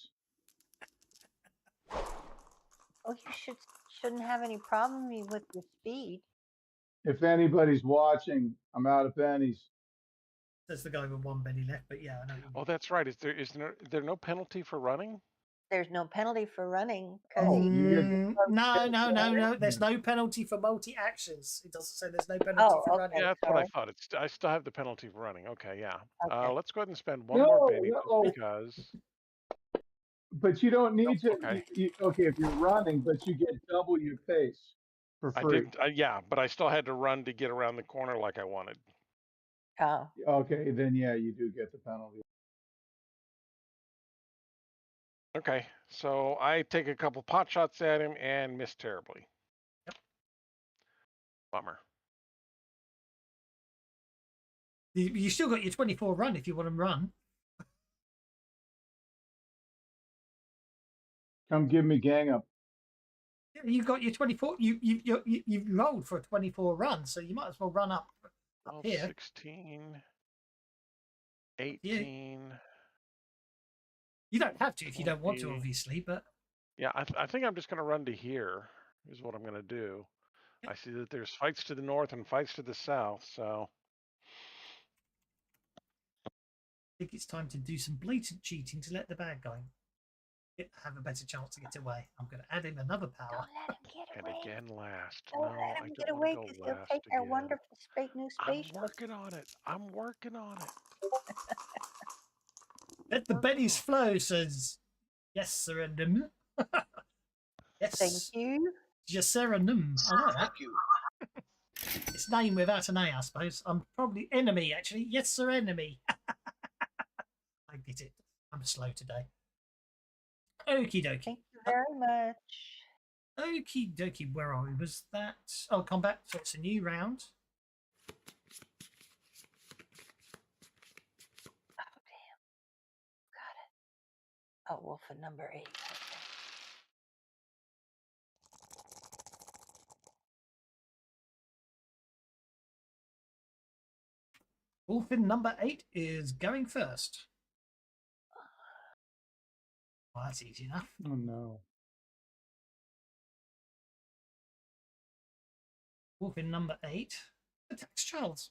Oh, you shouldn't have any problem with your speed. If anybody's watching, I'm out of bennies. There's the guy with 1 penny left, but yeah, I know. Oh, that's right. Is there no penalty for running? There's no penalty for running. Oh, No. There's no penalty for multi-actions. It doesn't say there's no penalty for running. Yeah, that's what I thought. I still have the penalty for running. Okay, yeah. Okay. Let's go ahead and spend one more penny because. But you don't need to. Okay. Okay, if you're running, but you get double your pace for free. Yeah, but I still had to run to get around the corner like I wanted. Oh. Okay, then yeah, you do get the penalty. Okay, so I take a couple pot shots at him and miss terribly. Yep. Bummer. You still got your 24 run if you want to run. Come give me gang up. Yeah, you got your 24. You've rolled for a 24 run, so you might as well run up 12, here. 16, You. 18. You don't have to if you don't want to, 20. obviously, but Yeah, I think I'm just going to run to here, is what I'm going to do. I see that there's fights to the north and fights to the south, so. I think it's time to do some blatant cheating to let the bad guy have a better chance to get away. I'm going to add him another power. Don't let him get And away. again last. Don't No, let I him don't get want away to because go he'll last take our again. wonderful new I'm spaceship. working on it. I'm working on it. Let the bennies flow, says yes, Serenum. Yes. Thank you. Serenum. I like that. Thank you. It's name without an A, I suppose. I'm probably enemy, actually. Yes, sir, enemy. I get it. I'm slow today. Okie dokie. Thank you very much. Okie dokie. Where are we? Was that? Oh, combat. So it's a new round. Oh, damn. Got it. Oh, wolf at number 8. Okay. Wolfin number 8 is going first. Well, that's easy enough. Oh no. Wolfin number 8 attacks Charles.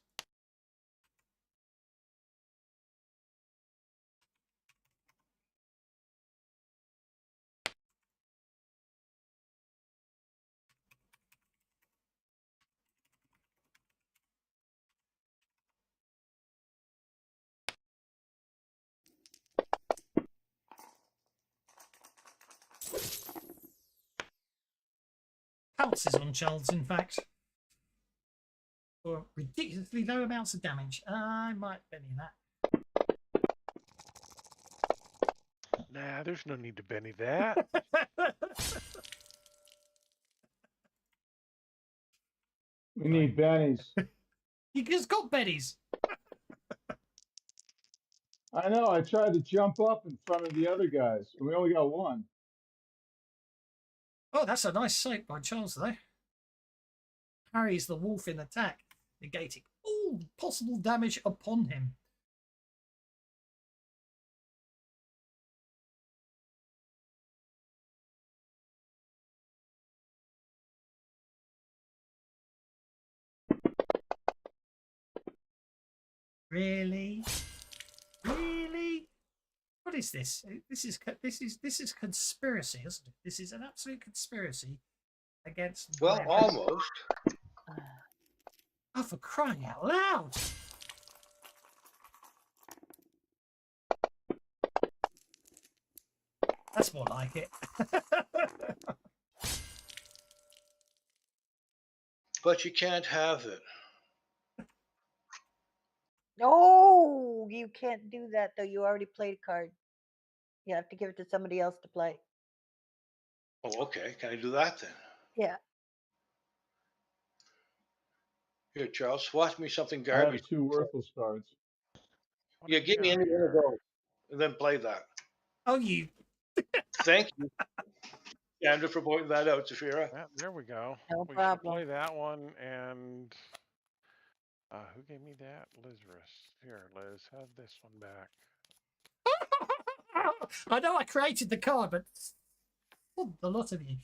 Pounces on Charles, in fact. For ridiculously low amounts of damage. I might Benny that. Nah, there's no need to Benny that. We need bennies. You just got Bennies. I know. I tried to jump up in front of the other guys, and we only got one. Oh, that's a nice sight by Charles, though. Parries the wolf in attack, negating all possible damage upon him. Really? Really? What is this? This is conspiracy, isn't it? This is an absolute conspiracy against. Well, almost. Oh, for crying out loud! That's more like it. But you can't have it. No, you can't do that though. You already played a card. You have to give it to somebody else to play. Oh, okay. Can I do that then? Yeah. Here, Charles, swatch me something I have garbage. 2 worthless cards. What Yeah, do give we me got any one of here? those, and then play that. Oh, you. Thank you, Sandra, for pointing that out, Zafira. Yeah, there we go. No We problem. should play that one. And who gave me that? Lizarus. Here, Liz, have this one back. I know I created the card, but a lot of you.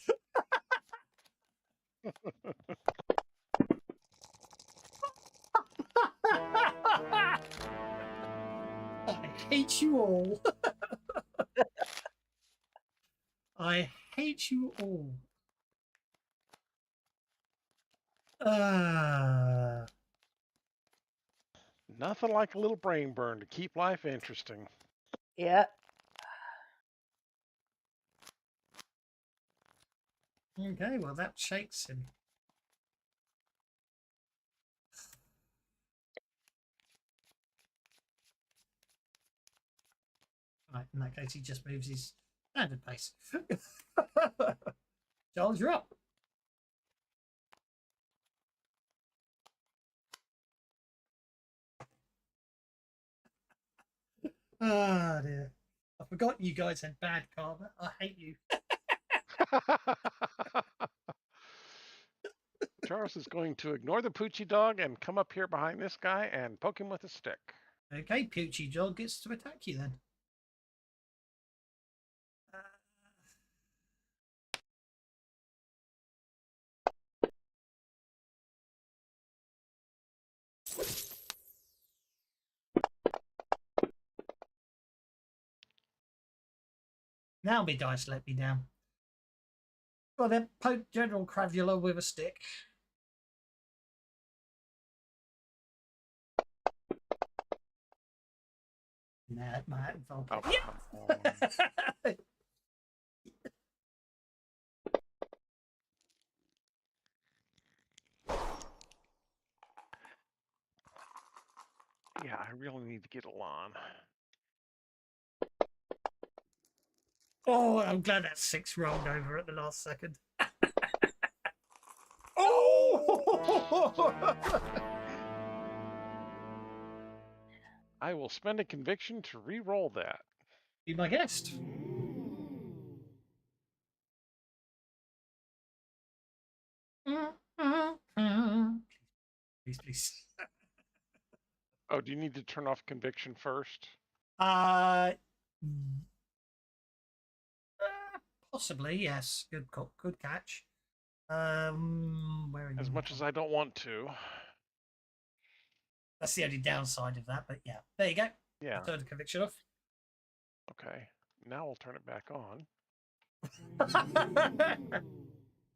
I hate you all. I hate you all. Nothing like a little brain burn to keep life interesting. Yeah. Okay, well, that shakes him. Right, in that case, he just moves his standard pace. Charles, you're up. Ah, dear. I forgot you guys had bad karma. I hate you. Charles is going to ignore the Poochie dog and come up here behind this guy and poke him with a stick. Okay, Poochie Dog gets to attack you then. Now my dice let me down. Well, then poke General Cravula with a stick. Nah, that might involve. Oh, Yeah! come on. Yeah, I really need to get a lawn. Oh, I'm glad that 6 rolled over at the last second. Oh! I will spend a conviction to re-roll that. Be my guest. Please, please. Oh, do you need to turn off conviction first? Uh, possibly, yes. Good catch. Where are As you? much as I don't want to. That's the only downside of that, but yeah. There you go. Yeah. I turned the conviction off. Okay. Now we'll turn it back on.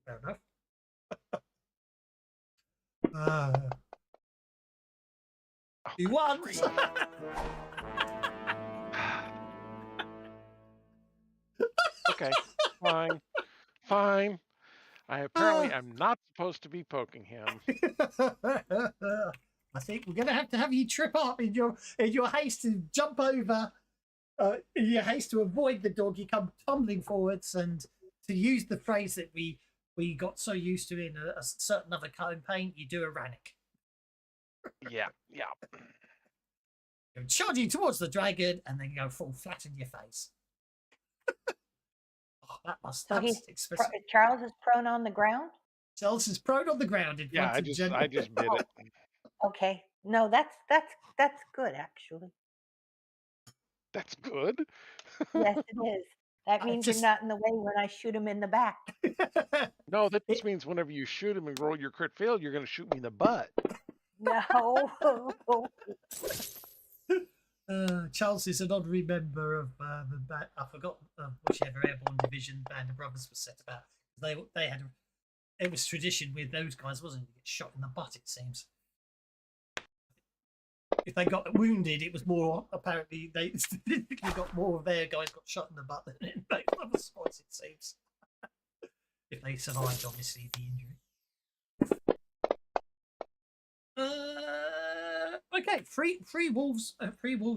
Fair enough. You won. Okay, fine. Fine. I apparently am not supposed to be poking him. I think we're going to have you trip up in your haste to jump over, in your haste to avoid the dog. You come tumbling forwards, and to use the phrase that we got so used to in a certain other campaign, you do a Rannick. Yeah. You're charging towards the dragon, and then you go fall flat in your face. Oh, that's expensive. Charles is prone on the ground. Charles is prone on the ground in Yeah, front of Jen. I just bid it. Okay, no, that's good actually. That's good. Yes, it is. That means just- you're not in the way when I shoot him in the back. No, that just means whenever you shoot him and roll your crit fail, you're going to shoot me in the butt. No. Charles is an honorary member of the I forgot whichever airborne division Band of Brothers was set about. They had it was tradition with those guys, wasn't it? To get shot in the butt, it seems. If they got wounded, it was more apparently they statistically got more of their guys got shot in the butt than in those other spots, it seems. If they survived, obviously, the injury. Okay, three wolves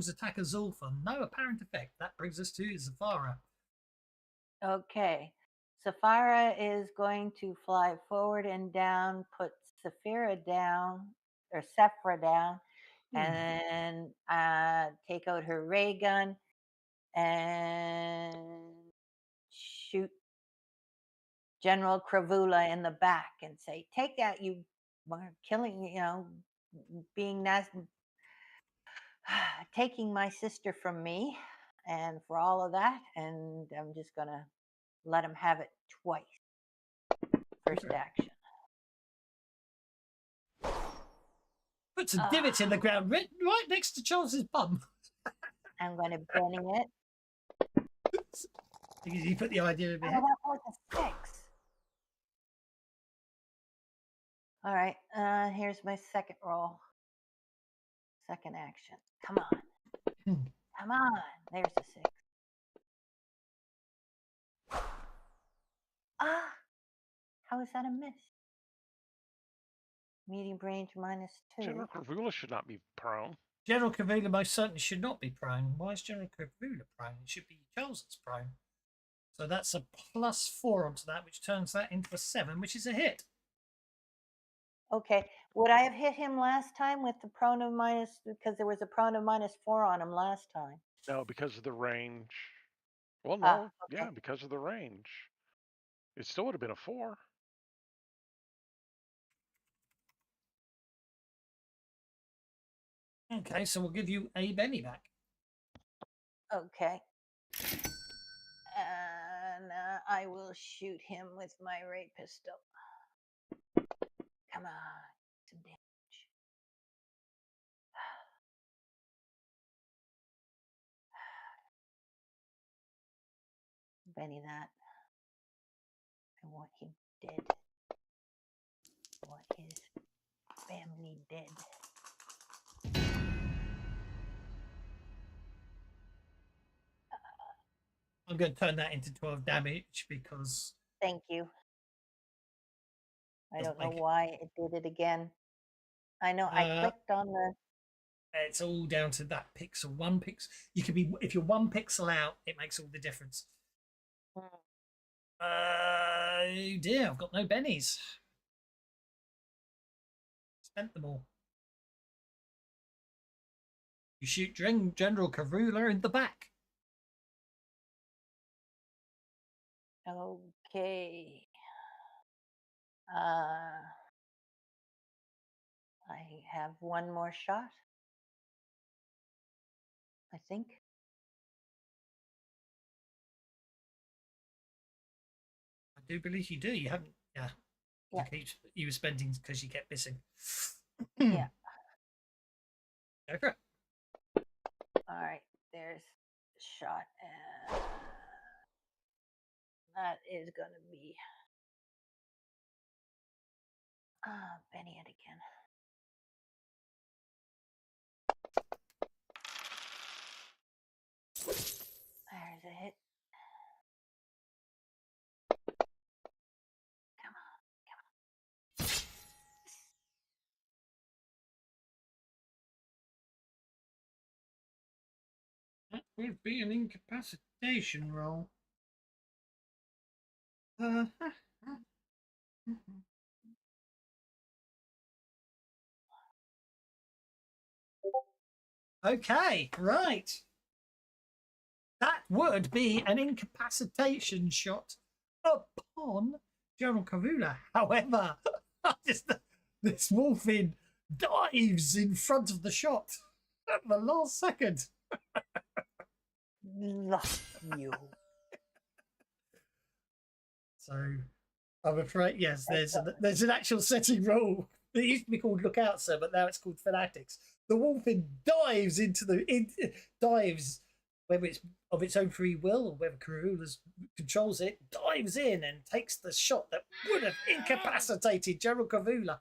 attack Azul for no apparent effect. That brings us to Zafara. Okay. Safara is going to fly forward and down, put Saphira down, or Sephra down, and take out her ray gun and shoot General Cravula in the back and say, "Take that, you killing, being nasty, taking my sister from me, and for all of that." And I'm just gonna let him have it twice. First action. Puts a divot in the ground right next to Charles's bum. I'm going to Benny it. Because you put the idea in Oh, your head. that was a 6. All right, here's my second roll. Second action. Come on. Come on. There's a 6. How is that a miss? Medium range -2. General Cravula should not be prone. General Cravula most certainly should not be prone. Why is General Cravula prone? It should be Charles that's prone. So that's a +4 onto that, which turns that into a 7, which is a hit. Okay. Would I have hit him last time with the prone of minus, because there was a prone of -4 on him last time? No, because of the range. Well, no. Okay. Yeah, because of the range. It still would have been a 4. Okay, so we'll give you a Benny back. Okay. And I will shoot him with my ray pistol. Come on, some damage. Benny that. I want him dead. I want his family dead. I'm going to turn that into 12 damage because Thank you. I Doesn't don't know make it. why it did it again. I know I clicked on the. it's all down to that pixel. One pixel. You could be if you're one pixel out, it makes all the difference. Oh dear, I've got no bennies. Spent them all. You shoot General Karula in the back. Okay. I have one more shot. I think. I do believe you do. You haven't. Yeah. Yeah. You were spending because you kept missing. Yeah. Go for it. All right. There's a shot, and that is gonna be. Benny it again. There's a hit. Come on. That would be an incapacitation roll. Okay, right. That would be an incapacitation shot upon General Kavula. However, this wolfin dives in front of the shot at the last second. Love you. So I'm afraid, yes, there's an actual setting rule. It used to be called Lookout, sir, but now it's called Fanatics. The wolfin dives dives, whether it's of its own free will or whether Karula controls it, dives in and takes the shot that would have incapacitated General Kavula.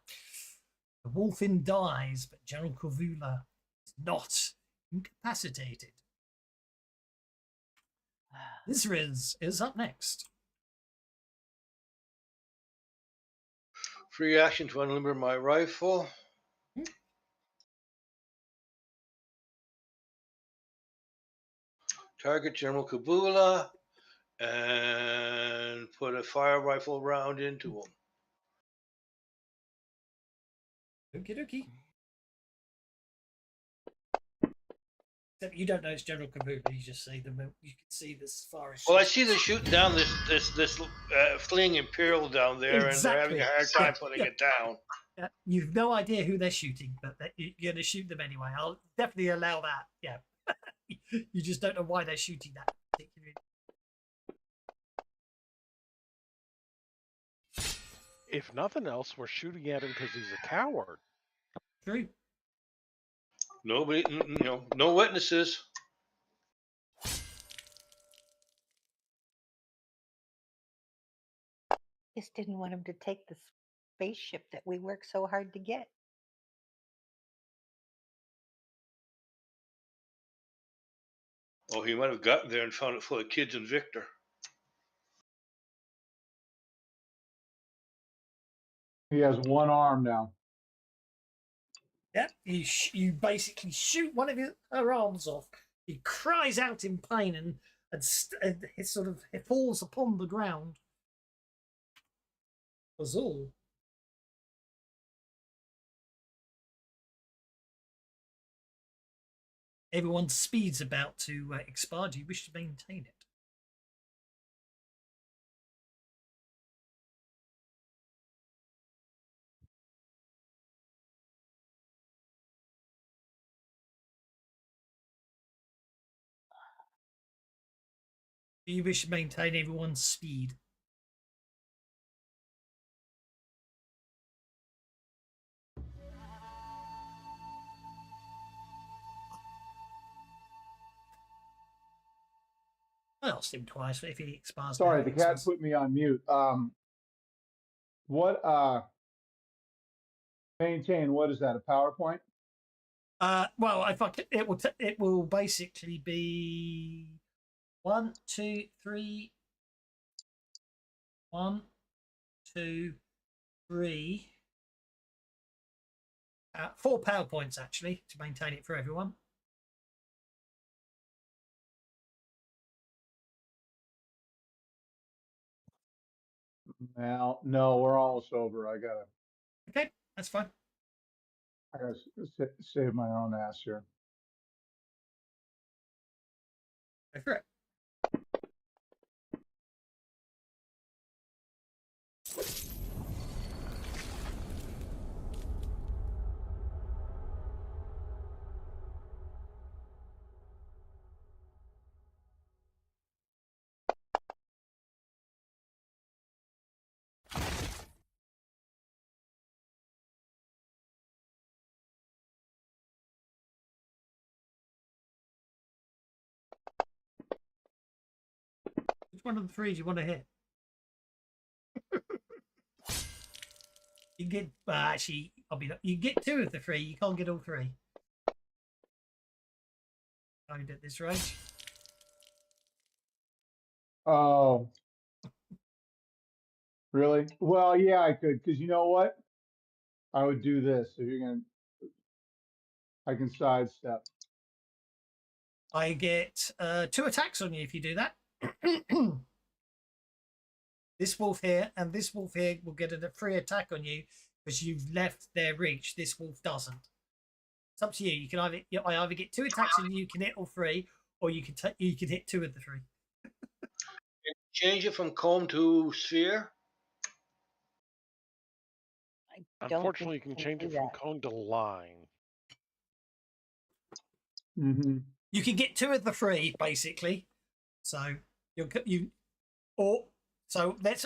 The wolfin dies, but General Kavula is not incapacitated. This is up next. Free action to unlimber my rifle. Target General Kabula and put a fire rifle round into him. Okie dokie. Except you don't know it's General Kabula. You just see them. You can see this far as. Well, I see them shooting down this fleeing Imperial down there, Exactly. and they're having a hard time putting it down. Yeah, you've no idea who they're shooting, but you're going to shoot them anyway. I'll definitely allow that. Yeah, you just don't know why they're shooting that particular. If nothing else, we're shooting at him because he's a coward. True. Nobody, no witnesses. Just didn't want him to take the spaceship that we worked so hard to get. Oh, he might have gotten there and found it full of kids and Victor. He has one arm now. Yeah, you basically shoot one of her arms off. He cries out in pain and it sort of falls upon the ground. Was all. Everyone's speed's about to expire. Do you wish to maintain it? Do you wish to maintain everyone's speed? I asked him twice if he expires. Sorry, now, the he cat says- put me on mute. What maintain? What is that? A PowerPoint? Well, if I c- it will basically be 1, 2, 3, 1, 2, 3, 4 PowerPoints actually to maintain it for everyone. Well, no, we're almost over. I Okay, that's fine. gotta save my own ass here. Go for it. Which one of the 3 do you want to hit? You get actually, you get 2 of the 3. You can't get all 3. Owned at this rate. Oh, really? Well, yeah, I could, because you know what? I would do this. If you're gonna, I can sidestep. I get 2 attacks on you if you do that. This wolf here and this wolf here will get a free attack on you because you've left their reach. This wolf doesn't. It's up to you. You can I either get 2 attacks and you can hit all 3, or you can hit 2 of the 3. Change it from cone to sphere. I don't think Unfortunately, you can change do it from that. cone to line. Mm-hmm. You can get 2 of the 3 basically. So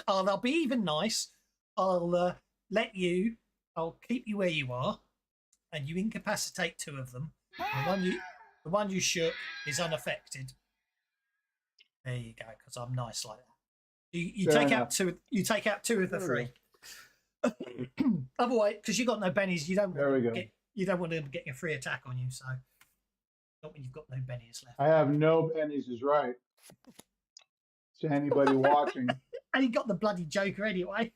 I'll be even nice. I'll I'll keep you where you are, and you incapacitate 2 of them. The one you shook is unaffected. There you go, because I'm nice like that. You Fair take enough. out 2. You take out 2 of the There we 3. Otherwise, because you got no bennies, you don't. There we go. You don't want to get a free attack on you. So, not when you've got no bennies left. I have no pennies is right. To anybody watching. And you got the bloody Joker anyway.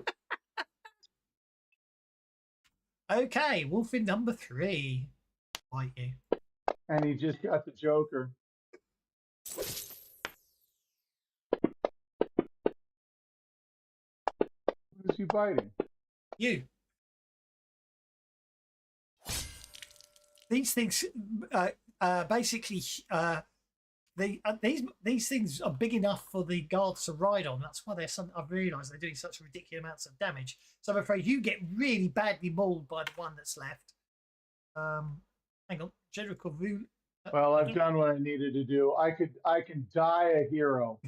Okay, wolf in number 3. Bite you. And he just got the Joker. Who is he biting? You. These things, basically, these things are big enough for the guards to ride on. That's why I've realised they're doing such ridiculous amounts of damage. So I'm afraid you get really badly mauled by the one that's left. Hang on, General Corvu. Well, I've done what I needed to do. I can die a hero.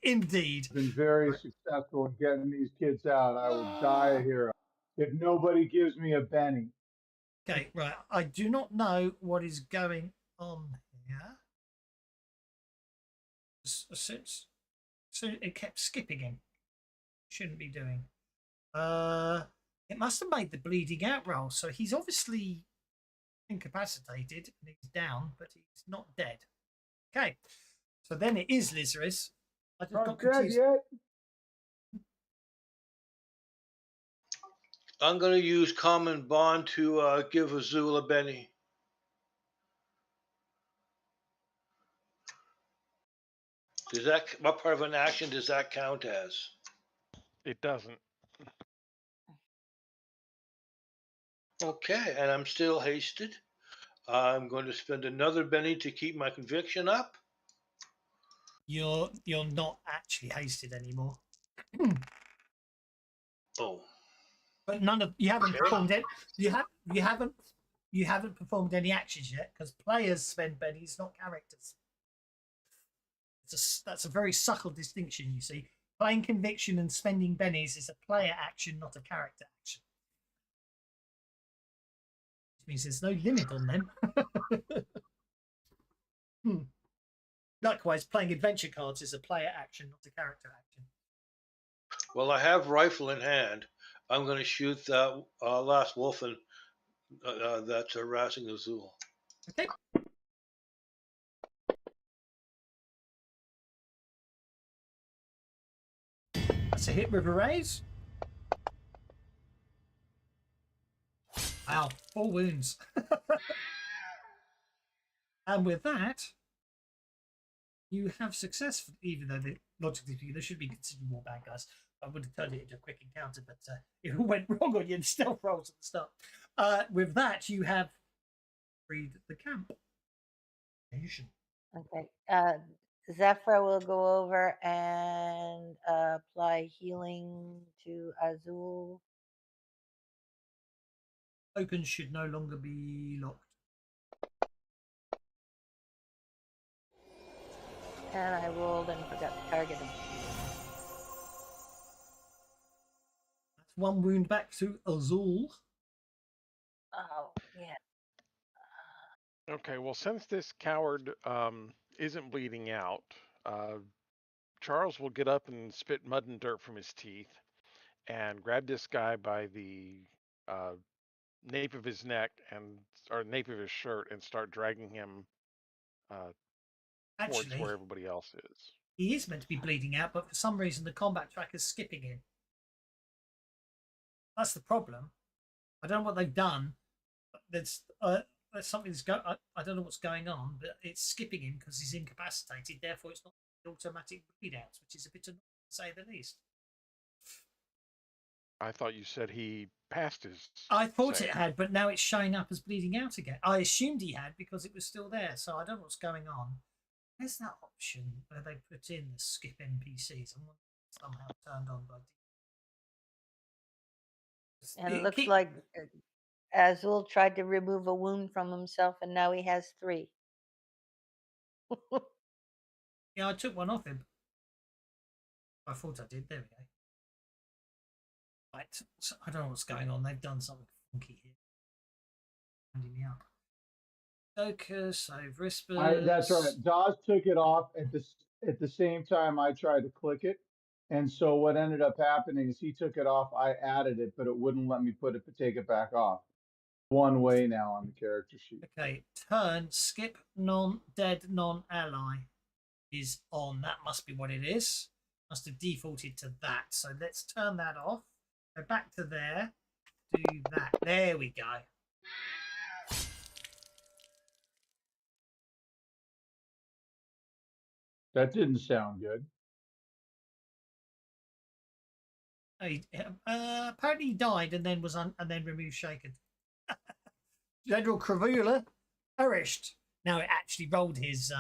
Indeed. I've been very successful in getting these kids out. I will die a hero if nobody gives me a Benny. Okay, right. I do not know what is going on here. So it kept skipping him. Shouldn't be doing. It must have made the bleeding out roll. So he's obviously incapacitated and he's down, but he's not dead. Okay, so then it is Lizaris. I just Not got dead confused. yet. I'm going to use common bond to give Azul a Benny. What part of an action does that count as? It doesn't. Okay, and I'm still hasted. I'm going to spend another Benny to keep my conviction up. You're not actually hasted anymore. Oh, But you haven't Okay. performed it. You haven't performed any actions yet because players spend bennies, not characters. That's a very subtle distinction, you see. Playing conviction and spending bennies is a player action, not a character action. Which means there's no limit on them. Likewise, playing adventure cards is a player action, not a character action. Well, I have rifle in hand. I'm going to shoot that last wolfen that's harassing Azul. Okay. That's a hit with a raise. Wow, 4 wounds. And with that, you have successfully, even though logically there should be considerably more bad guys. I would have turned it into a quick encounter, but it all went wrong on your stealth rolls at the start. With that, you have freed the camp. Okay. Zephyr will go over and apply healing to Azul. Open should no longer be locked. And I rolled and forgot to target him. That's 1 wound back to Azul. Oh, yeah. Okay, well, since this coward isn't bleeding out, Charles will get up and spit mud and dirt from his teeth and grab this guy by the nape of his neck or nape of his shirt and start dragging him towards Actually, where everybody else is. he is meant to be bleeding out, but for some reason the combat tracker's skipping him. That's the problem. I don't know what they've done. But there's something's I don't know what's going on, but it's skipping him because he's incapacitated. Therefore, it's not automatic bleed outs, which is a bit annoying to say the least. I thought you said he passed his. I thought save. it had, but now it's showing up as bleeding out again. I assumed he had because it was still there, so I don't know what's going on. There's that option where they put in the skip NPCs. I'm somehow turned on by. And it looks like Azul tried to remove a wound from himself, and now he has 3. Yeah, I took one off him. I thought I did. There we go. Right, so I don't know what's going on. They've done something funky here. Winding me up. Focus, save whispers. That's right. Dawes took it off at the same time I tried to click it. And so what ended up happening is he took it off, I added it, but it wouldn't let me take it back off. One way now on the character sheet. Okay, turn, skip non-dead, non-ally is on. That must be what it is. Must have defaulted to that. So let's turn that off. Go back to there. Do that. There we go. That didn't sound good. Apparently he died and then was and then removed shaken. General Cravula perished. Now it actually rolled his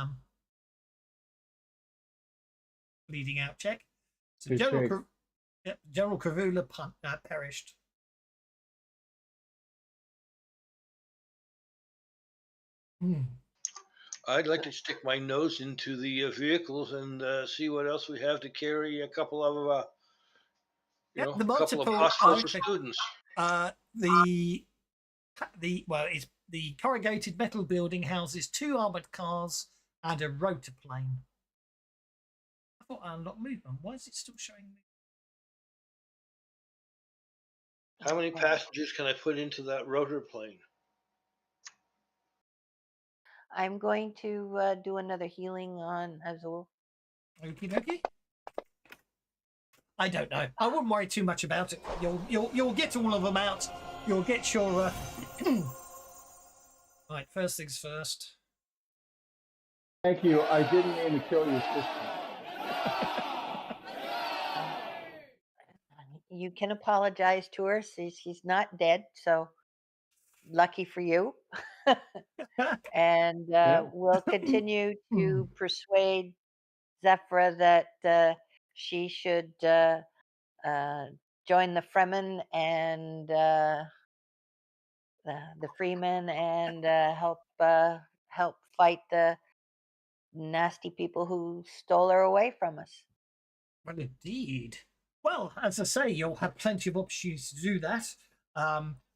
bleeding out check. So General Cravula perished. I'd like to stick my nose into the vehicles and see what else we have to carry a couple of the couple of multiple hospitals for students. The corrugated metal building houses 2 armored cars and a rotor plane. I thought I unlocked movement. Why is it still showing me? How many passengers can I put into that rotor plane? I'm going to do another healing on Azul. Okie dokie. I don't know. I wouldn't worry too much about it. You'll get all of them out. You'll get your right. First things first. Thank you. I didn't mean to kill your sister. You can apologize to her. She's not dead, so lucky for you. And we'll continue to persuade Zephyr that she should join the Fremen and the Freemen and help fight the nasty people who stole her away from us. Well, indeed. Well, as I say, you'll have plenty of opportunities to do that.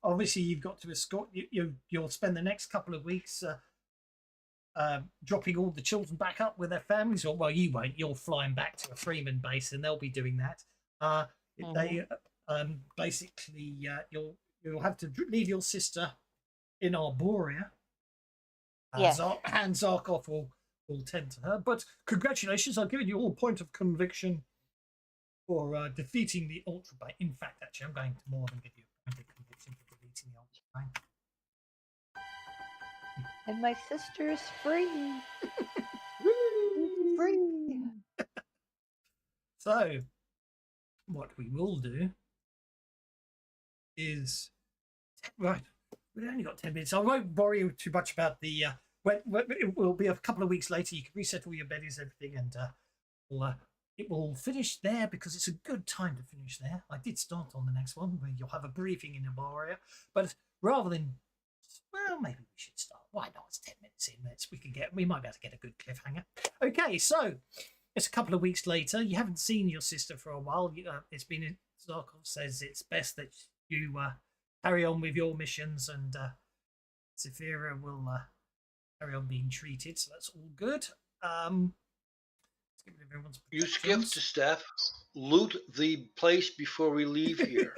Obviously, you've got to escort. You'll spend the next couple of weeks dropping all the children back up with their families. Or well, you won't. You're flying back to a Freeman base, and they'll be doing that. They basically you'll have to leave your sister in Arboria. Yes. And Zarkov will tend to her. But congratulations, I've given you all point of conviction for defeating the Ultraman. In fact, actually, I'm going to more than give you a point of conviction for defeating the Ultraman. And my sister is free. Free. So, what we will do is right. We've only got 10 minutes. I won't worry you too much about the. It will be a couple of weeks later. You can reset all your beddies, everything, and it will finish there because it's a good time to finish there. I did start on the next one where you'll have a briefing in Arboria, but rather than, well, maybe we should start. Why not? It's 10 minutes in. We might be able to get a good cliffhanger. Okay, so it's a couple of weeks later. You haven't seen your sister for a while. It's been. Zarkov says it's best that you carry on with your missions, and Zephyra will carry on being treated. So that's all good. Let's give everyone's You skipped to Steph. Loot the place before we leave here.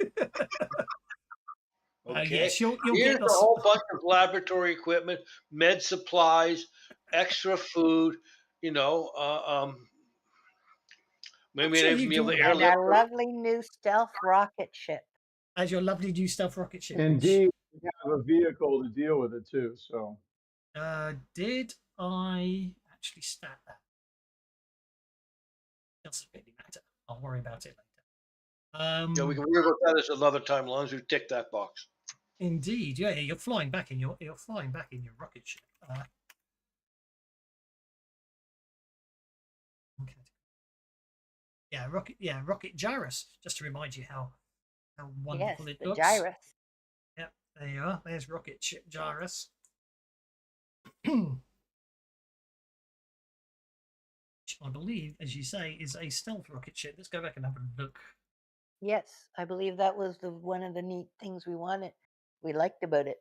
Okay. Yes, you'll Here's get a whole bunch of laboratory equipment, med supplies, extra food. You know, maybe sure even be able to And airlift. our lovely new stealth rocket ship. as your lovely new stealth rocket ship. Indeed, we have a vehicle to deal with it too. So Did I actually stat that? Doesn't really matter. I'll worry about it later. Yeah, we can worry about that as another time, as long as we tick that box. Indeed, yeah, you're flying back in your rocket ship. Okay. Rocket Gyrus. Just to remind you how wonderful Yes, it the looks. gyrus. Yep, there you are. There's rocket ship Gyrus. I believe, as you say, is a stealth rocket ship. Let's go back and have a look. Yes, I believe that was one of the neat things we liked about it.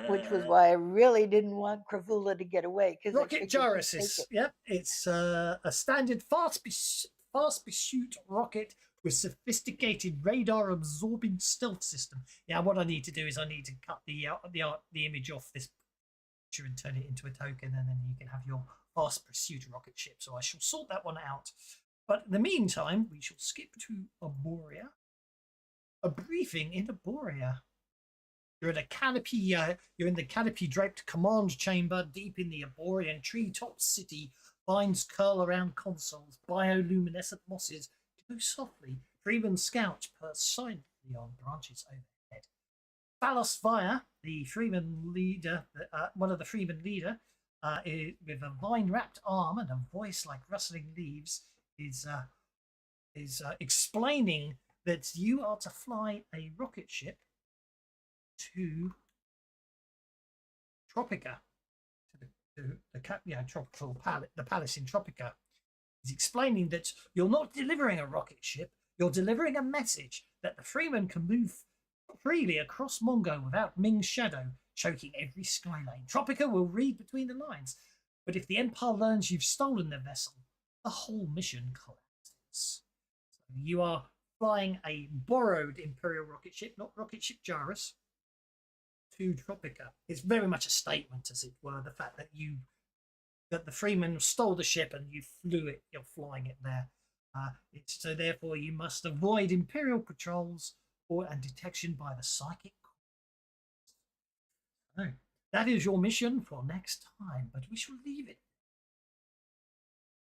Which was why I really didn't want Kravula to get away. Rocket Gyrus is, yep, it's a standard fast pursuit rocket with sophisticated radar absorbing stealth system. Yeah, what I need to do is I need to cut the image off this picture and turn it into a token, and then you can have your fast pursuit rocket ship. So I shall sort that one out. But in the meantime, we shall skip to Arboria. A briefing in Arboria. You're in a canopy. You're in the canopy-draped command chamber deep in the Arborian treetop city. Vines curl around consoles. Bioluminescent mosses go softly. Freemen scouts perch silently on branches overhead. Phalos Via, the Freeman leader, one of the Freeman leader, with a vine-wrapped arm and a voice like rustling leaves, is explaining that you are to fly a rocket ship to Tropica, to the tropical palace, the palace in Tropica. He's explaining that you're not delivering a rocket ship, you're delivering a message that the Freemen can move freely across Mongo without Ming's shadow choking every skyline. Tropica will read between the lines, but if the Empire learns you've stolen the vessel, the whole mission collapses. So you are flying a borrowed Imperial rocket ship, not rocket ship Gyrus, to Tropica. It's very much a statement, as it were, the fact that the Freemen stole the ship and you flew it, you're flying it there. So therefore you must avoid Imperial patrols and detection by the psychic. So that is your mission for next time, but we shall leave it.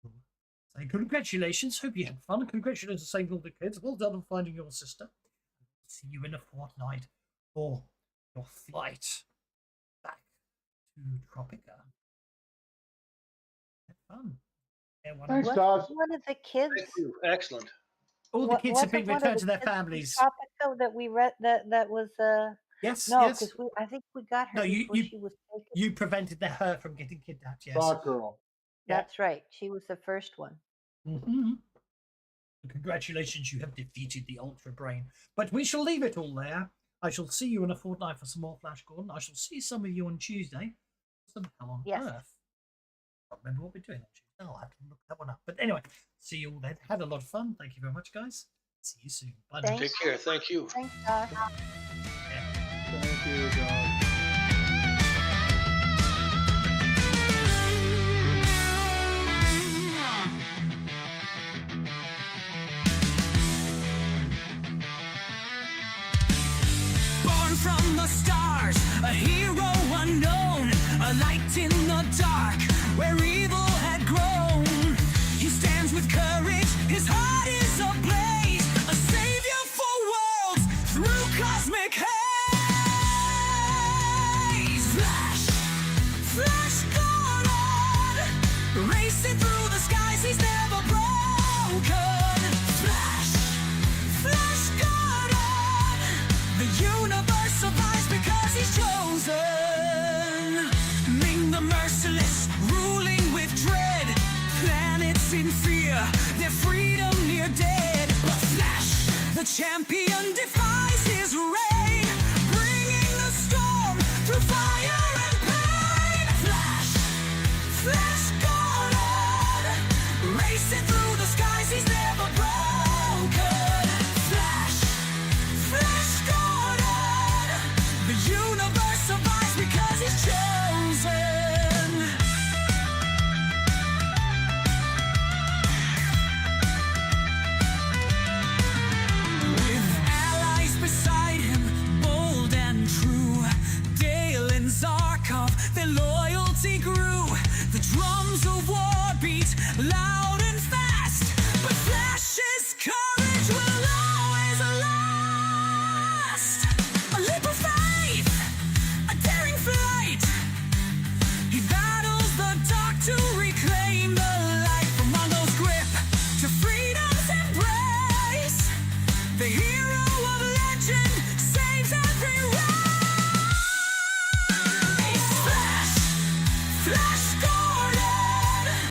So congratulations, hope you had fun. Congratulations on saving all the kids. Well done on finding your sister. See you in a fortnight for your flight back to Tropica. Have fun. Thanks, Todd. One of the kids. Thank you. Excellent. All the kids have been wasn't one of returned the to their kids from families. Tropico that we read that was Yes, No, yes. because I think we got her No, you- before you- she was taken. You prevented her from getting kidnapped, yes. Rock girl. Yeah. That's right. She was the first one. Mm-hmm. Congratulations, you have defeated the Ultra Brain. But we shall leave it all there. I shall see you in a fortnight for some more Flash Gordon. I shall see some of you on Tuesday. Some hell on Yes. earth. I can't remember what we're doing on Tuesday. I'll have to look that one up. But anyway, see you all then. Had a lot of fun. Thank you very much, guys. See you soon. Bye now. Thanks. Take care. Thank you. Thanks, Josh. Thank you, John. Born from the stars, a hero unknown, a light in the dark where evil had grown. He stands with courage, his heart is ablaze, a savior for worlds through cosmic haze. Flash, Flash Gordon, racing through the skies, he's never broken. Flash, Flash Gordon, the universe survives because he's chosen. Ming the Merciless, ruling with dread. Planets in fear, their freedom near dead. But Flash, the champion, defies his reign, bringing the storm through fire and pain. Flash, Flash Gordon, racing through the skies, he's never broken. Flash, Flash Gordon, the universe survives because he's chosen. With allies beside him, bold and true, Dale and Zarkov, their loyalty grew. The drums of war beat loud and fast, but Flash's courage will always last. A leap of faith, a daring flight. He battles the dark to reclaim the light, from Mongo's grip to freedom's embrace. The hero of legend